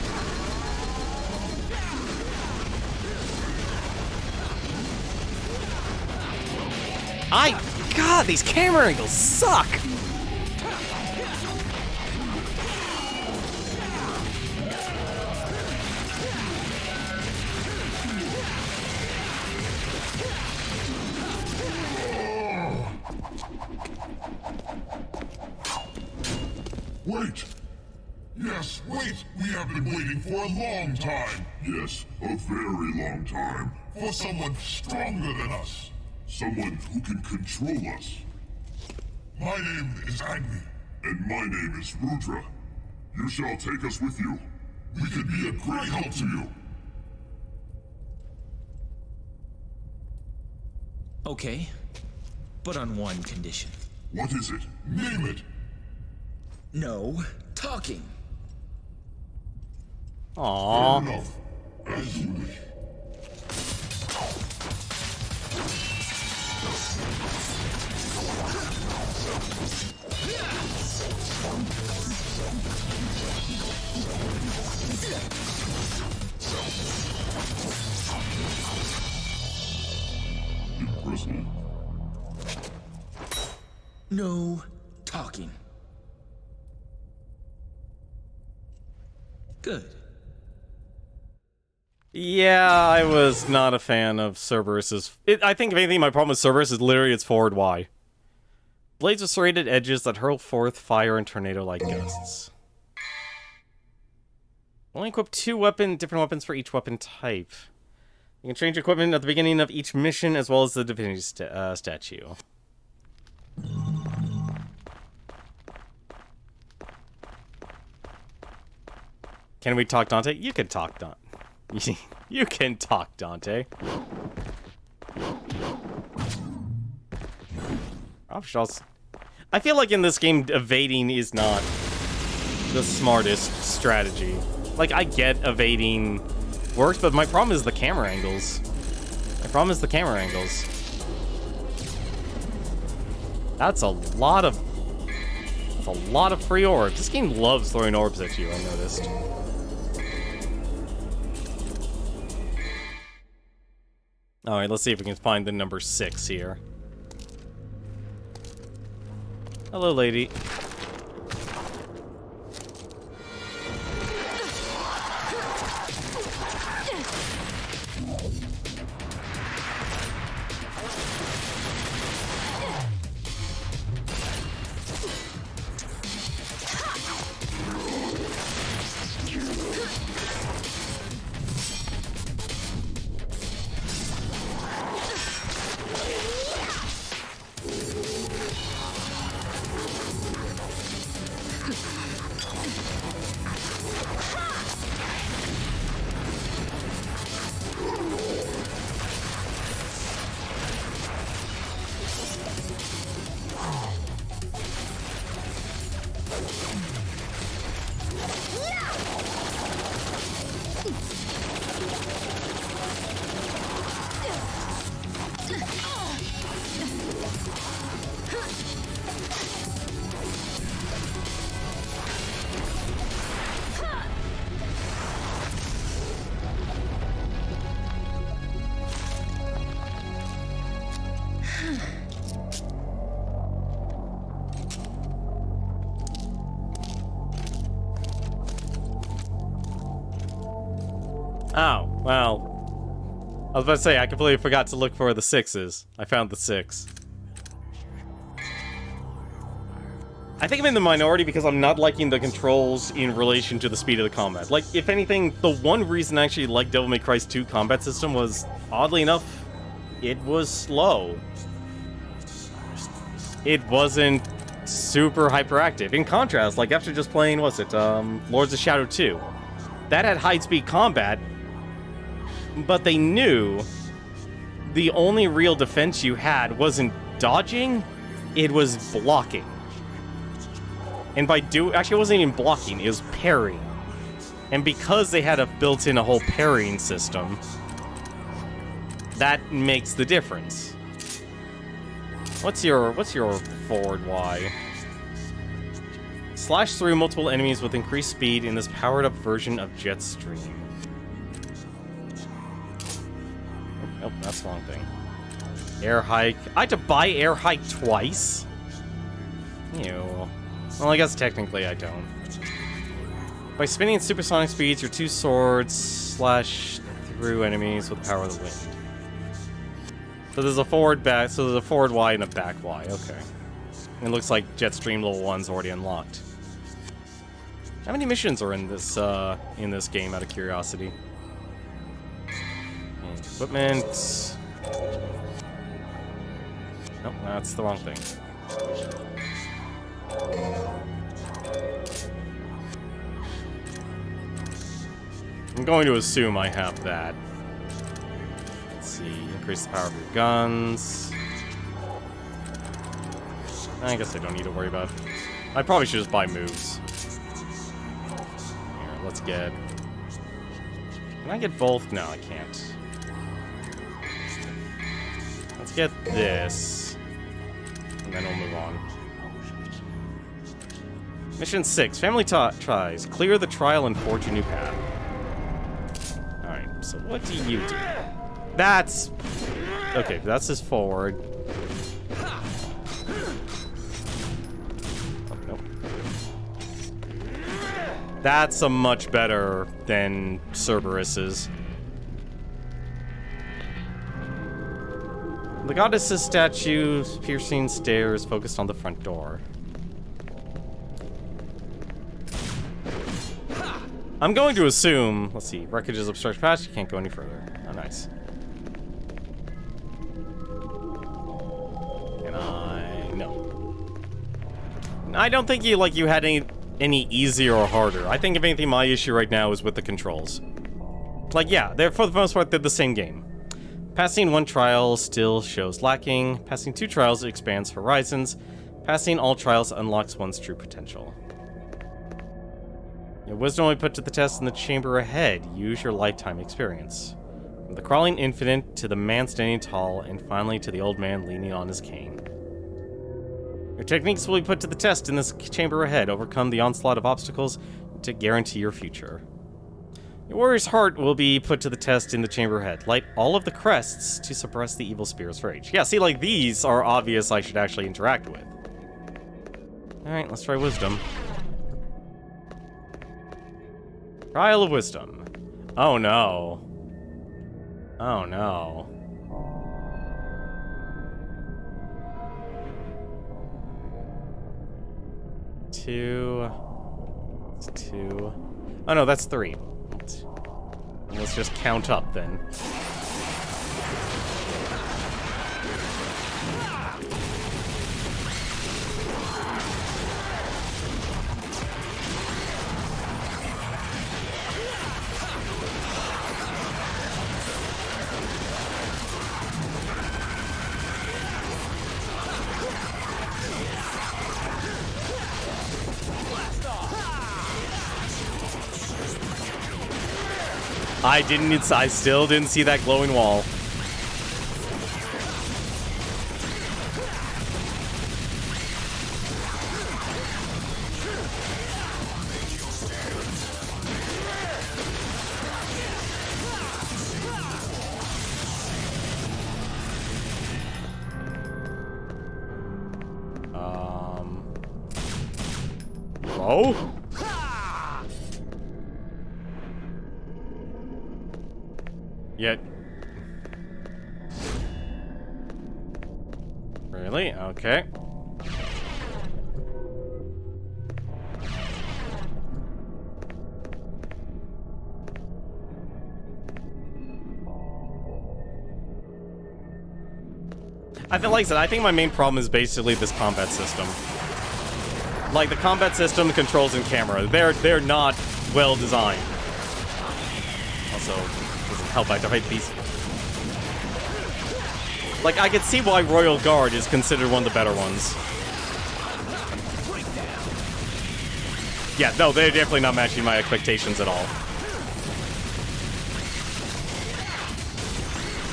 God, these camera angles suck! Wait! Yes, wait! We have been waiting for a long time! Yes, a very long time. For someone stronger than us. Someone who can control us. My name is Agni. And my name is Rudra. You shall take us with you. We can be a great help to you. Okay, but on one condition. What is it? Name it! No talking. Aww. Fair enough. As you wish. Impressive. No talking. Good. Yeah, I was not a fan of Cerberus's... I think, if anything, my problem with Cerberus is literally its forward Y. Blades with serrated edges that hurl forth fire and tornado-like gusts. Only equip 2 different weapons for each weapon type. You can change equipment at the beginning of each mission, as well as the divinity statue. Can we talk Dante? You can talk Dante. You can talk Dante. I feel like in this game, evading is not the smartest strategy. Like, I get evading works, but my problem is the camera angles. That's a lot of free orbs. This game loves throwing orbs at you, I noticed. Alright, let's see if we can find the number 6 here. Hello, lady. Oh, well. I was about to say, I completely forgot to look for the 6s. I found the 6. I think I'm in the minority because I'm not liking the controls in relation to the speed of the combat. Like, if anything, the one reason I actually liked Devil May Cry's 2 combat system was, oddly enough, it was slow. It wasn't super hyperactive. In contrast, like after just playing, what's it, Lords of Shadow 2, that had high-speed combat, but they knew the only real defense you had wasn't dodging, it was blocking. And actually it wasn't even blocking, it was parrying. And because they had built-in a whole parrying system, that makes the difference. What's your forward Y? Slash through multiple enemies with increased speed in this powered-up version of Jetstream. Nope, that's the wrong thing. Air hike. I had to buy air hike twice? Ew. Well, I guess technically I don't. By spinning at supersonic speeds, your 2 swords slash through enemies with the power of the wind. So there's a forward Y and a back Y, okay. It looks like Jetstream level 1's already unlocked. How many missions are in this game, out of curiosity? And equipment. Nope, that's the wrong thing. I'm going to assume I have that. Let's see, increase the power of your guns. I guess I don't need to worry about it. I probably should just buy moves. Here, let's get... Can I get both? No, I can't. Let's get this. And then we'll move on. Mission 6. Family tries. Clear the trial and forge a new path. Alright, so what do you do? That's... Okay, that's his forward. Oh, nope. That's a much better than Cerberus's. The goddess's statue's piercing stare is focused on the front door. I'm going to assume... Let's see. Wreckage is obstructed past. You can't go any further. Oh, nice. I don't think you had any easier or harder. I think if anything, my issue right now is with the controls. Like, yeah, they're for the most part they're the same game. Passing one trial still shows lacking. Passing 2 trials expands horizons. Passing all trials unlocks one's true potential. Your wisdom will be put to the test in the chamber ahead. Use your lifetime experience. From the crawling infinite to the man standing tall, and finally to the old man leaning on his cane. Your techniques will be put to the test in this chamber ahead. Overcome the onslaught of obstacles to guarantee your future. Your warrior's heart will be put to the test in the chamber ahead. Light all of the crests to suppress the evil spirit's rage. Yeah, see, like, these are obvious I should actually interact with. Alright, let's try wisdom. Trial of wisdom. Oh no. Oh no. Two. Oh no, that's 3. Let's just count up then. I still didn't see that glowing wall. Hello? Yet. Really? Okay. I think my main problem is basically this combat system. Like, the combat system, the controls, and camera. They're not well designed. Also, doesn't help I fight these. Like, I could see why Royal Guard is considered one of the better ones. Yeah, no, they're definitely not matching my expectations at all.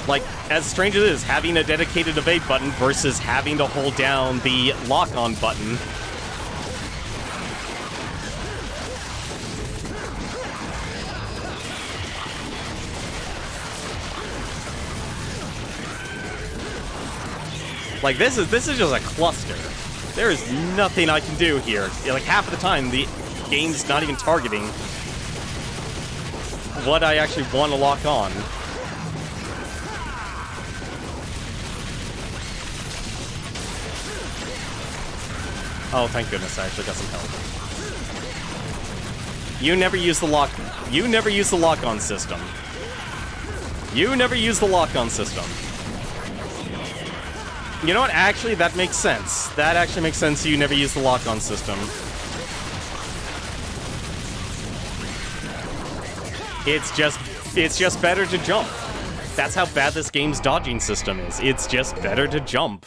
Like, as strange as it is, having a dedicated evade button versus having to hold down the lock-on button. Like, this is just a cluster. There is nothing I can do here. Like, half of the time, the game's not even targeting what I actually want to lock on. Oh, thank goodness, I actually got some help. You never use the lock. You never use the lock-on system. You never use the lock-on system. You know what? Actually, that makes sense. That actually makes sense. You never use the lock-on system. It's just better to jump. That's how bad this game's dodging system is. It's just better to jump.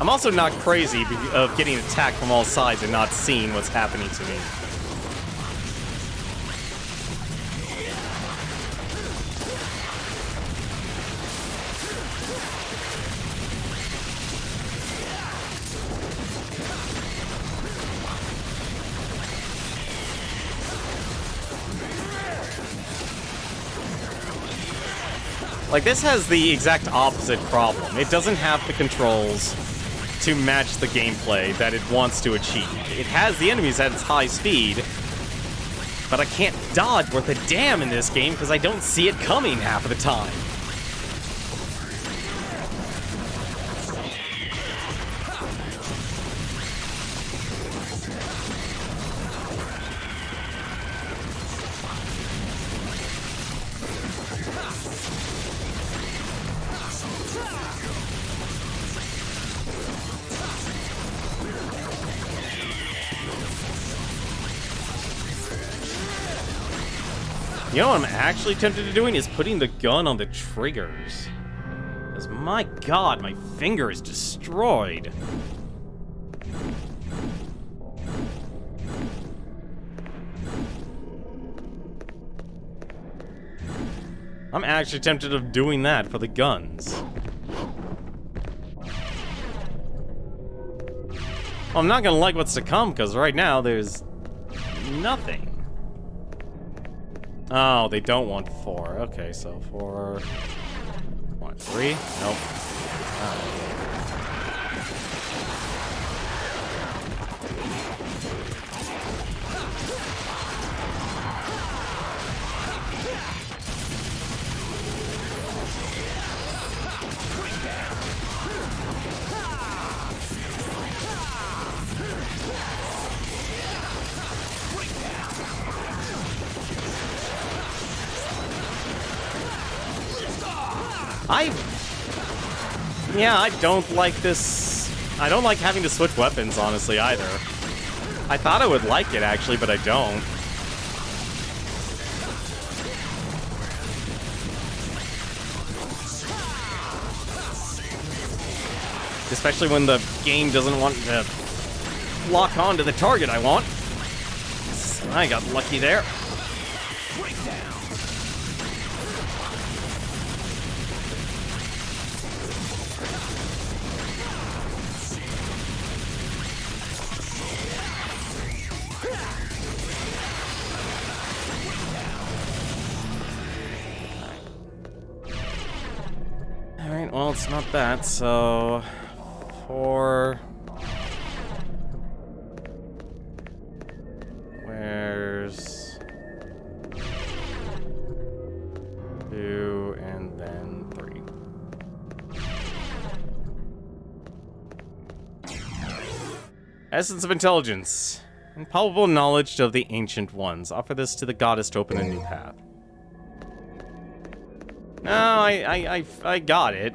I'm also not crazy of getting attacked from all sides and not seeing what's happening to me. Like, this has the exact opposite problem. It doesn't have the controls to match the gameplay that it wants to achieve. It has the enemies at its high speed, but I can't dodge worth a damn in this game because I don't see it coming half of the time. You know what I'm actually tempted to doing is putting the gun on the triggers. Because my god, my finger is destroyed. I'm actually tempted of doing that for the guns. Well, I'm not gonna like what's to come, because right now there's nothing. Oh, they don't want 4. Okay, so 4... What, 3? Nope. Oh. I don't like this. I don't like having to switch weapons, honestly, either. I thought I would like it, actually, but I don't. Especially when the game doesn't want to lock on to the target I want. I got lucky there. Alright, well, it's not that, so... 4... Where's... 2, and then 3. Essence of Intelligence. Impalpable knowledge of the Ancient Ones. Offer this to the goddess to open a new path. No, I got it.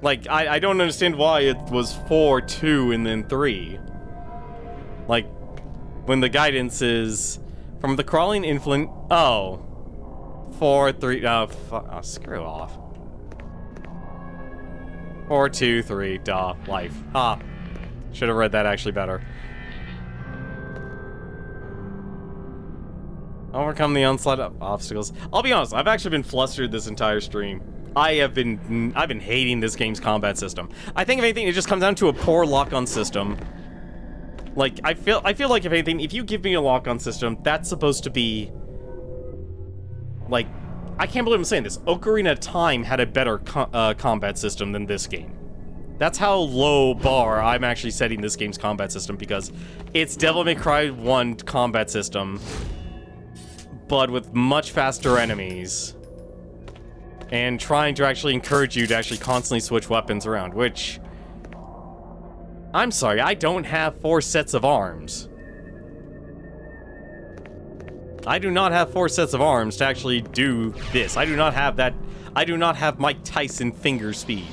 Like, I don't understand why it was 4, 2, and then 3. Like, when the guidance is from the crawling influence. Oh. 4, 3. Oh, screw off. 4, 2, 3. Duh. Life. Ha. Should have read that actually better. Overcome the onslaught of obstacles. I'll be honest, I've actually been flustered this entire stream. I've been hating this game's combat system. I think if anything, it just comes down to a poor lock-on system. Like, I feel like if anything, if you give me a lock-on system, that's supposed to be... Like, I can't believe I'm saying this. Ocarina of Time had a better combat system than this game. That's how low bar I'm actually setting this game's combat system, because it's Devil May Cry 1 combat system, but with much faster enemies, and trying to actually encourage you to actually constantly switch weapons around, which... I'm sorry, I don't have 4 sets of arms. I do not have 4 sets of arms to actually do this. I do not have that... I do not have Mike Tyson finger speed.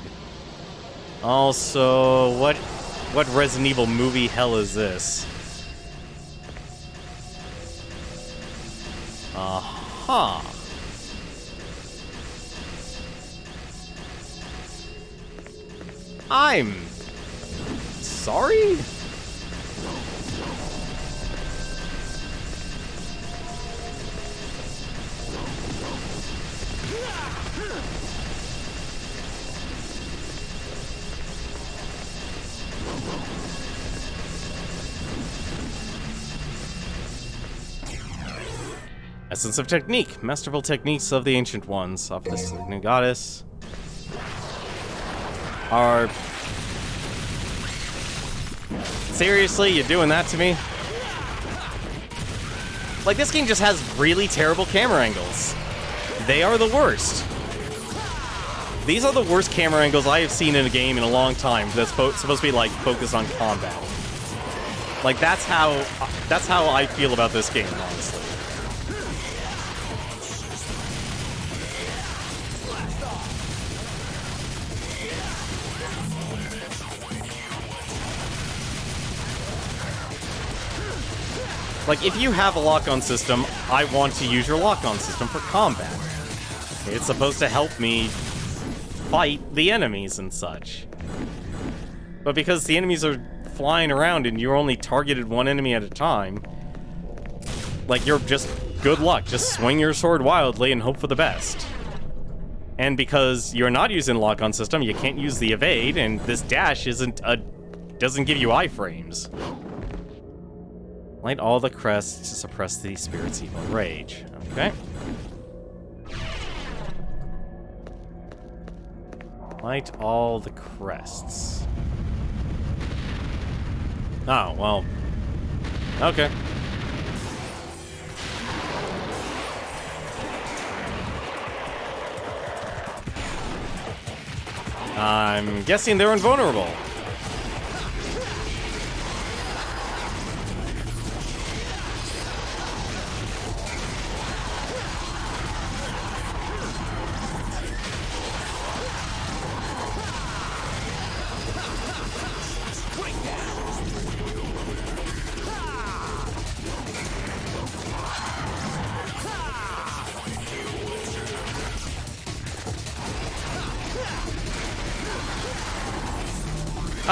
Also, what Resident Evil movie hell is this? Uh-huh. I'm sorry? Essence of technique. Masterful techniques of the ancient ones. Of this new goddess. Are... Seriously, you doing that to me? Like, this game just has really terrible camera angles. They are the worst. These are the worst camera angles I have seen in a game in a long time that's supposed to be, like, focused on combat. Like, that's how I feel about this game, honestly. Like, if you have a lock-on system, I want to use your lock-on system for combat. It's supposed to help me fight the enemies and such. But because the enemies are flying around and you're only targeted one enemy at a time, like, you're just good luck. Just swing your sword wildly and hope for the best. And because you're not using the lock-on system, you can't use the evade, and this dash doesn't give you iframes. Light all the crests to suppress the spirit's evil rage. Okay. Light all the crests. Oh, well. Okay. I'm guessing they're invulnerable.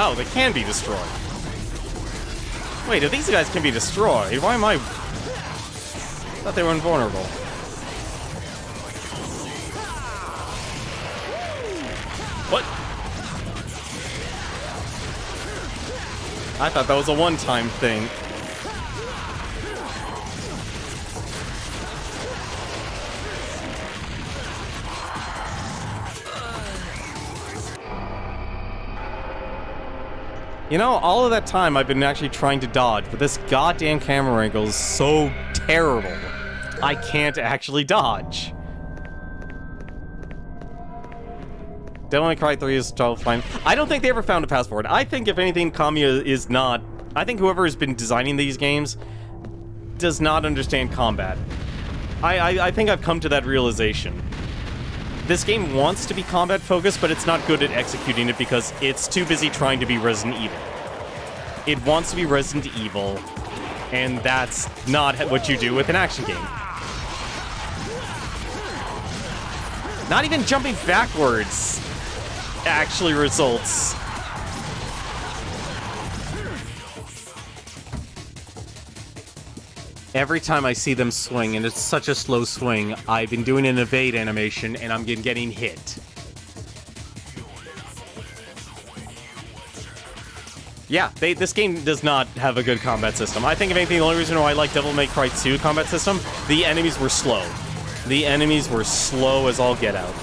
Oh, they can be destroyed. Wait, if these guys can be destroyed, why am I... thought they were invulnerable. What? I thought that was a one-time thing. You know, all of that time I've been actually trying to dodge, but this goddamn camera angle is so terrible. I can't actually dodge. Devil May Cry 3 is totally fine. I don't think they ever found a path forward. I think, if anything, Kamiya is not... I think whoever has been designing these games does not understand combat. I think I've come to that realization. This game wants to be combat-focused, but it's not good at executing it because it's too busy trying to be Resident Evil. It wants to be Resident Evil, and that's not what you do with an action game. Not even jumping backwards actually results. Every time I see them swing, and it's such a slow swing, I've been doing an evade animation, and I'm getting hit. Yeah, this game does not have a good combat system. I think, if anything, the only reason why I like Devil May Cry 2 combat system, the enemies were slow. The enemies were slow as all get out.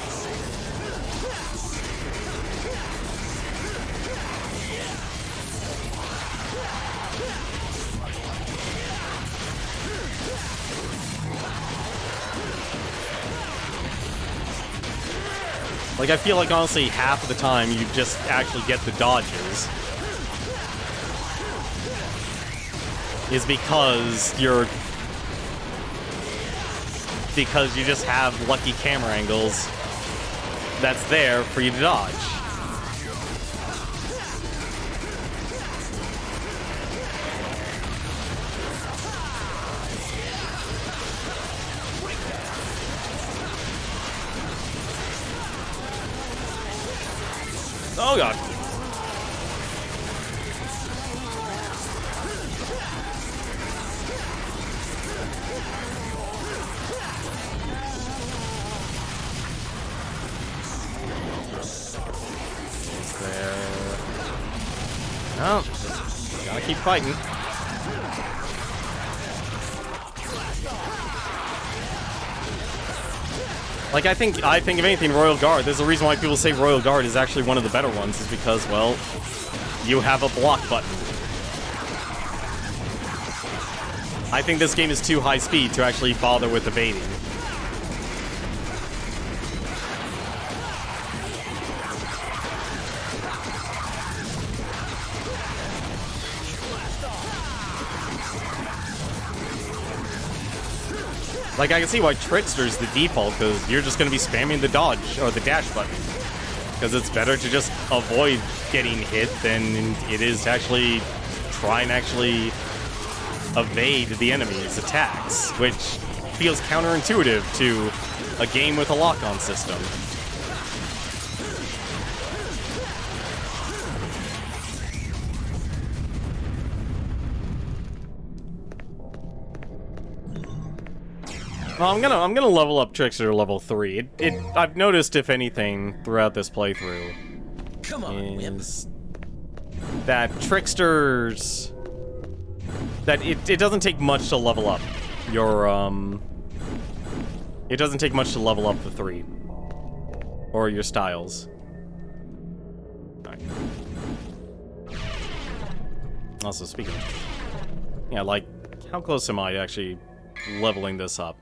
Like, I feel like, honestly, half of the time you just actually get the dodges is because you just have lucky camera angles that's there for you to dodge. Oh god. Is there... No, just gotta keep fighting. Like, I think if anything, Royal Guard, there's a reason why people say Royal Guard is actually one of the better ones, is because, well, you have a block button. I think this game is too high speed to actually bother with evading. Like, I can see why Trickster's the default, because you're just going to be spamming the dodge, or the dash button. Because it's better to just avoid getting hit than it is to actually try and actually evade the enemy's attacks, which feels counterintuitive to a game with a lock-on system. Well, I'm gonna level up Trickster to level 3. I've noticed, if anything, throughout this playthrough, Come on, is that Trickster's that it doesn't take much to level up your it doesn't take much to level up the 3 or your styles. Right. Also, speaking of, yeah, like, how close am I to actually leveling this up?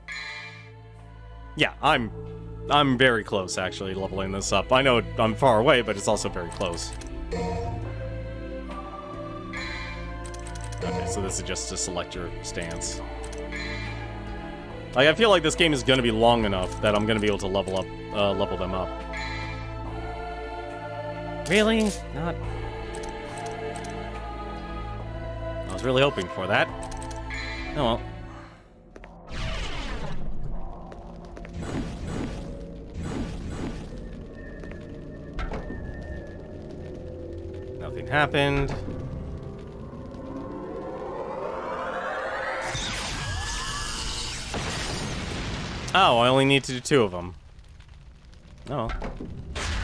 Yeah, I'm very close, actually, leveling this up. I know I'm far away, but it's also very close. Okay, so this is just to select your stance. Like, I feel like this game is going to be long enough that I'm going to be able to level them up. Really? Not... I was really hoping for that. Oh well. Nothing happened. Oh, I only need to do 2 of them. Oh.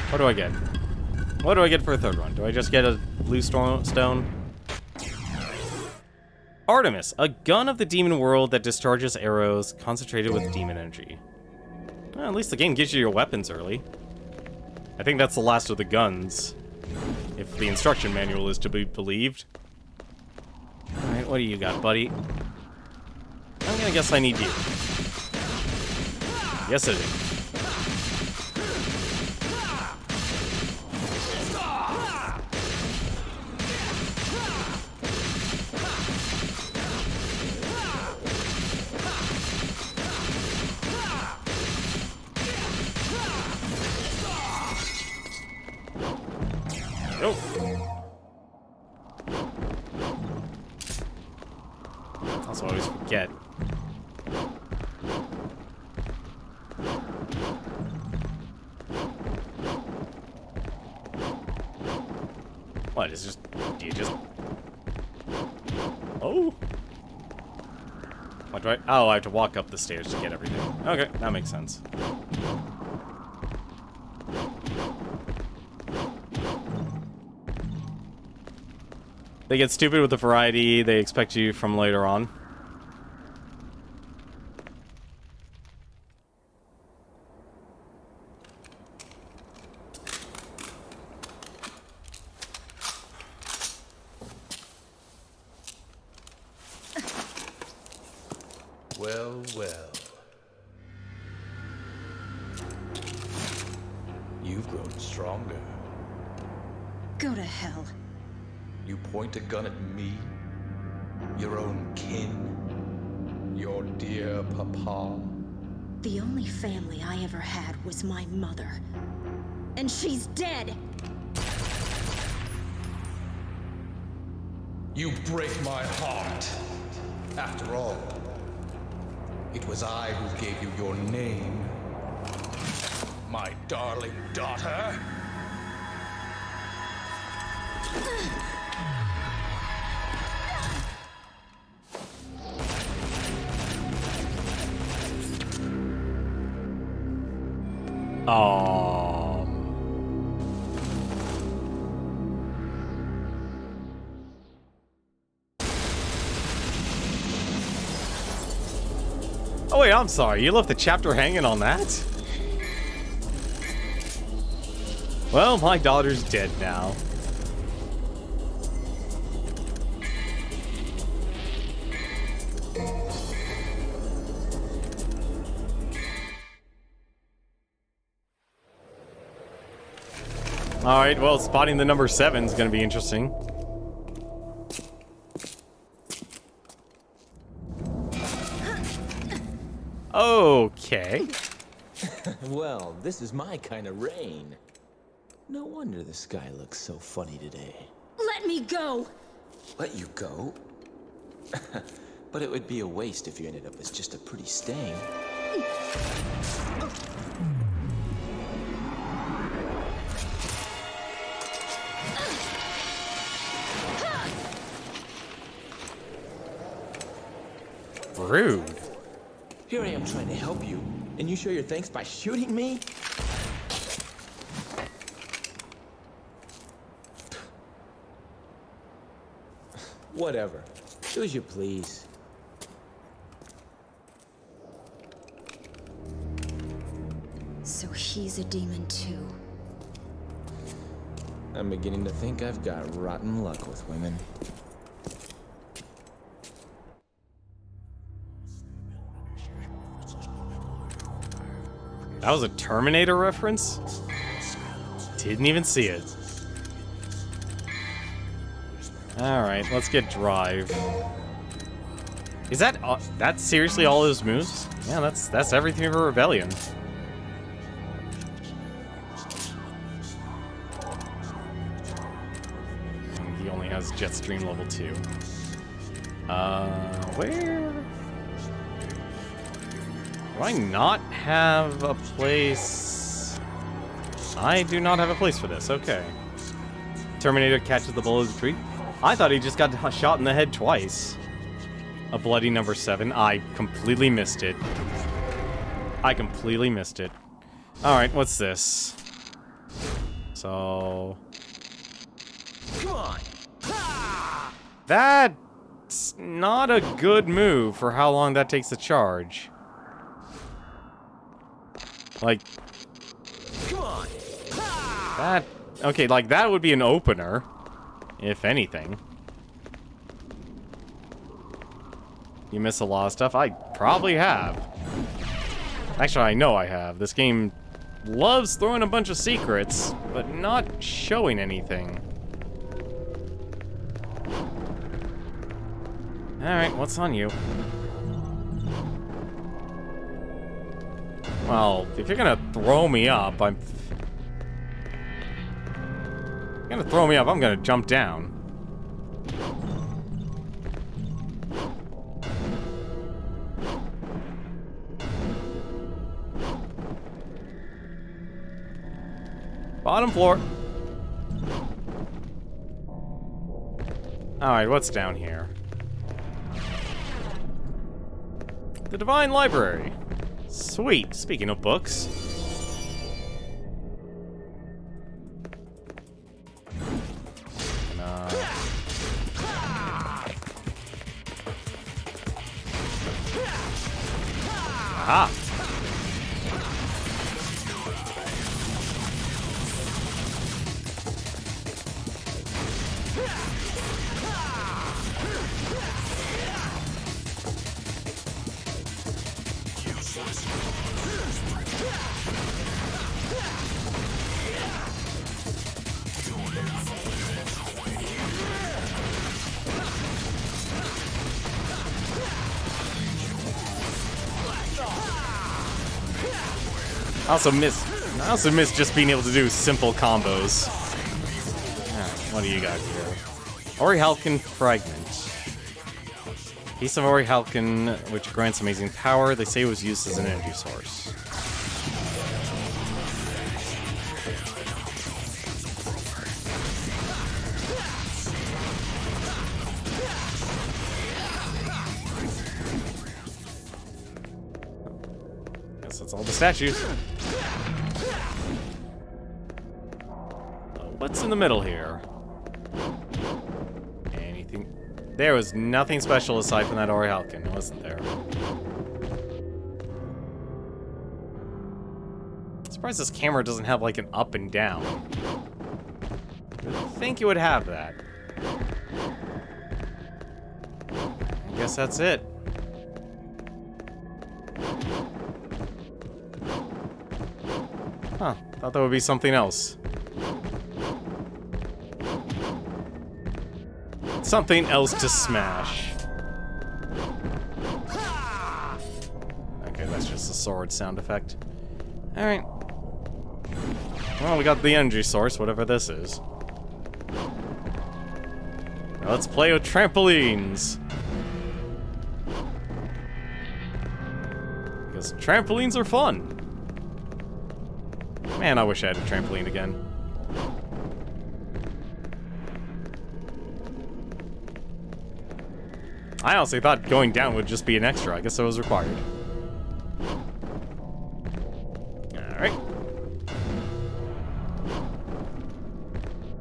What do I get? What do I get for a 3rd one? Do I just get a blue stone? Artemis, a gun of the demon world that discharges arrows concentrated with demon energy. Well, at least the game gives you your weapons early. I think that's the last of the guns, if the instruction manual is to be believed. Alright, what do you got, buddy? I'm gonna guess I need you. Yes, I do. Nope. Also, I always forget. What, is just... do you just... Oh? What do I... oh, I have to walk up the stairs to get everything. Okay, that makes sense. They get stupid with the variety they expect you from later on. Well, well. You've grown stronger. Go to hell. You point a gun at me? Your own kin? Your dear papa? The only family I ever had was my mother. And she's dead! You break my heart. After all, it was I who gave you your name. My darling daughter. Oh wait, I'm sorry. You left the chapter hanging on that? Well, my daughter's dead now. Alright, well, spotting the number 7 is going to be interesting. Okay. Well, this is my kind of rain. No wonder the sky looks so funny today. Let me go! Let you go? But it would be a waste if you ended up as just a pretty stain. Rude. Here I am trying to help you, and you show your thanks by shooting me? Whatever. Do as you please. So he's a demon too. I'm beginning to think I've got rotten luck with women. That was a Terminator reference? Didn't even see it. Alright, let's get Drive. Is that that's seriously all his moves? Yeah, that's everything for Rebellion. And he only has Jetstream level 2. Where? Do I not have a place? I do not have a place for this, okay. Terminator catches the bullet of the tree. I thought he just got shot in the head twice. A bloody number 7. I completely missed it. I completely missed it. Alright, what's this? So... Come on! That's not a good move for how long that takes to charge. Like... Come on! That... Okay, like, that would be an opener. If anything. You miss a lot of stuff? I probably have. Actually, I know I have. This game loves throwing a bunch of secrets, but not showing anything. Alright, what's on you? Well, if you're gonna throw me up, I'm gonna throw me up, I'm gonna jump down. Bottom floor. Alright, what's down here? The Divine Library. Sweet. Speaking of books. Aha! I also miss just being able to do simple combos. Alright, what do you got here? Orichalcum Fragment. Piece of Orichalcum, which grants amazing power. They say it was used as an energy source. Guess that's all the statues. What's in the middle here? Anything? There was nothing special aside from that Orichalcum, wasn't there? It's surprised this camera doesn't have, like, an up and down. I think it would have that. I guess that's it. Huh, thought that would be something else. Something else to smash. Okay, that's just a sword sound effect. Alright. Well, we got the energy source, whatever this is. Now let's play with trampolines. Because trampolines are fun. Man, I wish I had a trampoline again. I honestly thought going down would just be an extra. I guess it was required. Alright.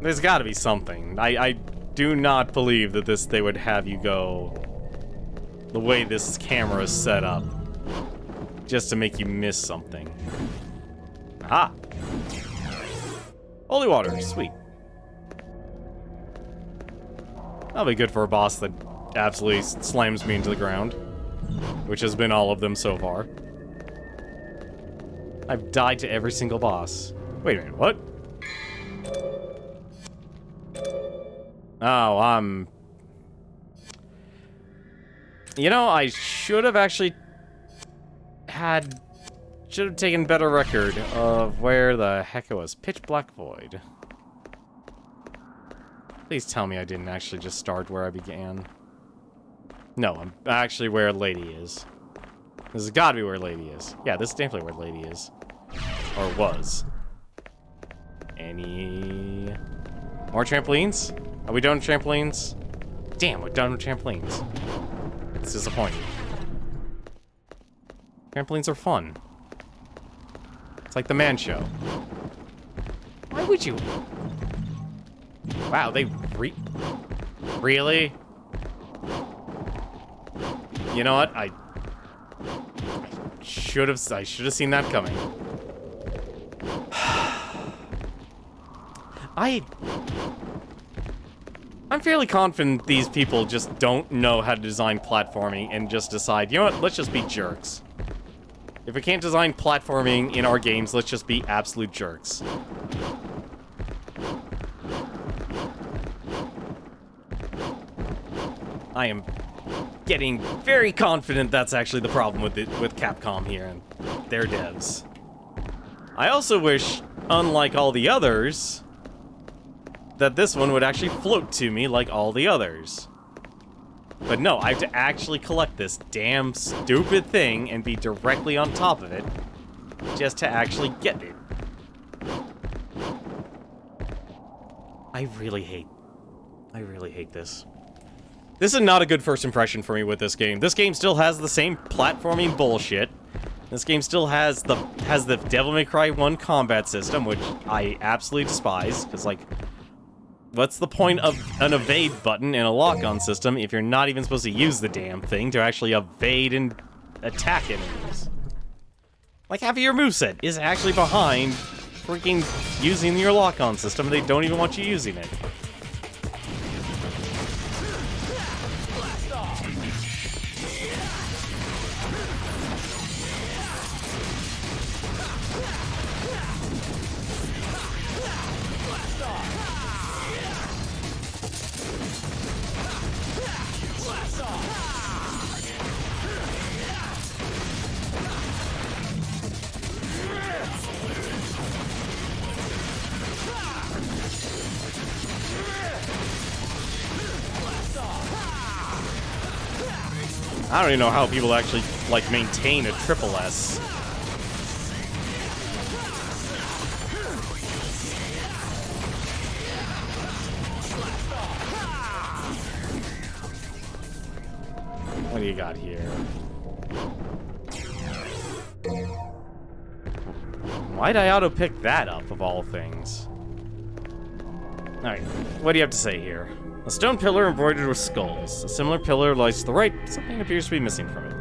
There's gotta be something. I do not believe that they would have you go the way this camera is set up. Just to make you miss something. Aha! Holy water, sweet. That'll be good for a boss that absolutely slams me into the ground. Which has been all of them so far. I've died to every single boss. Wait a minute, what? Oh, you know, I should have actually should have taken better record of where the heck it was. Pitch Black Void. Please tell me I didn't actually just start where I began. No, I'm actually where Lady is. This has got to be where Lady is. Yeah, this is definitely where Lady is. Or was. Any more trampolines? Are we done with trampolines? Damn, we're done with trampolines. It's disappointing. Trampolines are fun. It's like the Man Show. Why would you? Wow, they really? You know what? I should have seen that coming. I'm fairly confident these people just don't know how to design platforming and just decide, you know what, let's just be jerks. If we can't design platforming in our games, let's just be absolute jerks. I am getting very confident that's actually the problem with Capcom here and their devs. I also wish, unlike all the others, that this one would actually float to me like all the others. But no, I have to actually collect this damn stupid thing and be directly on top of it just to actually get it. I really hate this. This is not a good first impression for me with this game. This game still has the same platforming bullshit. This game still has the Devil May Cry 1 combat system, which I absolutely despise, because, like, what's the point of an evade button in a lock-on system if you're not even supposed to use the damn thing to actually evade and attack enemies? Like, half of your moveset is actually behind freaking using your lock-on system, and they don't even want you using it. I don't even know how people actually, like, maintain a triple S. What do you got here? Why'd I auto-pick that up, of all things? Alright, what do you have to say here? A stone pillar embroidered with skulls. A similar pillar lies to the right. Something appears to be missing from it.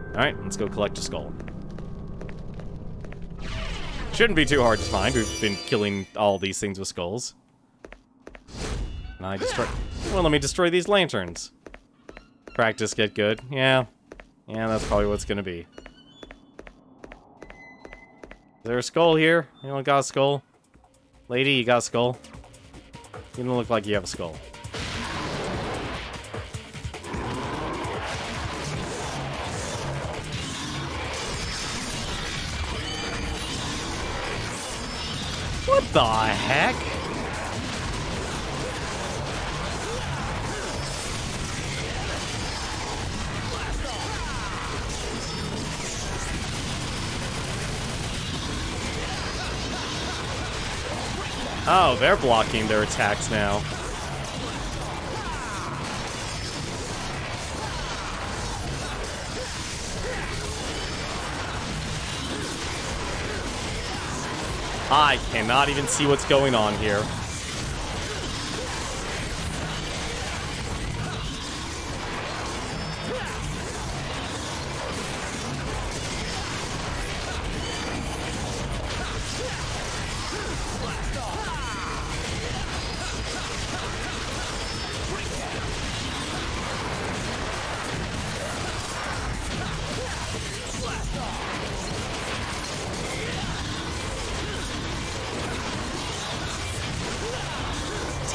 Alright, let's go collect a skull. Shouldn't be too hard to find. We've been killing all these things with skulls. And I destroy... Well, let me destroy these lanterns. Practice, get good. Yeah. Yeah, that's probably what's gonna be. Is there a skull here? Anyone got a skull? Lady, you got a skull? You don't look like you have a skull. What the heck? Oh, they're blocking their attacks now. I cannot even see what's going on here.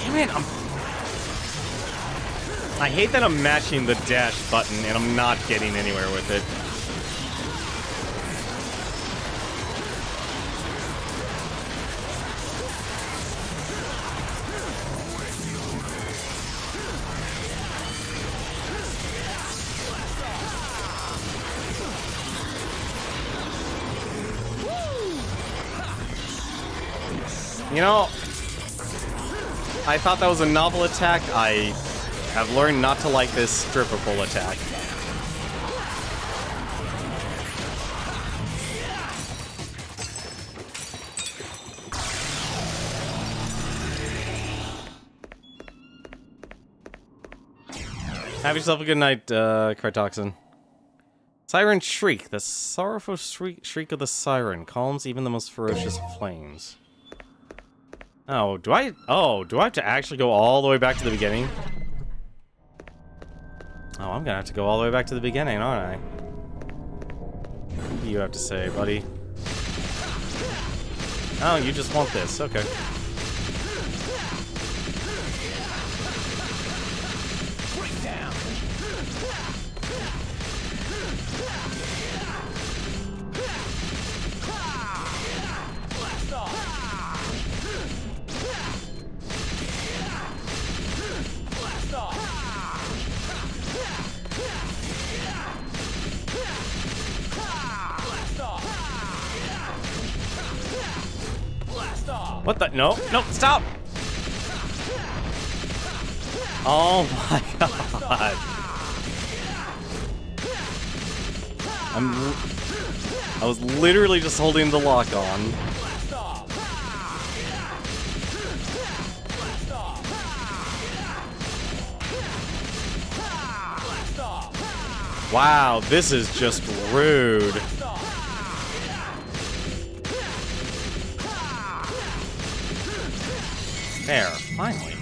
Damn it, I hate that I'm mashing the dash button and I'm not getting anywhere with it. You know, I thought that was a novel attack. I have learned not to like this stripper pole attack. Have yourself a good night, Krytoxin. Siren Shriek. The sorrowful shriek of the siren calms even the most ferocious flames. Oh, do I have to actually go all the way back to the beginning? Oh, I'm gonna have to go all the way back to the beginning, aren't I? What do you have to say, buddy? Oh, you just want this. Okay. What the? No, no, stop! Oh my god. I was literally just holding the lock on. Wow, this is just rude. There, finally.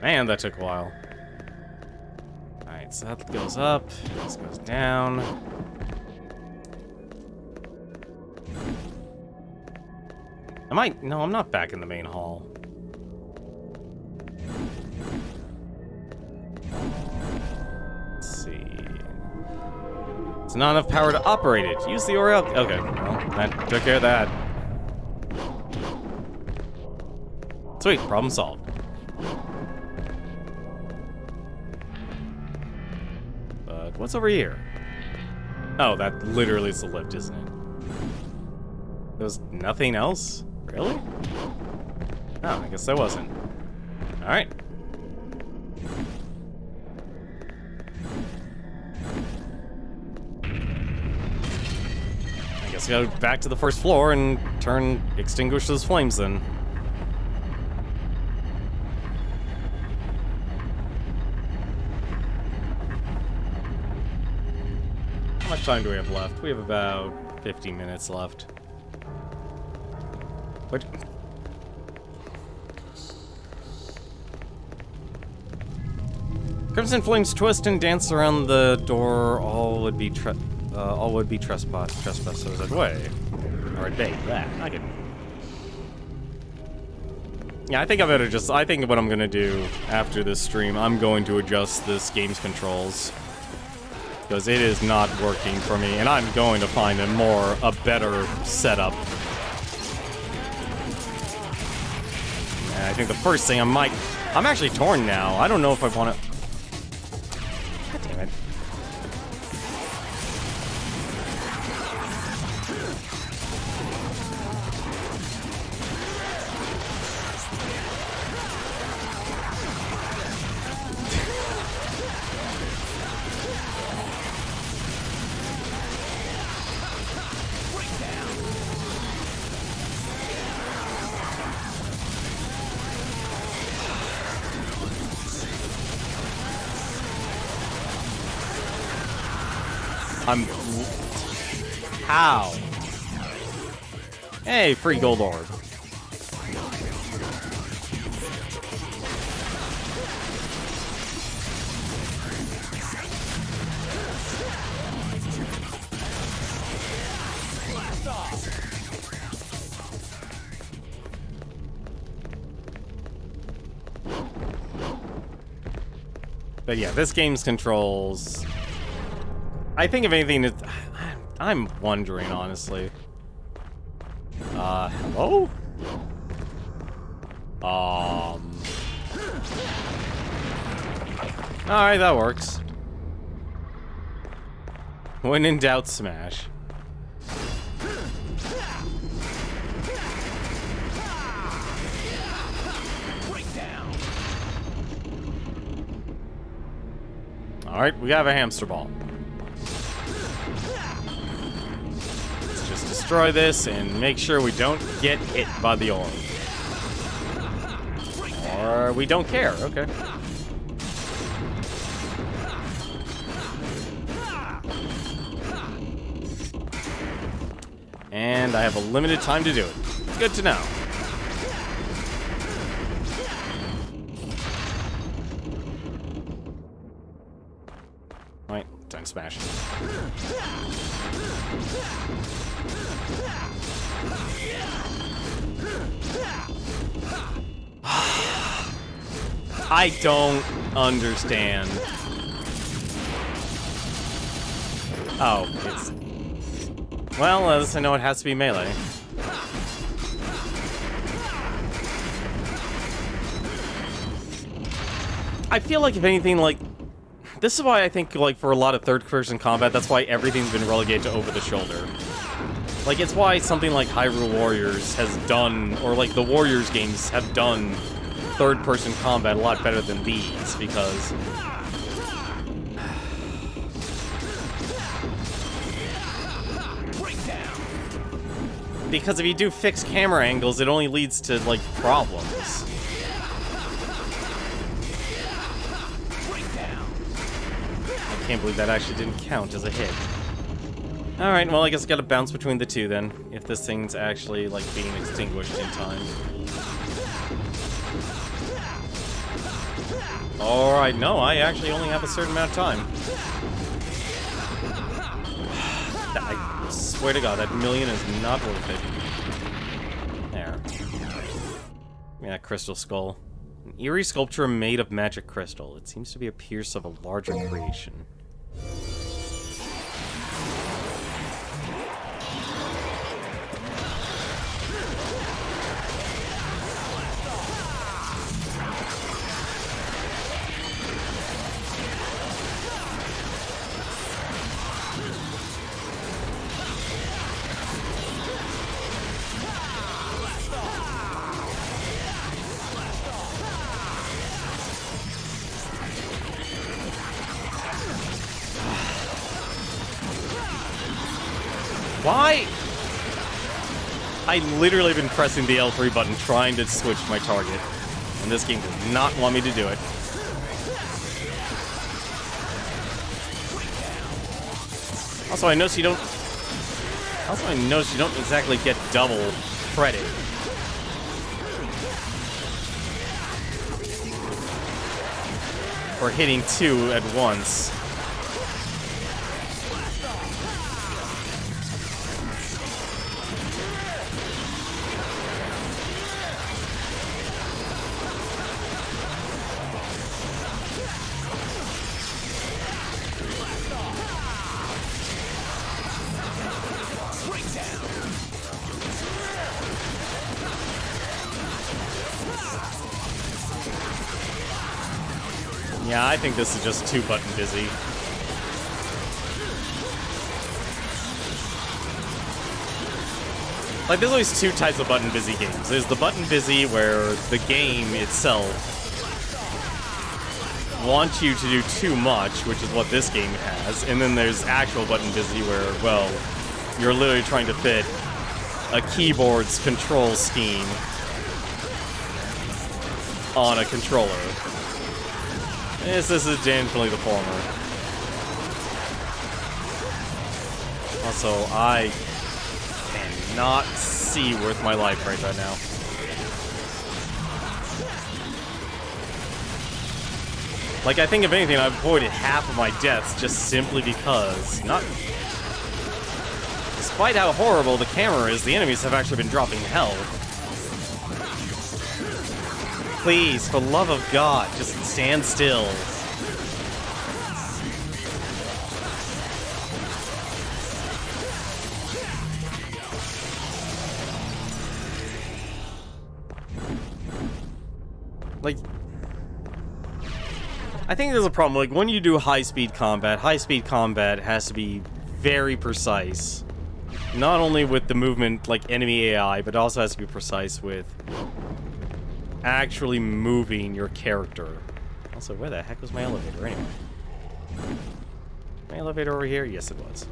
Man, that took a while. Alright, so that goes up, this goes down. No, I'm not back in the main hall. Let's see. It's not enough power to operate it. Use the Oriel. Okay, well, that took care of that. Sweet, problem solved. But what's over here? Oh, that literally is the lift, isn't it? There's nothing else? Really? Oh, I guess there wasn't. Alright. Let's go back to the first floor and extinguish those flames then. How much much time do we have left? We have about 50 minutes left. What? Crimson flames twist and dance around the door. All would be trespassers away, or at bay. That I could. Yeah, I think I better just. I think what I'm gonna do after this stream, I'm going to adjust this game's controls because it is not working for me, and I'm going to find a better setup. And I think the first thing I'm actually torn now. I don't know if I want to. God damn it. How? Hey, free gold orb. But yeah, this game's controls. I think if anything, I'm wondering, honestly. Hello? Alright, that works. When in doubt, smash. Alright, we have a hamster ball. Let's just destroy this and make sure we don't get hit by the orb. Or we don't care, okay. And I have a limited time to do it. Good to know. Alright, time to smash. I don't understand. Oh, it's... Well, at least I know it has to be melee. I feel like, if anything, like... This is why I think, like, for a lot of third-person combat, that's why everything's been relegated to over-the-shoulder. Like, it's why something like Hyrule Warriors has done, or, like, the Warriors games have done third-person combat a lot better than these, because... Because if you do fixed camera angles, it only leads to, like, problems. I can't believe that actually didn't count as a hit. Alright, well, I guess I gotta bounce between the two, then, if this thing's actually, like, being extinguished in time. Alright, no, I actually only have a certain amount of time. I swear to God, that million is not worth it. There. Yeah, crystal skull. An eerie sculpture made of magic crystal. It seems to be a piece of a larger creation. Why? I literally have been pressing the L3 button trying to switch my target, and this game does not want me to do it. Also, I noticed you don't... Also, I noticed you don't exactly get double credit. For hitting 2 at once. Yeah, I think this is just too button busy. Like, there's always two types of button busy games. There's the button busy where the game itself wants you to do too much, which is what this game has. And then there's actual button busy where, well, you're literally trying to fit a keyboard's control scheme on a controller. Yes, this is definitely the former. Also, I cannot see worth my life right now. Like, I think if anything, I've avoided half of my deaths just simply because, despite how horrible the camera is, the enemies have actually been dropping health. Please, for the love of God, just stand still. Like, I think there's a problem. Like, when you do high-speed combat has to be very precise. Not only with the movement, like enemy AI, but also has to be precise with actually moving your character. Also, where the heck was my elevator anyway? My elevator over here? Yes, it was.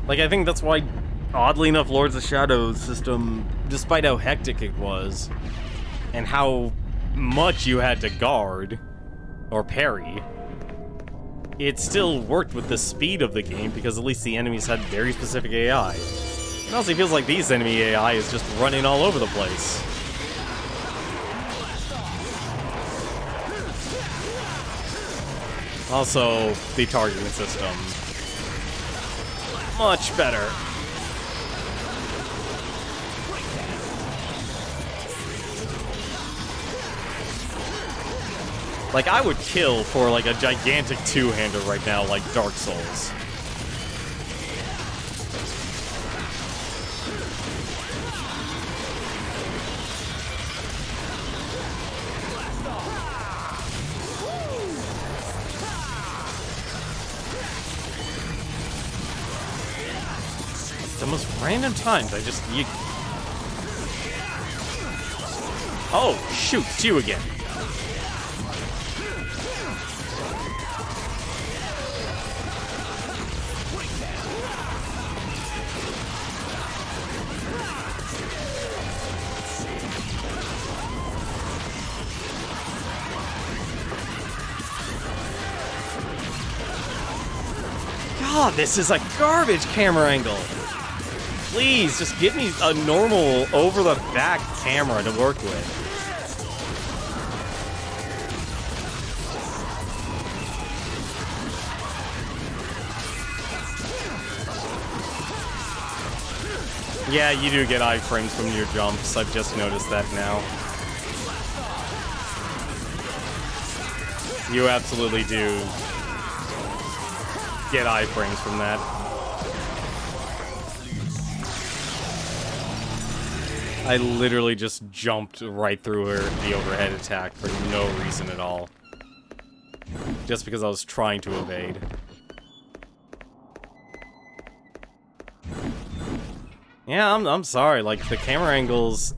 Like, I think that's why, oddly enough, Lords of Shadows system, despite how hectic it was, and how much you had to guard, or parry, it still worked with the speed of the game, because at least the enemies had very specific AI. It honestly feels like these enemy AI is just running all over the place. Also, the targeting system. Much better. Like, I would kill for, like, a gigantic two-hander right now, like Dark Souls. The most random times, Oh, shoot, it's you again. God, this is a garbage camera angle. Please, just give me a normal, over-the-back camera to work with. Yeah, you do get iframes from your jumps. I've just noticed that now. You absolutely do get iframes from that. I literally just jumped right through the overhead attack for no reason at all. Just because I was trying to evade. Yeah, I'm sorry, like, the camera angles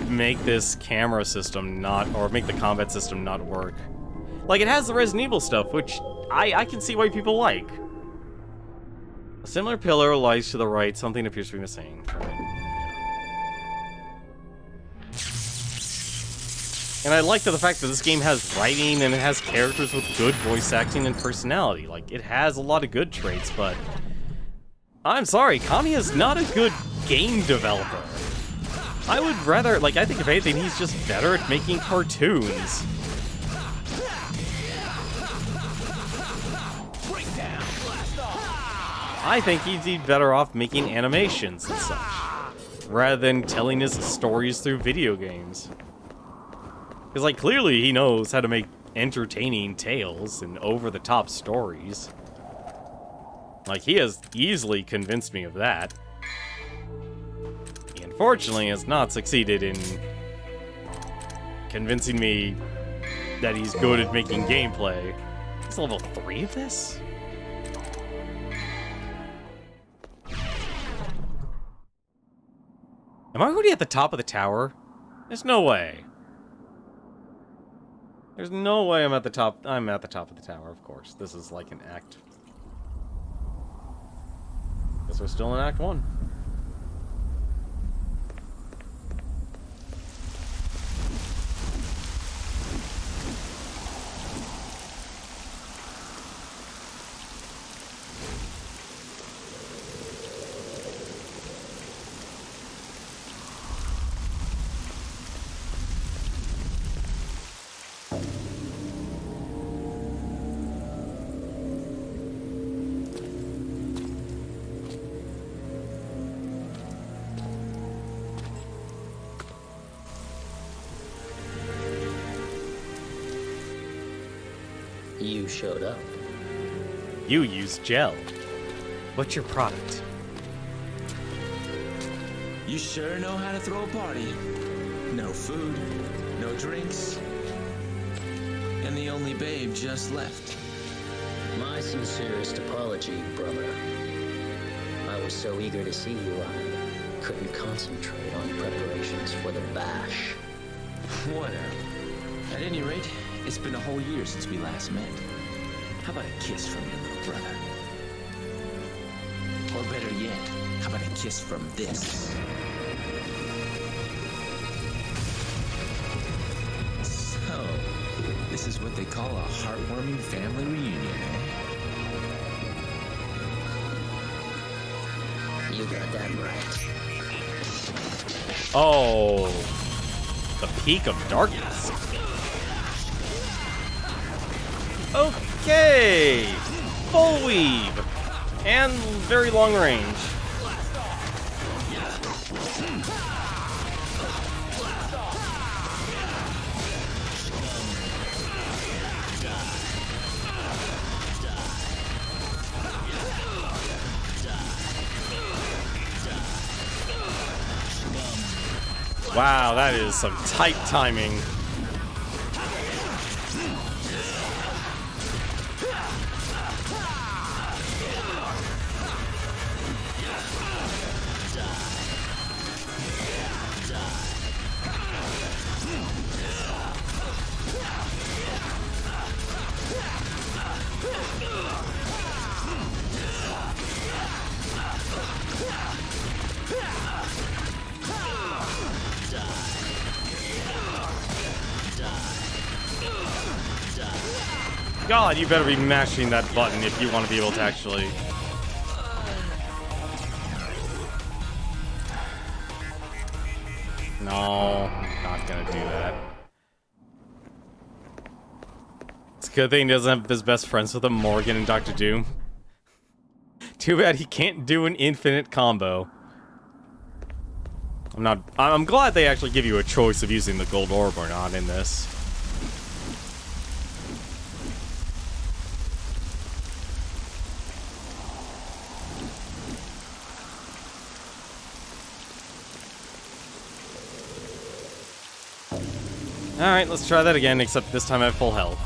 make this camera system make the combat system not work. Like, it has the Resident Evil stuff, which I can see why people like. A similar pillar lies to the right, something appears to be missing. And I like the fact that this game has writing and it has characters with good voice acting and personality. Like, it has a lot of good traits, but I'm sorry, Kami is not a good game developer. I would rather, like, I think if anything, he's just better at making cartoons. I think he'd be better off making animations and such, rather than telling his stories through video games. Because, like, clearly he knows how to make entertaining tales and over-the-top stories. Like, he has easily convinced me of that. He unfortunately has not succeeded in convincing me that he's good at making gameplay. He's level 3 of this? Am I already at the top of the tower? There's no way. There's no way I'm at the top. I'm at the top of the tower, of course. This is like an act. Guess we're still in Act 1. You showed up. You use gel. What's your product? You sure know how to throw a party. No food, no drinks, and the only babe just left. My sincerest apology, brother. I was so eager to see you, I couldn't concentrate on preparations for the bash. Whatever. At any rate, it's been a whole year since we last met. How about a kiss from your little brother? Or better yet, how about a kiss from this? So, this is what they call a heartwarming family reunion, eh? You got that right. Oh, the peak of darkness. Okay, full weave and very long range. Wow, that is some tight timing. God, you better be mashing that button if you want to be able to actually... No, I'm not gonna do that. It's a good thing he doesn't have his best friends with him, Morgan and Dr. Doom. Too bad he can't do an infinite combo. I'm glad they actually give you a choice of using the gold orb or not in this. Alright, let's try that again, except this time I have full health.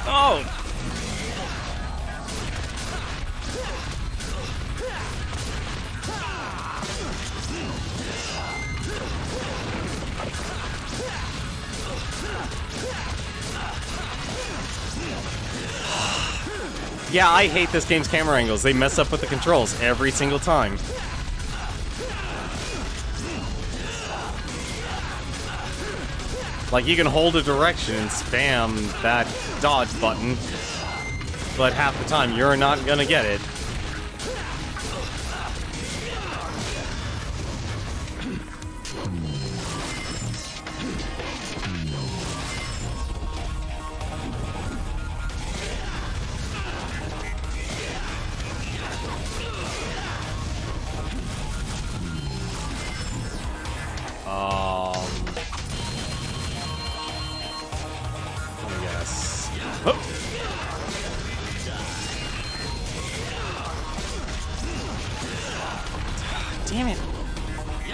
Oh! Yeah, I hate this game's camera angles. They mess up with the controls every single time. Like, you can hold a direction and spam that dodge button, but half the time you're not gonna get it. Yes. Oh. Damn it.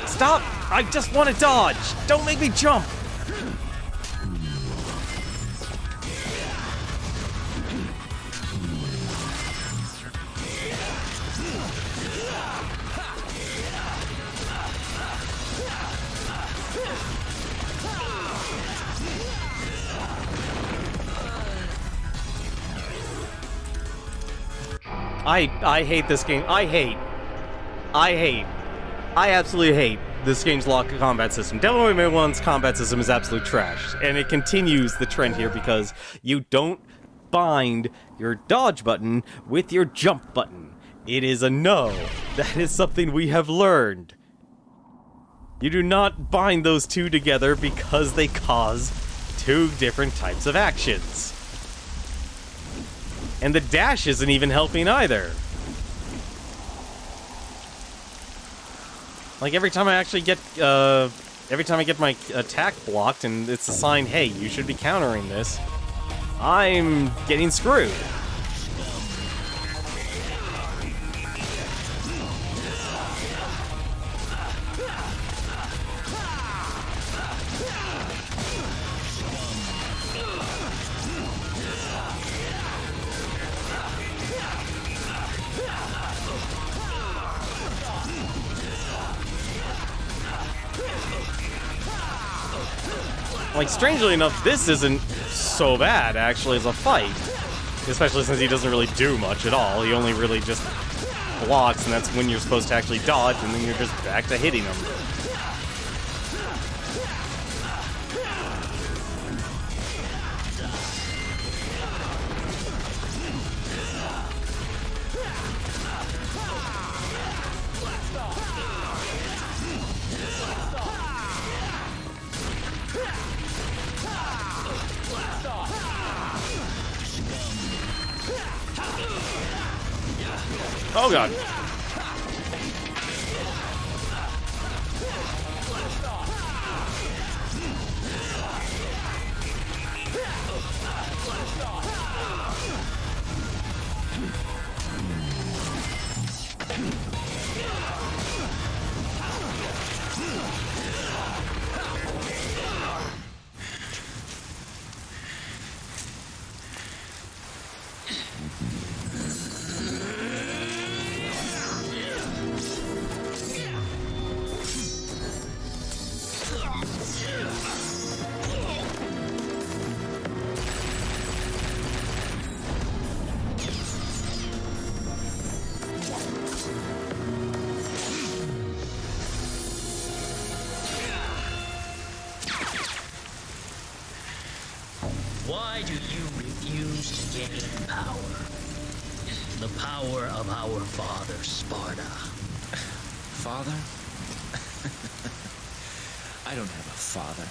Stop! I just want to dodge! Don't make me jump! I hate this game. I absolutely hate this game's lock combat system. Devil May 1's combat system is absolute trash, and it continues the trend here because you don't bind your dodge button with your jump button. It is a no. That is something we have learned. You do not bind those two together because they cause two different types of actions. And the dash isn't even helping either. Like, every time I actually get, every time I get my attack blocked and it's a sign, hey, you should be countering this, I'm getting screwed. Like, strangely enough, this isn't so bad, actually, as a fight. Especially since he doesn't really do much at all. He only really just blocks, and that's when you're supposed to actually dodge, and then you're just back to hitting him. Oh god. Why do you refuse to gain power? The power of our father, Sparta. Father? I don't have a father.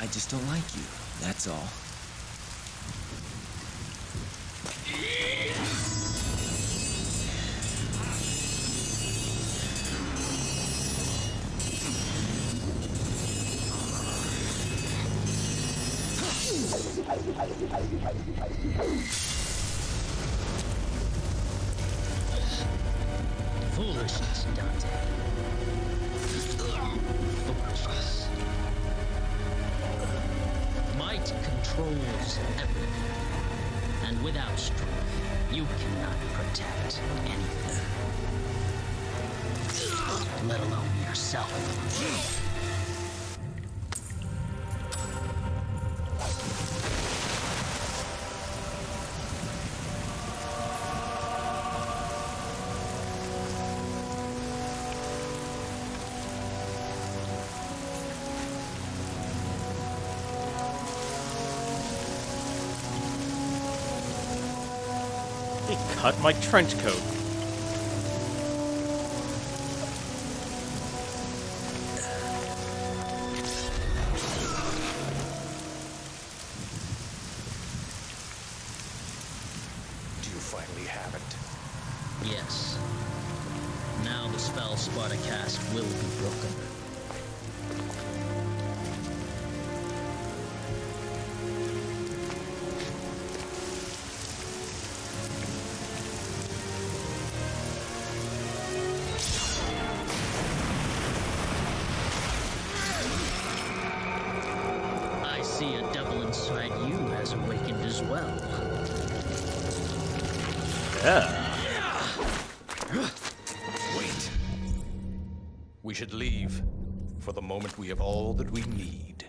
I just don't like you, that's all. Foolishness, Dante. Foolishness. Might controls everything. And without strength, you cannot protect anything. Let alone yourself. cut my trench coat. Do you finally have it? Yes. Now the spell Sparta cast will be broken. I see a devil inside you has awakened as well. Yeah. Wait. We should leave. For the moment, we have all that we need.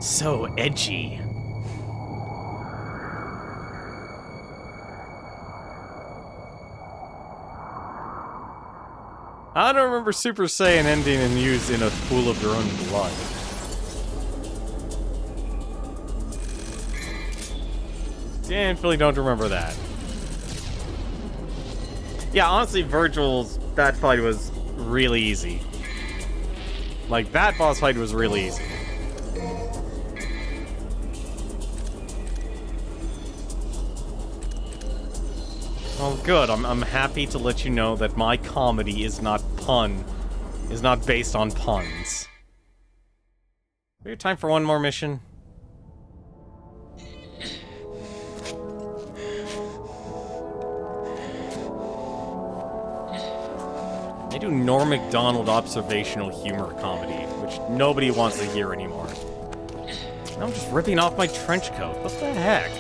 So edgy. I don't remember Super Saiyan ending and used in a pool of their own blood. Definitely don't remember that. Yeah, honestly, Virgil's that fight was really easy. Like, that boss fight was really easy. Oh, good. I'm happy to let you know that my comedy is not based on puns. We have time for one more mission. They do Norm Macdonald observational humor comedy, which nobody wants to hear anymore. Now I'm just ripping off my trench coat. What the heck?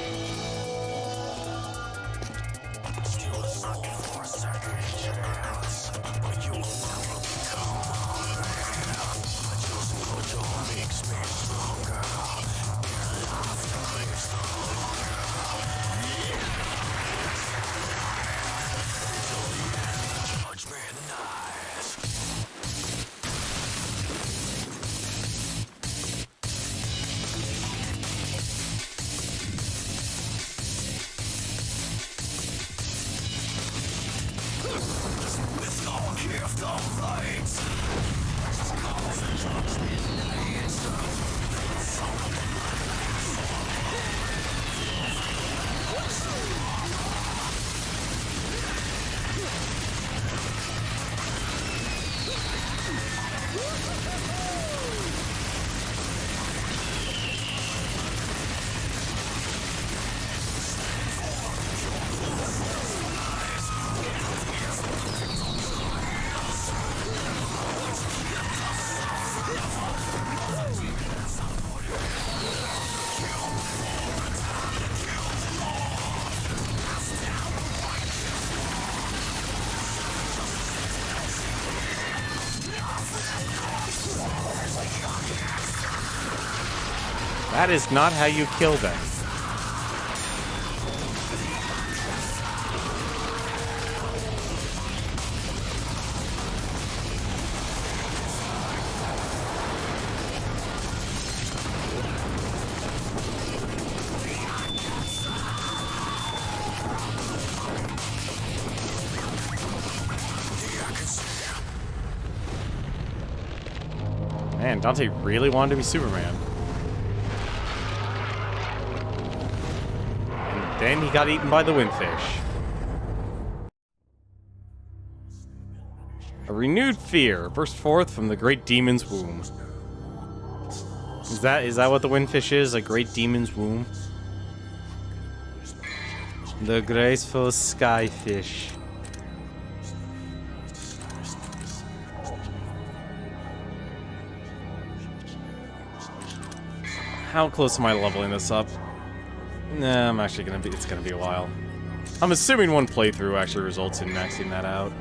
That is not how you kill them. Man, Dante really wanted to be Superman. And then he got eaten by the windfish. A renewed fear burst forth from the great demon's womb. Is that what the windfish is? A great demon's womb? The graceful skyfish. How close am I to leveling this up? Nah, I'm actually gonna be, it's gonna be a while. I'm assuming one playthrough actually results in maxing that out.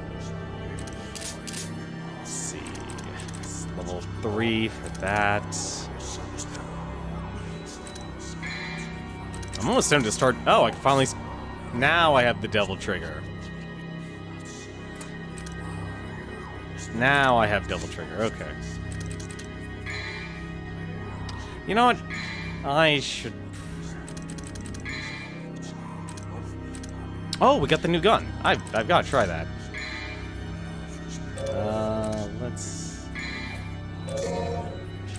Let's see. It's level 3 for that. I'm almost tempted to start. Oh, I can finally. Now I have the devil trigger. Now I have devil trigger. Okay. You know what? I should. Oh, we got the new gun. I've got to try that. Let's.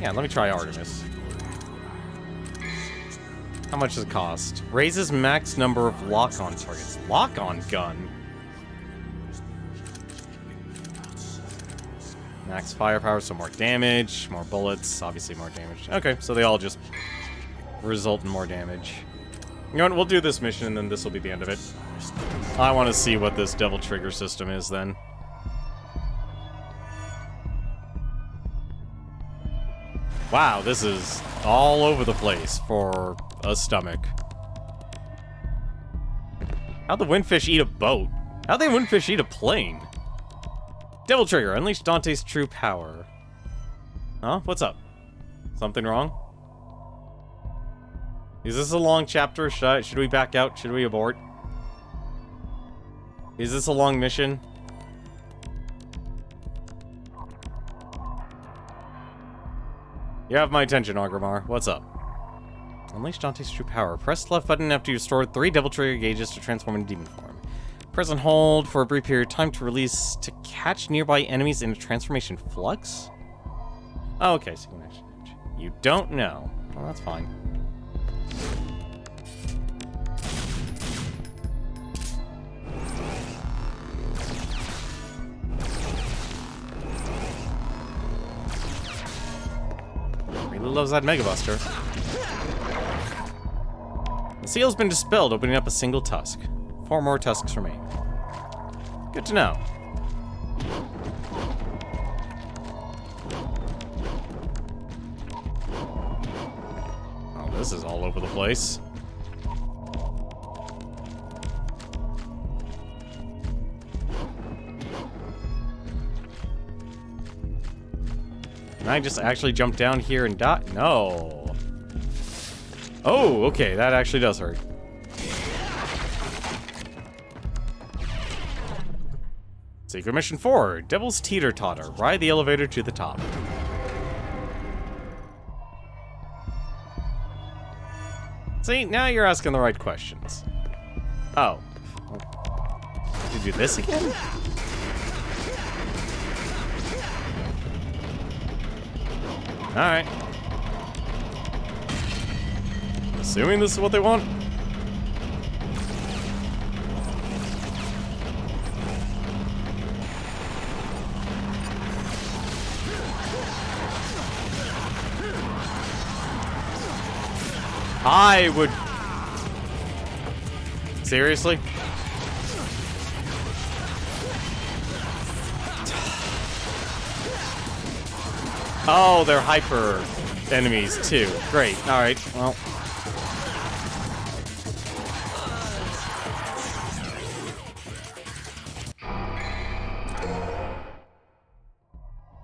Yeah, let me try Artemis. How much does it cost? Raises max number of lock-on targets. Lock-on gun? Max firepower, so more damage, more bullets, obviously more damage. Okay, so they all just result in more damage. You know what, we'll do this mission and then this will be the end of it. I want to see what this devil trigger system is then. Wow, this is all over the place for a stomach. How'd the windfish eat a boat? How'd the windfish eat a plane? Devil trigger, unleash Dante's true power. Huh? What's up? Something wrong? Is this a long chapter? Should we back out? Should we abort? Is this a long mission? You have my attention, Orgrimmar. What's up? Unleash Dante's true power. Press left button after you've stored 3 devil trigger gauges to transform into demon form. Press and hold for a brief period of time to release to catch nearby enemies in a transformation flux? Oh, okay, so you don't know. Well, that's fine. Really loves that Mega Buster. The seal's been dispelled, opening up a single tusk. 4 more tusks remain. Good to know. Oh, this is all over the place. Can I just actually jump down here and die? No. Oh, okay, that actually does hurt. Secret Mission 4, Devil's Teeter-Totter. Ride the elevator to the top. See, now you're asking the right questions. Oh. Did you do this again? Alright. Assuming this is what they want. I would... Seriously? Oh, they're hyper enemies too. Great. Alright, well.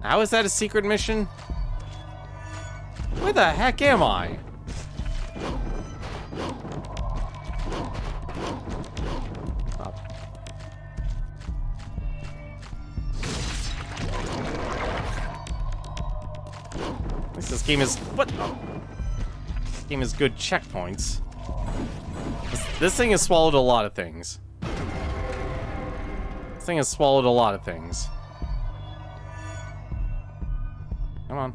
How is that a secret mission? Where the heck am I? This game is... What? Oh. This game is good checkpoints. This thing has swallowed a lot of things. This thing has swallowed a lot of things. Come on.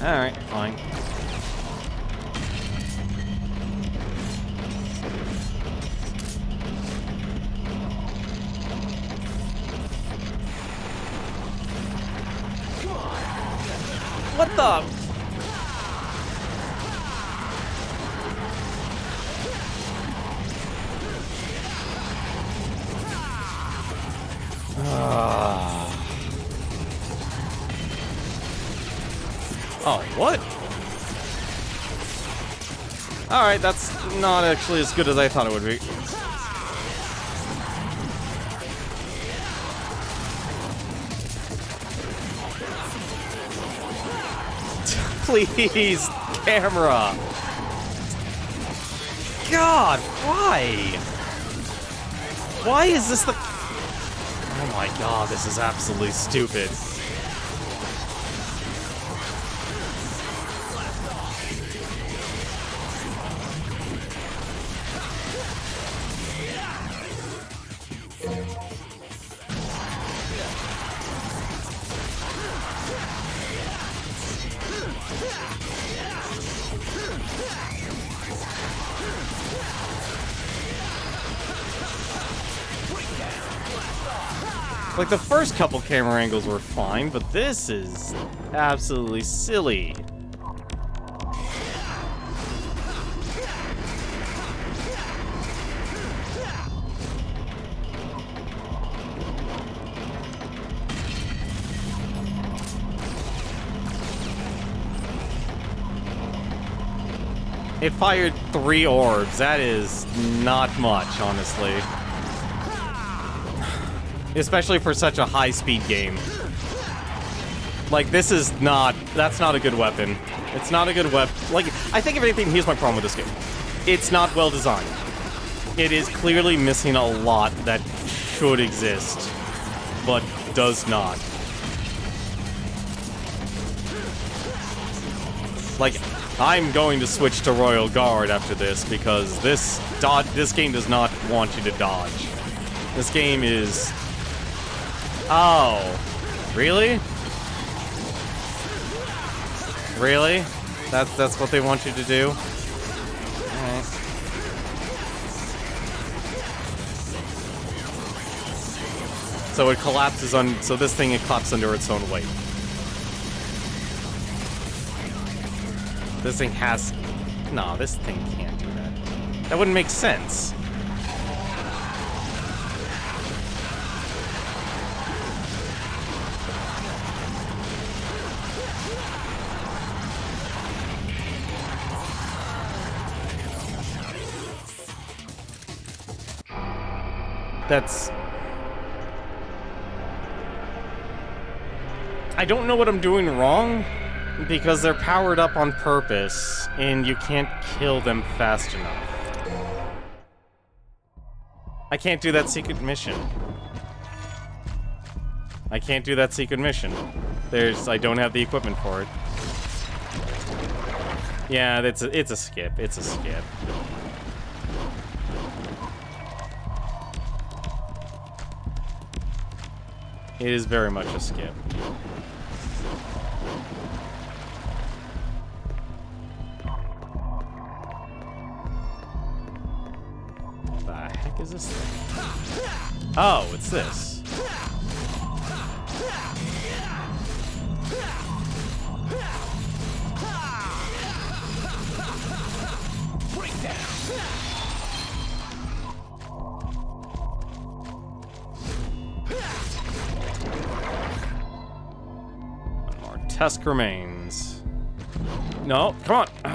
Alright, fine. What the? Oh, what? Alright, that's not actually as good as I thought it would be. Please, camera. God, why? Why is this the... Oh my god, this is absolutely stupid. Like, the first couple camera angles were fine, but this is absolutely silly. It fired 3 orbs. That is not much, honestly. Especially for such a high-speed game. Like, this is not... That's not a good weapon. It's not a good weapon. Like, I think if anything, here's my problem with this game. It's not well designed. It is clearly missing a lot that should exist, but does not. Like, I'm going to switch to Royal Guard after this, because this game does not want you to dodge. This game is... Oh. Really? Really? That's what they want you to do? Alright. So it collapses on... So this thing, it collapses under its own weight. This thing has... No, this thing can't do that. That wouldn't make sense. That's... I don't know what I'm doing wrong, because they're powered up on purpose, and you can't kill them fast enough. I can't do that secret mission. I can't do that secret mission. I don't have the equipment for it. Yeah, it's a skip. It's a skip. It is very much a skip. What the heck is this thing? Oh, it's this. Tusk remains. No, come on. I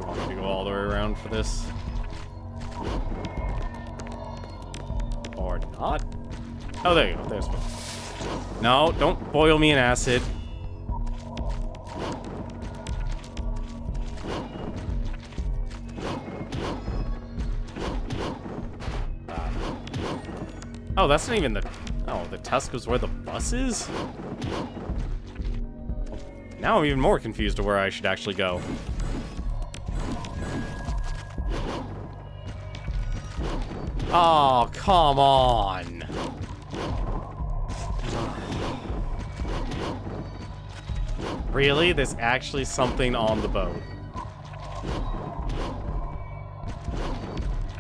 want me to go all the way around for this. Or not. Oh, there you go. There's one. No, don't boil me in acid. Oh, that's not even the... Oh, the tusk was where the bus is? Now I'm even more confused to where I should actually go. Oh, come on. Really? There's actually something on the boat.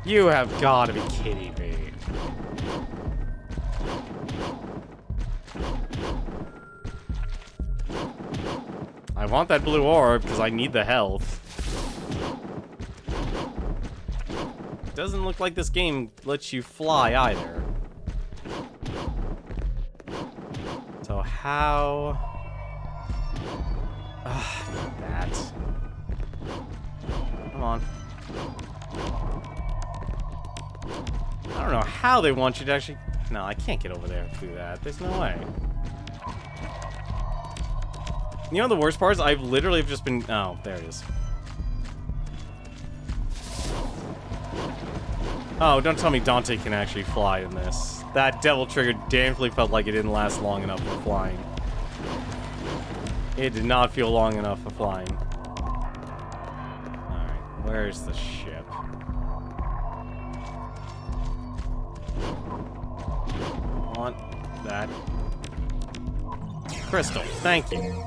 You have got to be kidding me. I want that blue orb because I need the health. Doesn't look like this game lets you fly either. So how... not that. Come on. I don't know how they want you to actually... No, I can't get over there through that. There's no way. You know the worst part is I've literally just been... Oh, there it is. Oh, don't tell me Dante can actually fly in this. That devil trigger definitely felt like it didn't last long enough for flying. It did not feel long enough for flying. Alright, where's the ship? Want that. Crystal, thank you.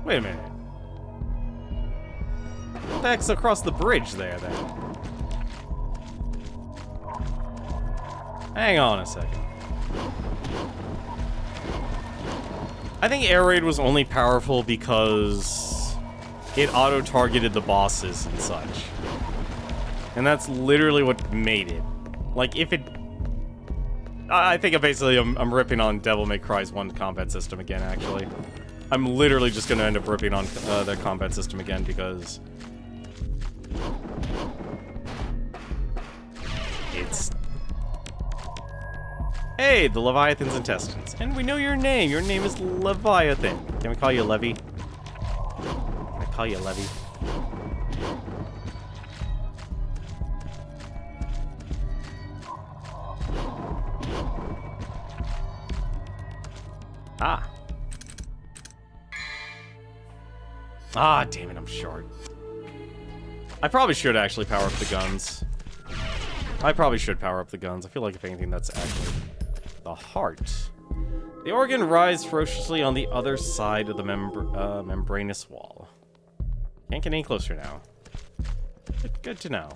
Wait a minute. What the heck's across the bridge there, then? Hang on a second. I think Air Raid was only powerful because it auto-targeted the bosses and such. And that's literally what made it. Like, if it... I think I'm ripping on Devil May Cry's 1 combat system again, actually. I'm literally just gonna end up ripping on their combat system again because it's... Hey, the Leviathan's intestines. And we know your name. Your name is Leviathan. Can we call you Levy? Can I call you Levy? Ah. Ah, damn it, I'm short. I probably should actually power up the guns. I probably should power up the guns. I feel like if anything, that's actually the heart. The organ writhes ferociously on the other side of the membranous wall. Can't get any closer now. Good to know.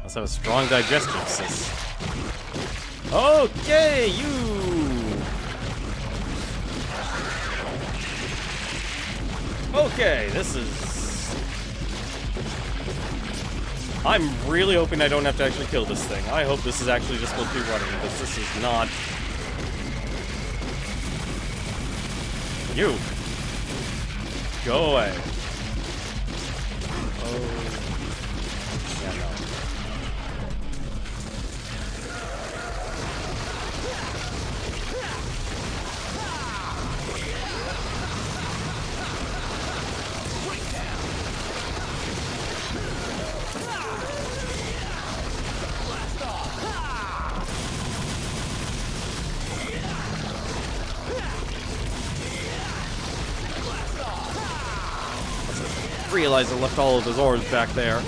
Must have a strong digestive system. Okay, you! Okay, this is... I'm really hoping I don't have to actually kill this thing. I hope this is actually just supposed to be running, because this is not... You! Go away. Oh... Yeah, no. Realize I left all of his orbs back there.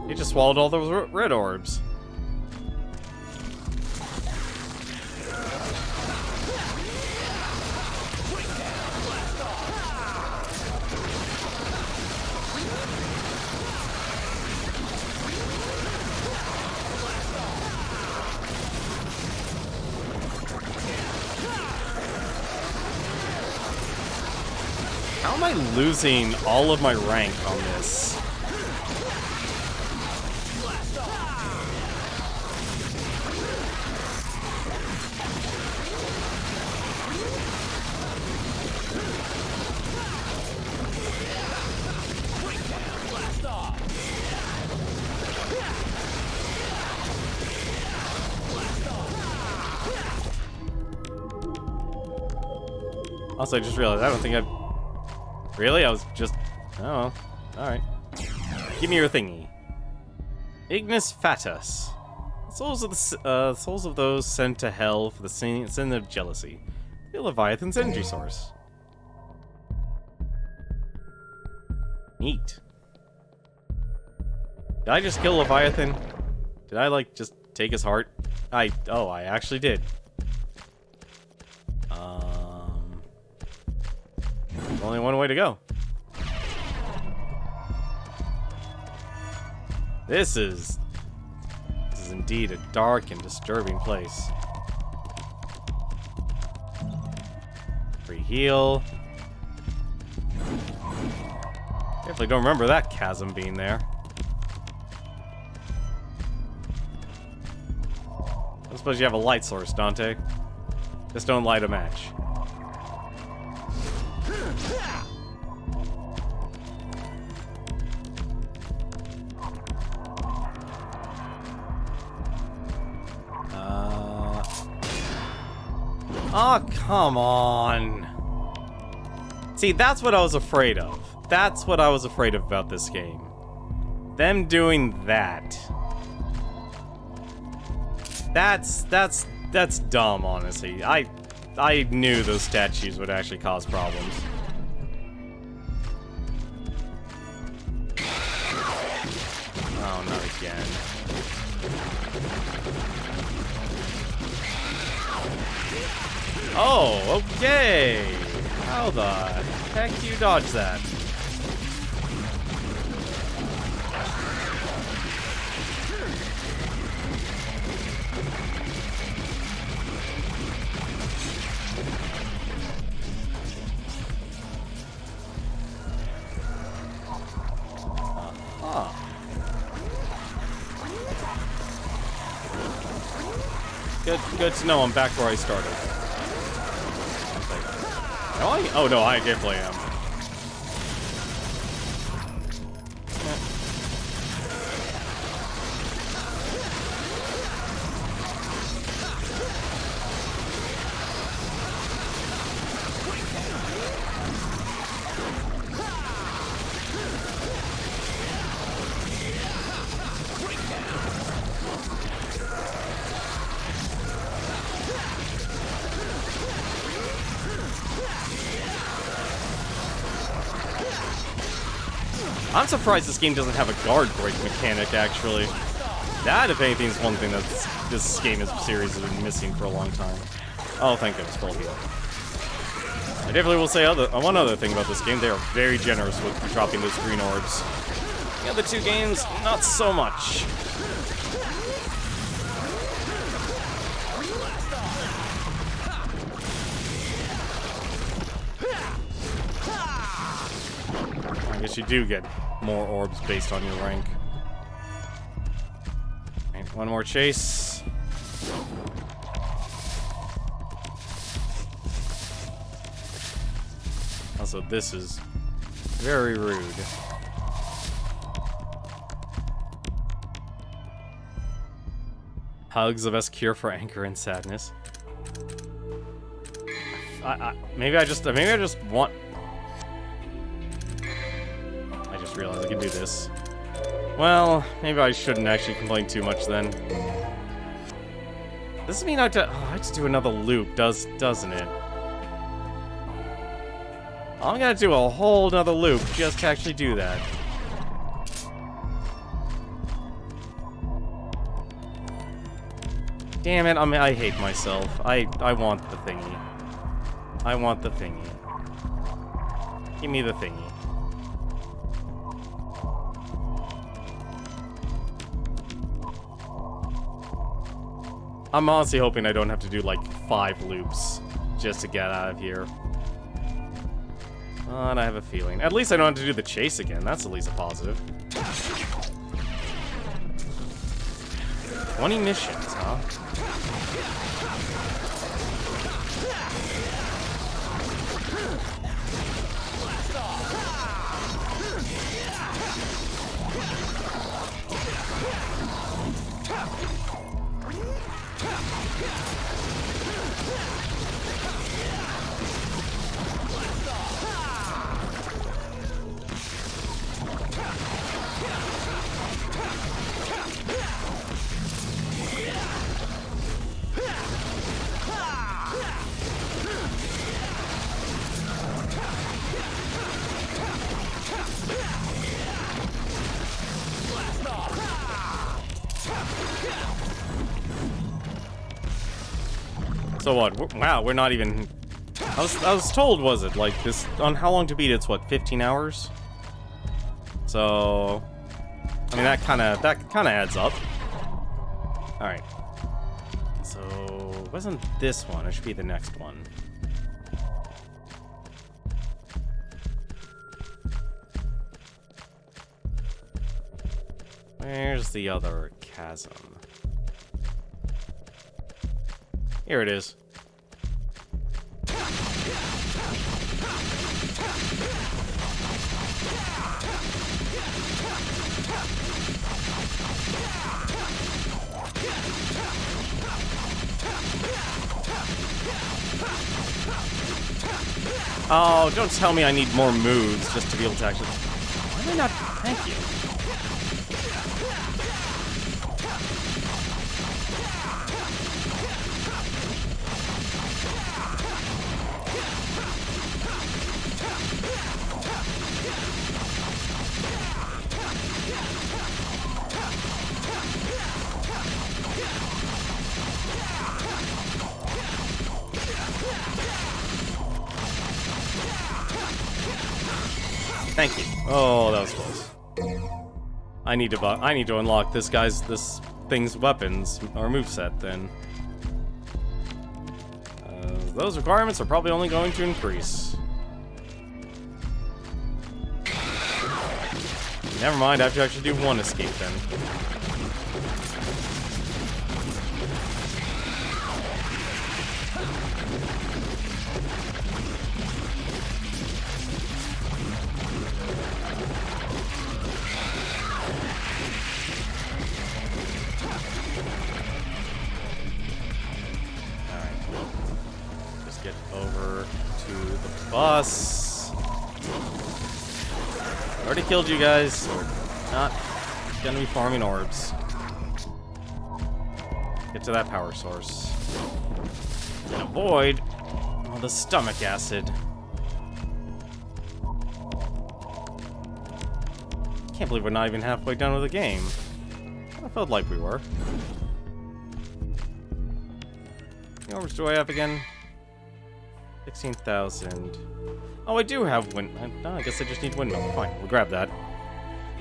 He just swallowed all those red orbs. How am I losing all of my rank on this? Also, I just realized I don't think I... Really? I was just... Oh, alright. Give me your thingy. Ignis Fatus. Souls of the souls of those sent to hell for the sin of jealousy. The Leviathan's energy source. Neat. Did I just kill Leviathan? Did I, like, just take his heart? Oh, I actually did. There's only one way to go. This is indeed a dark and disturbing place. Free heal. Definitely don't remember that chasm being there. I suppose you have a light source, Dante. Just don't light a match. Oh, come on. See, that's what I was afraid of. That's what I was afraid of about this game. Them doing that. That's dumb, honestly. I knew those statues would actually cause problems. Oh, not again. Oh, okay. How the heck do you dodge that? Good to know I'm back where I started. Am I? Oh no, I definitely am. I'm surprised this game doesn't have a guard break mechanic, actually. That, if anything, is one thing that this game is series has been missing for a long time. Oh, thank goodness, full heal. I definitely will say one other thing about this game. They are very generous with dropping those green orbs. The other two games, not so much. I guess you do get more orbs based on your rank. Right, one more chase. Also, this is very rude. Hugs the best cure for anger and sadness. Maybe I just want. I just realized I can do this. Well, maybe I shouldn't actually complain too much then. Does this mean I have to do another loop, doesn't it? I'm gonna do a whole nother loop just to actually do that. Damn it, I hate myself. I want the thingy. I want the thingy. Give me the thingy. I'm honestly hoping I don't have to do like 5 loops just to get out of here. And I have a feeling. At least I don't have to do the chase again. That's at least a positive. 20 missions, huh? So what? Wow, we're not even... I was told, was it? Like, this... On how long to beat it's what, 15 hours? So... I mean, that kind of adds up. Alright. So... It wasn't this one. It should be the next one. Where's the other chasm? Here it is. Oh, don't tell me I need more moves just to be able to actually... Why am I not... Thank you. Thank you. Oh, that was close. I need to unlock this thing's weapons or moveset then. Those requirements are probably only going to increase. Never mind, I have to actually do one escape then. Boss. Already killed you guys. Not gonna be farming orbs. Get to that power source. And avoid all the stomach acid. Can't believe we're not even halfway done with the game. I felt like we were. How many orbs do I have again? 16,000. Oh, I do have no, I guess I just need windmill. Fine, we'll grab that.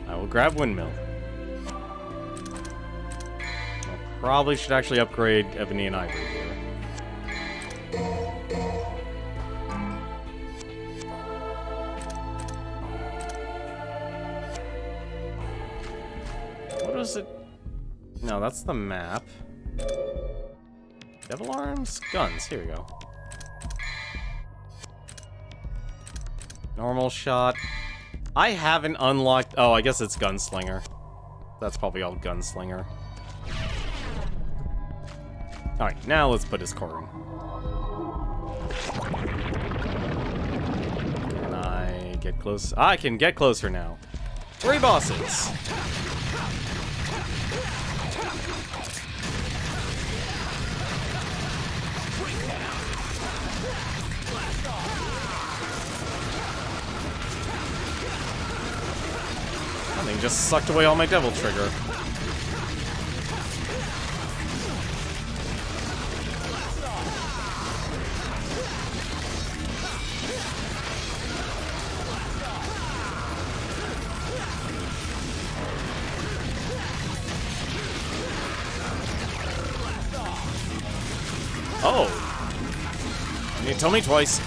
I will grab windmill. I probably should actually upgrade Ebony and Ivory here. What was it? No, that's the map. Devil arms? Guns. Here we go. Normal shot. I haven't unlocked... Oh, I guess it's Gunslinger. That's probably all Gunslinger. Alright, now let's put his core in. Can I get close? I can get closer now. 3 bosses! Something just sucked away all my devil trigger. Oh! You told me twice.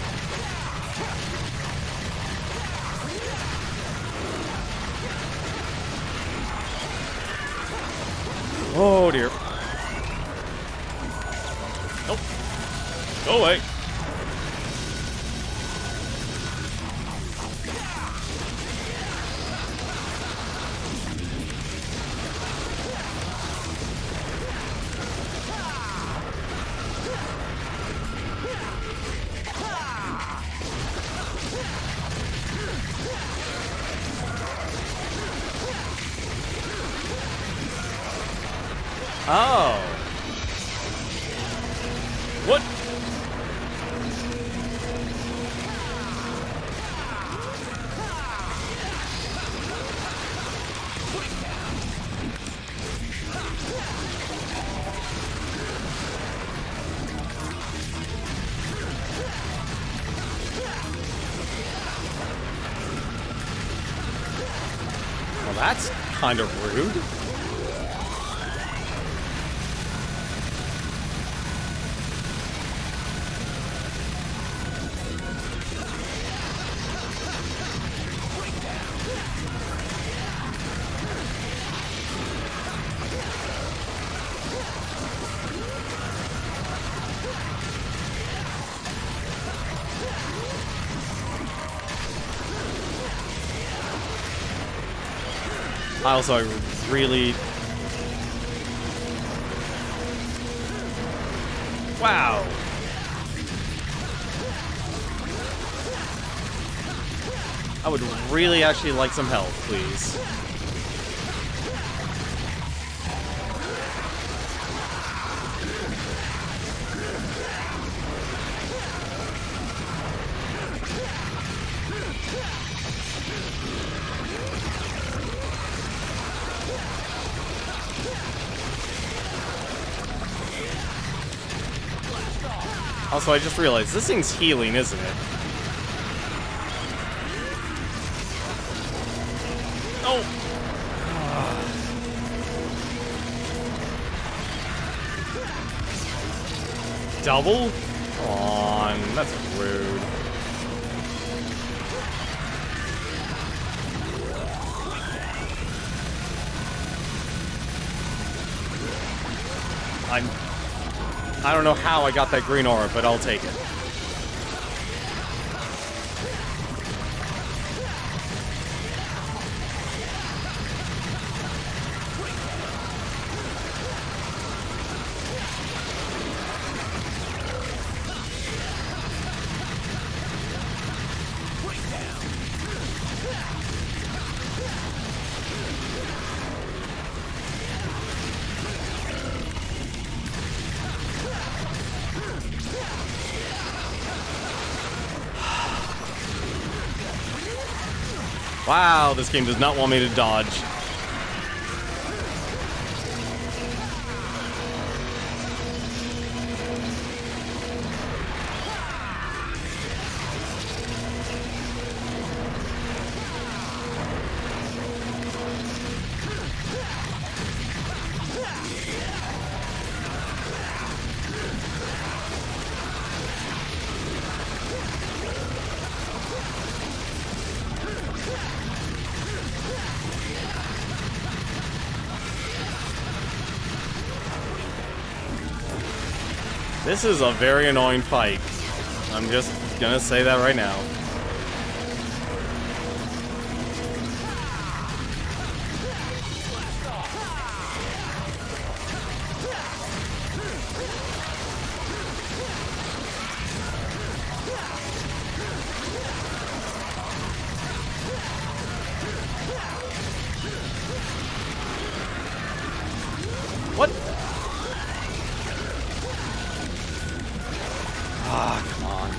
Oh dear. Nope. Go away. Oh. What? Well, that's kind of rude. I really... Wow. I would really actually like some help, please. Also, I just realized this thing's healing, isn't it? Oh! Double? Come on, that's rude. I don't know how I got that green aura, but I'll take it. Wow, this game does not want me to dodge. This is a very annoying fight. I'm just gonna say that right now. What? Ah, come on.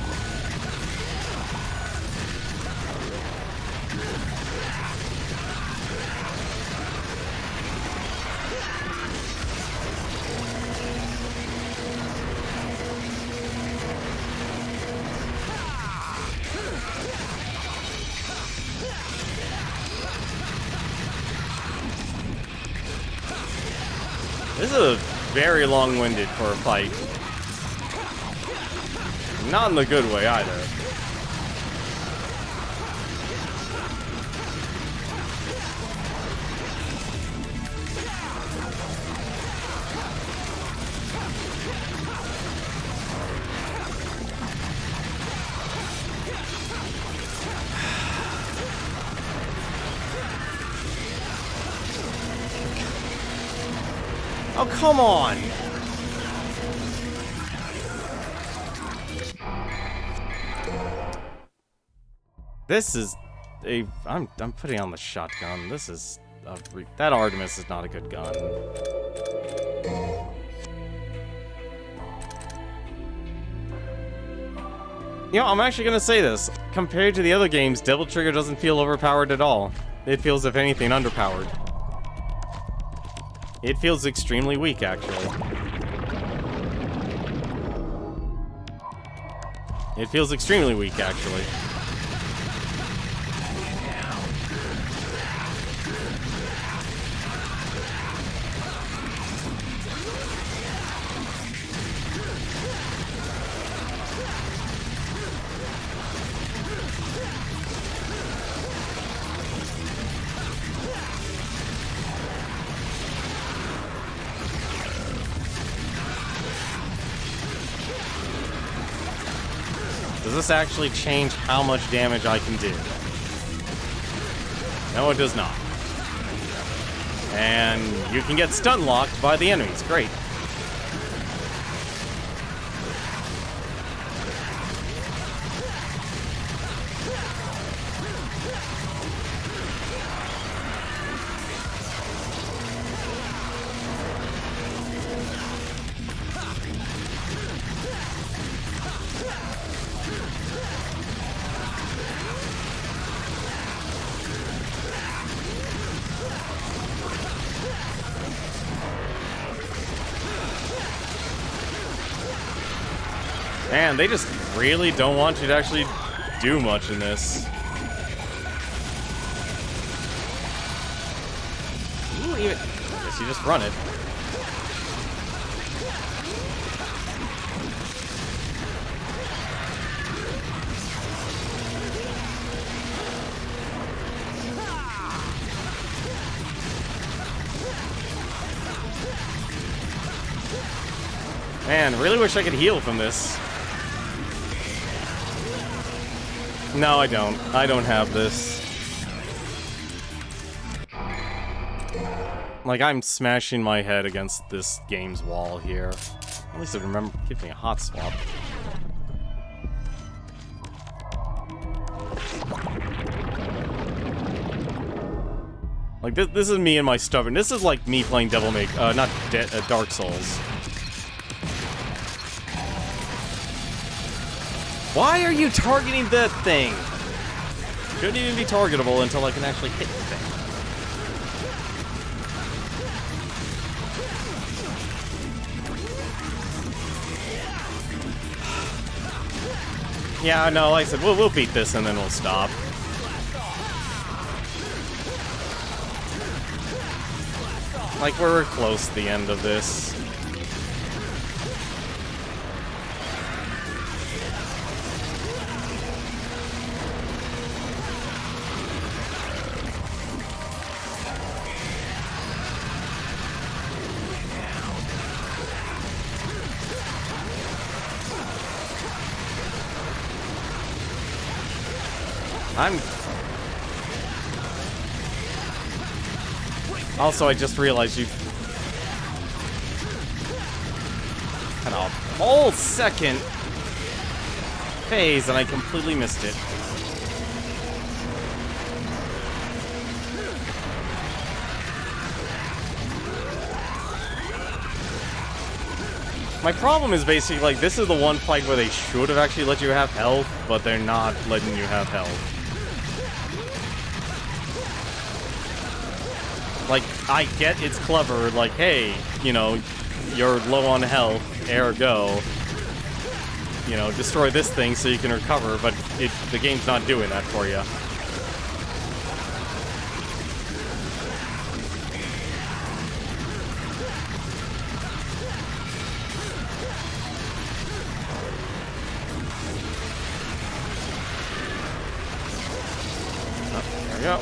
This is very long-winded for a fight. Not in the good way, either. Oh, come on! This is a... I'm putting on the shotgun. This is... that Artemis is not a good gun. You know, I'm actually gonna say this. Compared to the other games, Devil Trigger doesn't feel overpowered at all. It feels, if anything, underpowered. It feels extremely weak, actually. It feels extremely weak, actually. Does this actually change how much damage I can do? No, it does not. And you can get stun locked by the enemies. Great. Man, they just really don't want you to actually do much in this. Ooh, even... I guess you just run it. Man, really wish I could heal from this. No, I don't. I don't have this. Like, I'm smashing my head against this game's wall here. At least I remember, give me a hot swap. Like, this is me and my stubborn. This is like me playing Dark Souls. Why are you targeting that thing? Shouldn't even be targetable until I can actually hit the thing. Yeah, no, like I said, we'll beat this and then we'll stop. Like, we're close to the end of this. Also, I just realized you had a whole second phase and I completely missed it. My problem is basically, like, this is the one fight where they should have actually let you have health, but they're not letting you have health. Like, I get it's clever, like, hey, you know, you're low on health, ergo, you know, destroy this thing so you can recover, but the game's not doing that for you. Oh, there we go.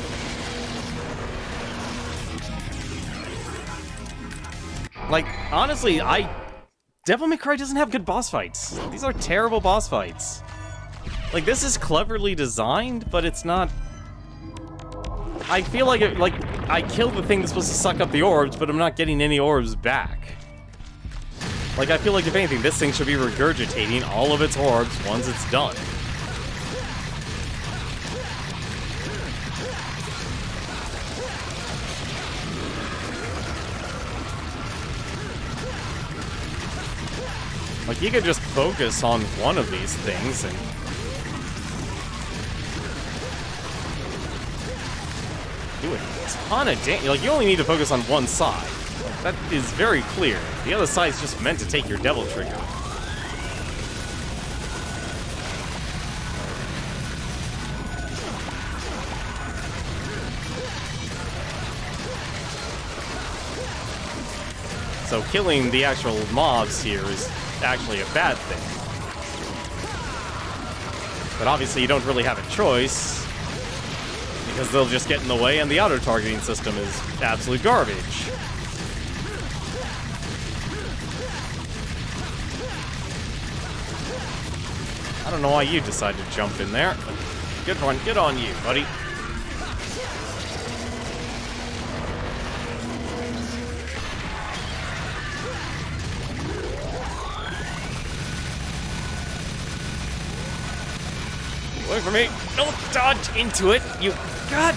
Like, honestly, Devil May Cry doesn't have good boss fights. These are terrible boss fights. Like, this is cleverly designed, but it's not... I feel like I killed the thing that's supposed to suck up the orbs, but I'm not getting any orbs back. Like, I feel like, if anything, this thing should be regurgitating all of its orbs once it's done. Like, you could just focus on one of these things and do a ton of damage. Like, you only need to focus on one side. That is very clear. The other side's just meant to take your devil trigger. So killing the actual mobs here is actually a bad thing. But obviously you don't really have a choice, because they'll just get in the way and the auto-targeting system is absolute garbage. I don't know why you decided to jump in there. Good one, good on you, buddy. Wait for me. Don't dodge into it, you god.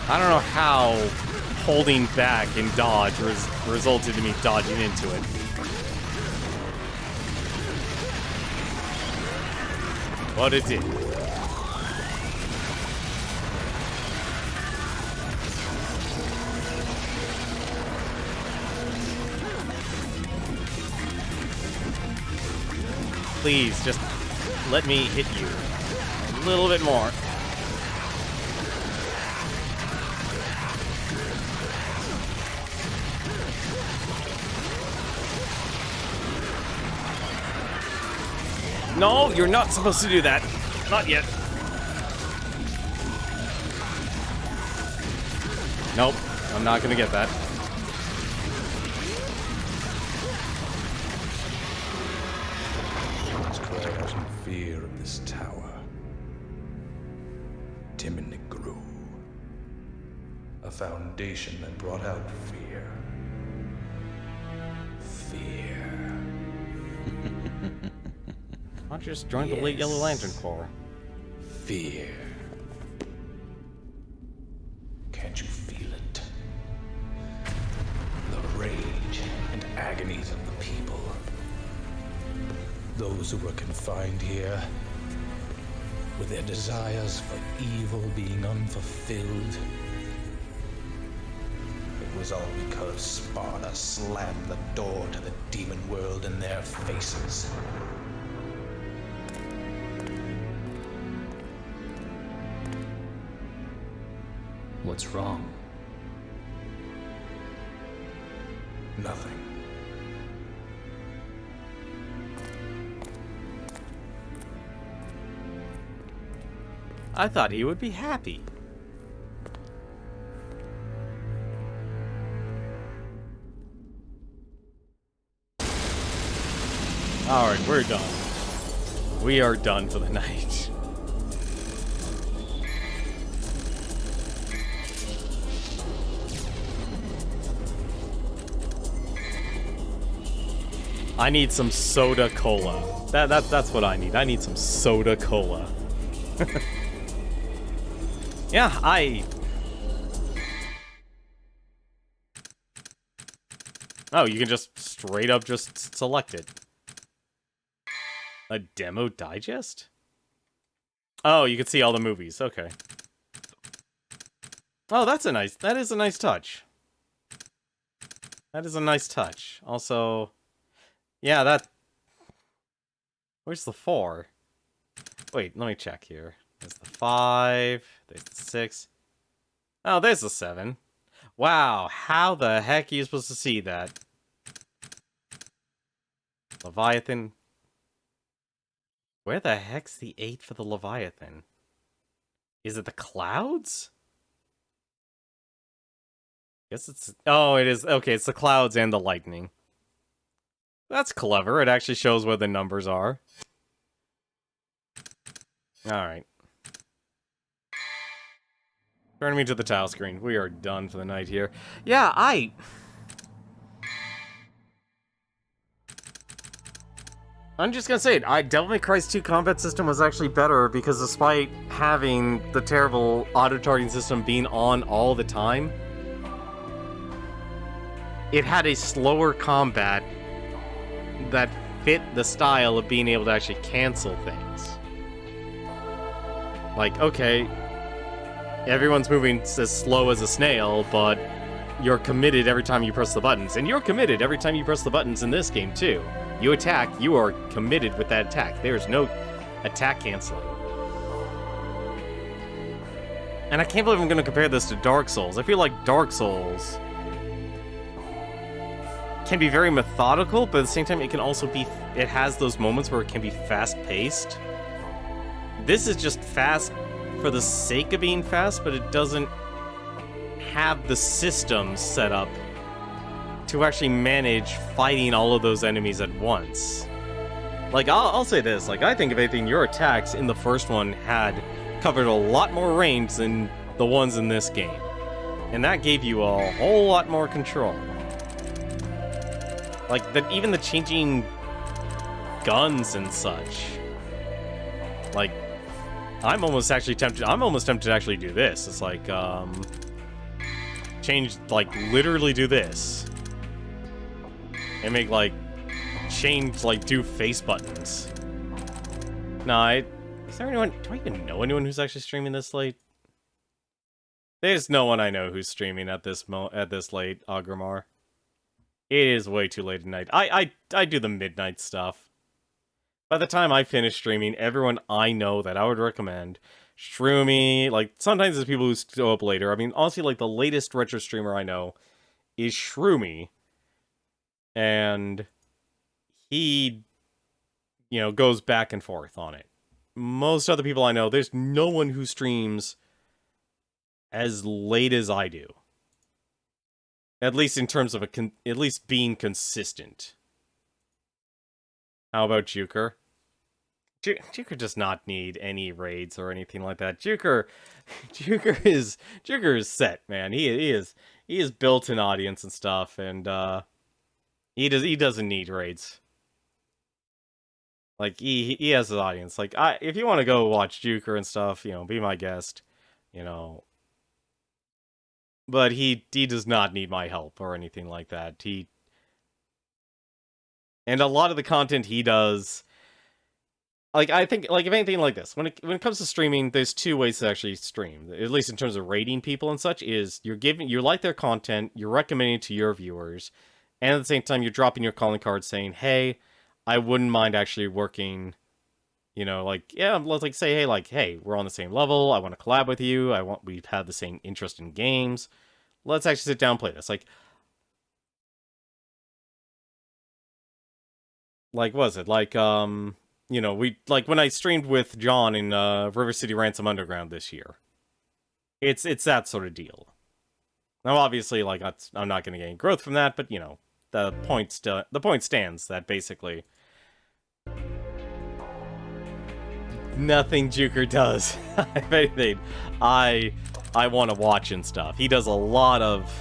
I don't know how holding back and dodge resulted in me dodging into it. But it did. Please, just let me hit you a little bit more. No, you're not supposed to do that. Not yet. Nope, I'm not gonna get that. Fear of this tower. Timothy grew. A foundation that brought out fear. Fear. Why don't you just join the late Yellow Lantern Corps? Fear. Can't you feel it? The rage and agonies of the people. Those who were confined here, with their desires for evil being unfulfilled. It was all because Sparta slammed the door to the demon world in their faces. What's wrong? Nothing. I thought he would be happy. Alright, we're done. We are done for the night. I need some soda cola. That's what I need. I need some soda cola. Yeah, Oh, you can just straight up just select it. A demo digest? Oh, you can see all the movies. Okay. Oh, that is a nice touch. That is a nice touch. Also, yeah, where's the 4? Wait, let me check here. There's the 5, there's the 6. Oh, there's the 7. Wow, how the heck are you supposed to see that? Leviathan. Where the heck's the 8 for the Leviathan? Is it the clouds? Guess it's... Oh, it is. Okay, it's the clouds and the lightning. That's clever. It actually shows where the numbers are. Alright. Turn me to the tile screen. We are done for the night here. Yeah, I'm just gonna say it. Devil May Cry 2 combat system was actually better because despite having the terrible auto-targeting system being on all the time, it had a slower combat that fit the style of being able to actually cancel things. Like, okay, everyone's moving as slow as a snail, but you're committed every time you press the buttons. And you're committed every time you press the buttons in this game, too. You attack, you are committed with that attack. There's no attack canceling. And I can't believe I'm going to compare this to Dark Souls. I feel like Dark Souls can be very methodical, but at the same time, it can also be... It has those moments where it can be fast-paced. This is just fast for the sake of being fast, but it doesn't have the systems set up to actually manage fighting all of those enemies at once. Like, I'll say this, like, I think if anything, your attacks in the first one had covered a lot more range than the ones in this game. And that gave you a whole lot more control. Like, even the changing guns and such. Like, I'm almost tempted to actually do this. It's like, literally do this. And make, do face buttons. Nah, is there anyone, do I even know anyone who's actually streaming this late? There's no one I know who's streaming at this late, Agramar. It is way too late at night. I do the midnight stuff. By the time I finish streaming, everyone I know that I would recommend, Shroomy, sometimes there's people who show up later. I mean, honestly, the latest retro streamer I know is Shroomy. And he, goes back and forth on it. Most other people I know, there's no one who streams as late as I do. At least in terms of at least being consistent. How about Juker? Juker does not need any raids or anything like that. Juker is set, man. He is built an audience and stuff, and he doesn't need raids. Like he has an audience. Like if you want to go watch Juker and stuff, be my guest, But he does not need my help or anything like that. And a lot of the content he does, I think, if anything like this, when it comes to streaming, there's two ways to actually stream, at least in terms of rating people and such, is you like their content, you're recommending it to your viewers, and at the same time, you're dropping your calling card saying, hey, I wouldn't mind actually working, let's say, hey, we're on the same level, I want to collab with you, we've had the same interest in games, let's actually sit down and play this. What was it? When I streamed with John in River City Ransom Underground this year. It's that sort of deal. Now, obviously, I'm not going to get any growth from that, but, the point stands that basically nothing Juker does. If anything, I want to watch and stuff. He does a lot of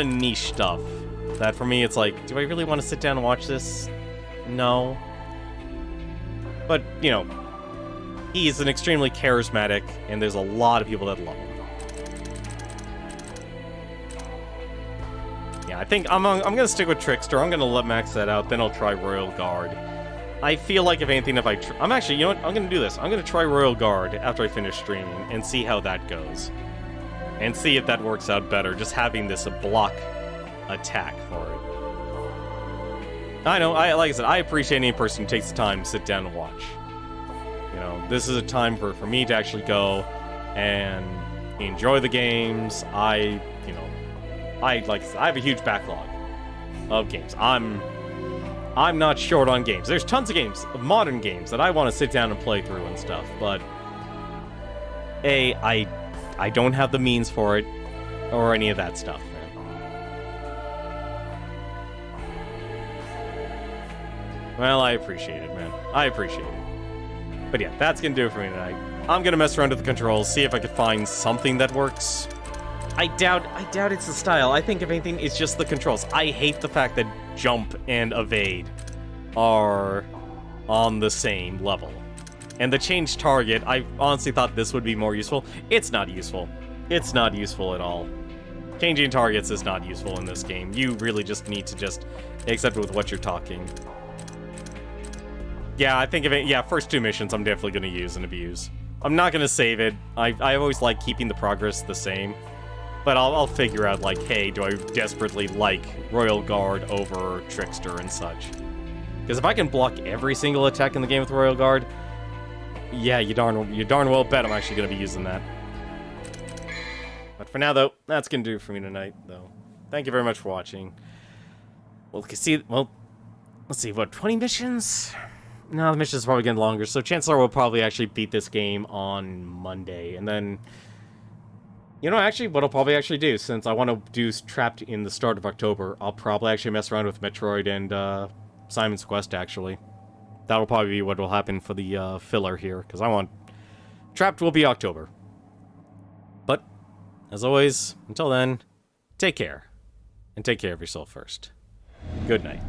niche stuff that for me it's like, do I really want to sit down and watch this? No. But, he's an extremely charismatic, and there's a lot of people that love him. Yeah, I think I'm gonna stick with Trickster. I'm gonna max that out, then I'll try Royal Guard. I feel like if anything, I'm actually, I'm gonna do this. I'm gonna try Royal Guard after I finish streaming and see how that goes. And see if that works out better, just having this a block attack for it. I know, like I said, I appreciate any person who takes the time to sit down and watch. This is a time for me to actually go and enjoy the games. Like I said, I have a huge backlog of games. I'm not short on games. There's tons of games, modern games, that I want to sit down and play through and stuff, but I don't have the means for it, or any of that stuff, man. Well, I appreciate it, man. I appreciate it. But yeah, that's gonna do it for me tonight. I'm gonna mess around with the controls, see if I can find something that works. I doubt it's the style. I think, if anything, it's just the controls. I hate the fact that jump and evade are on the same level. And the change target, I honestly thought this would be more useful. It's not useful. It's not useful at all. Changing targets is not useful in this game. You really just need to just accept it with what you're talking. Yeah, I think of it. Yeah, first 2 missions I'm definitely going to use and abuse. I'm not going to save it. I always like keeping the progress the same. But I'll figure out, like, hey, do I desperately like Royal Guard over Trickster and such? Because if I can block every single attack in the game with Royal Guard, yeah, you darn well bet I'm actually going to be using that. But for now, though, that's going to do it for me tonight, though. Thank you very much for watching. Let's see, what, 20 missions? No, the missions are probably getting longer, so chances are we'll probably actually beat this game on Monday. And then, you know, actually, what I'll probably actually do, since I want to do Trapped in the start of October, I'll probably actually mess around with Metroid and Simon's Quest, actually. That'll probably be what will happen for the filler here, because I want... Trapped will be October. But, as always, until then, take care. And take care of yourself first. Good night.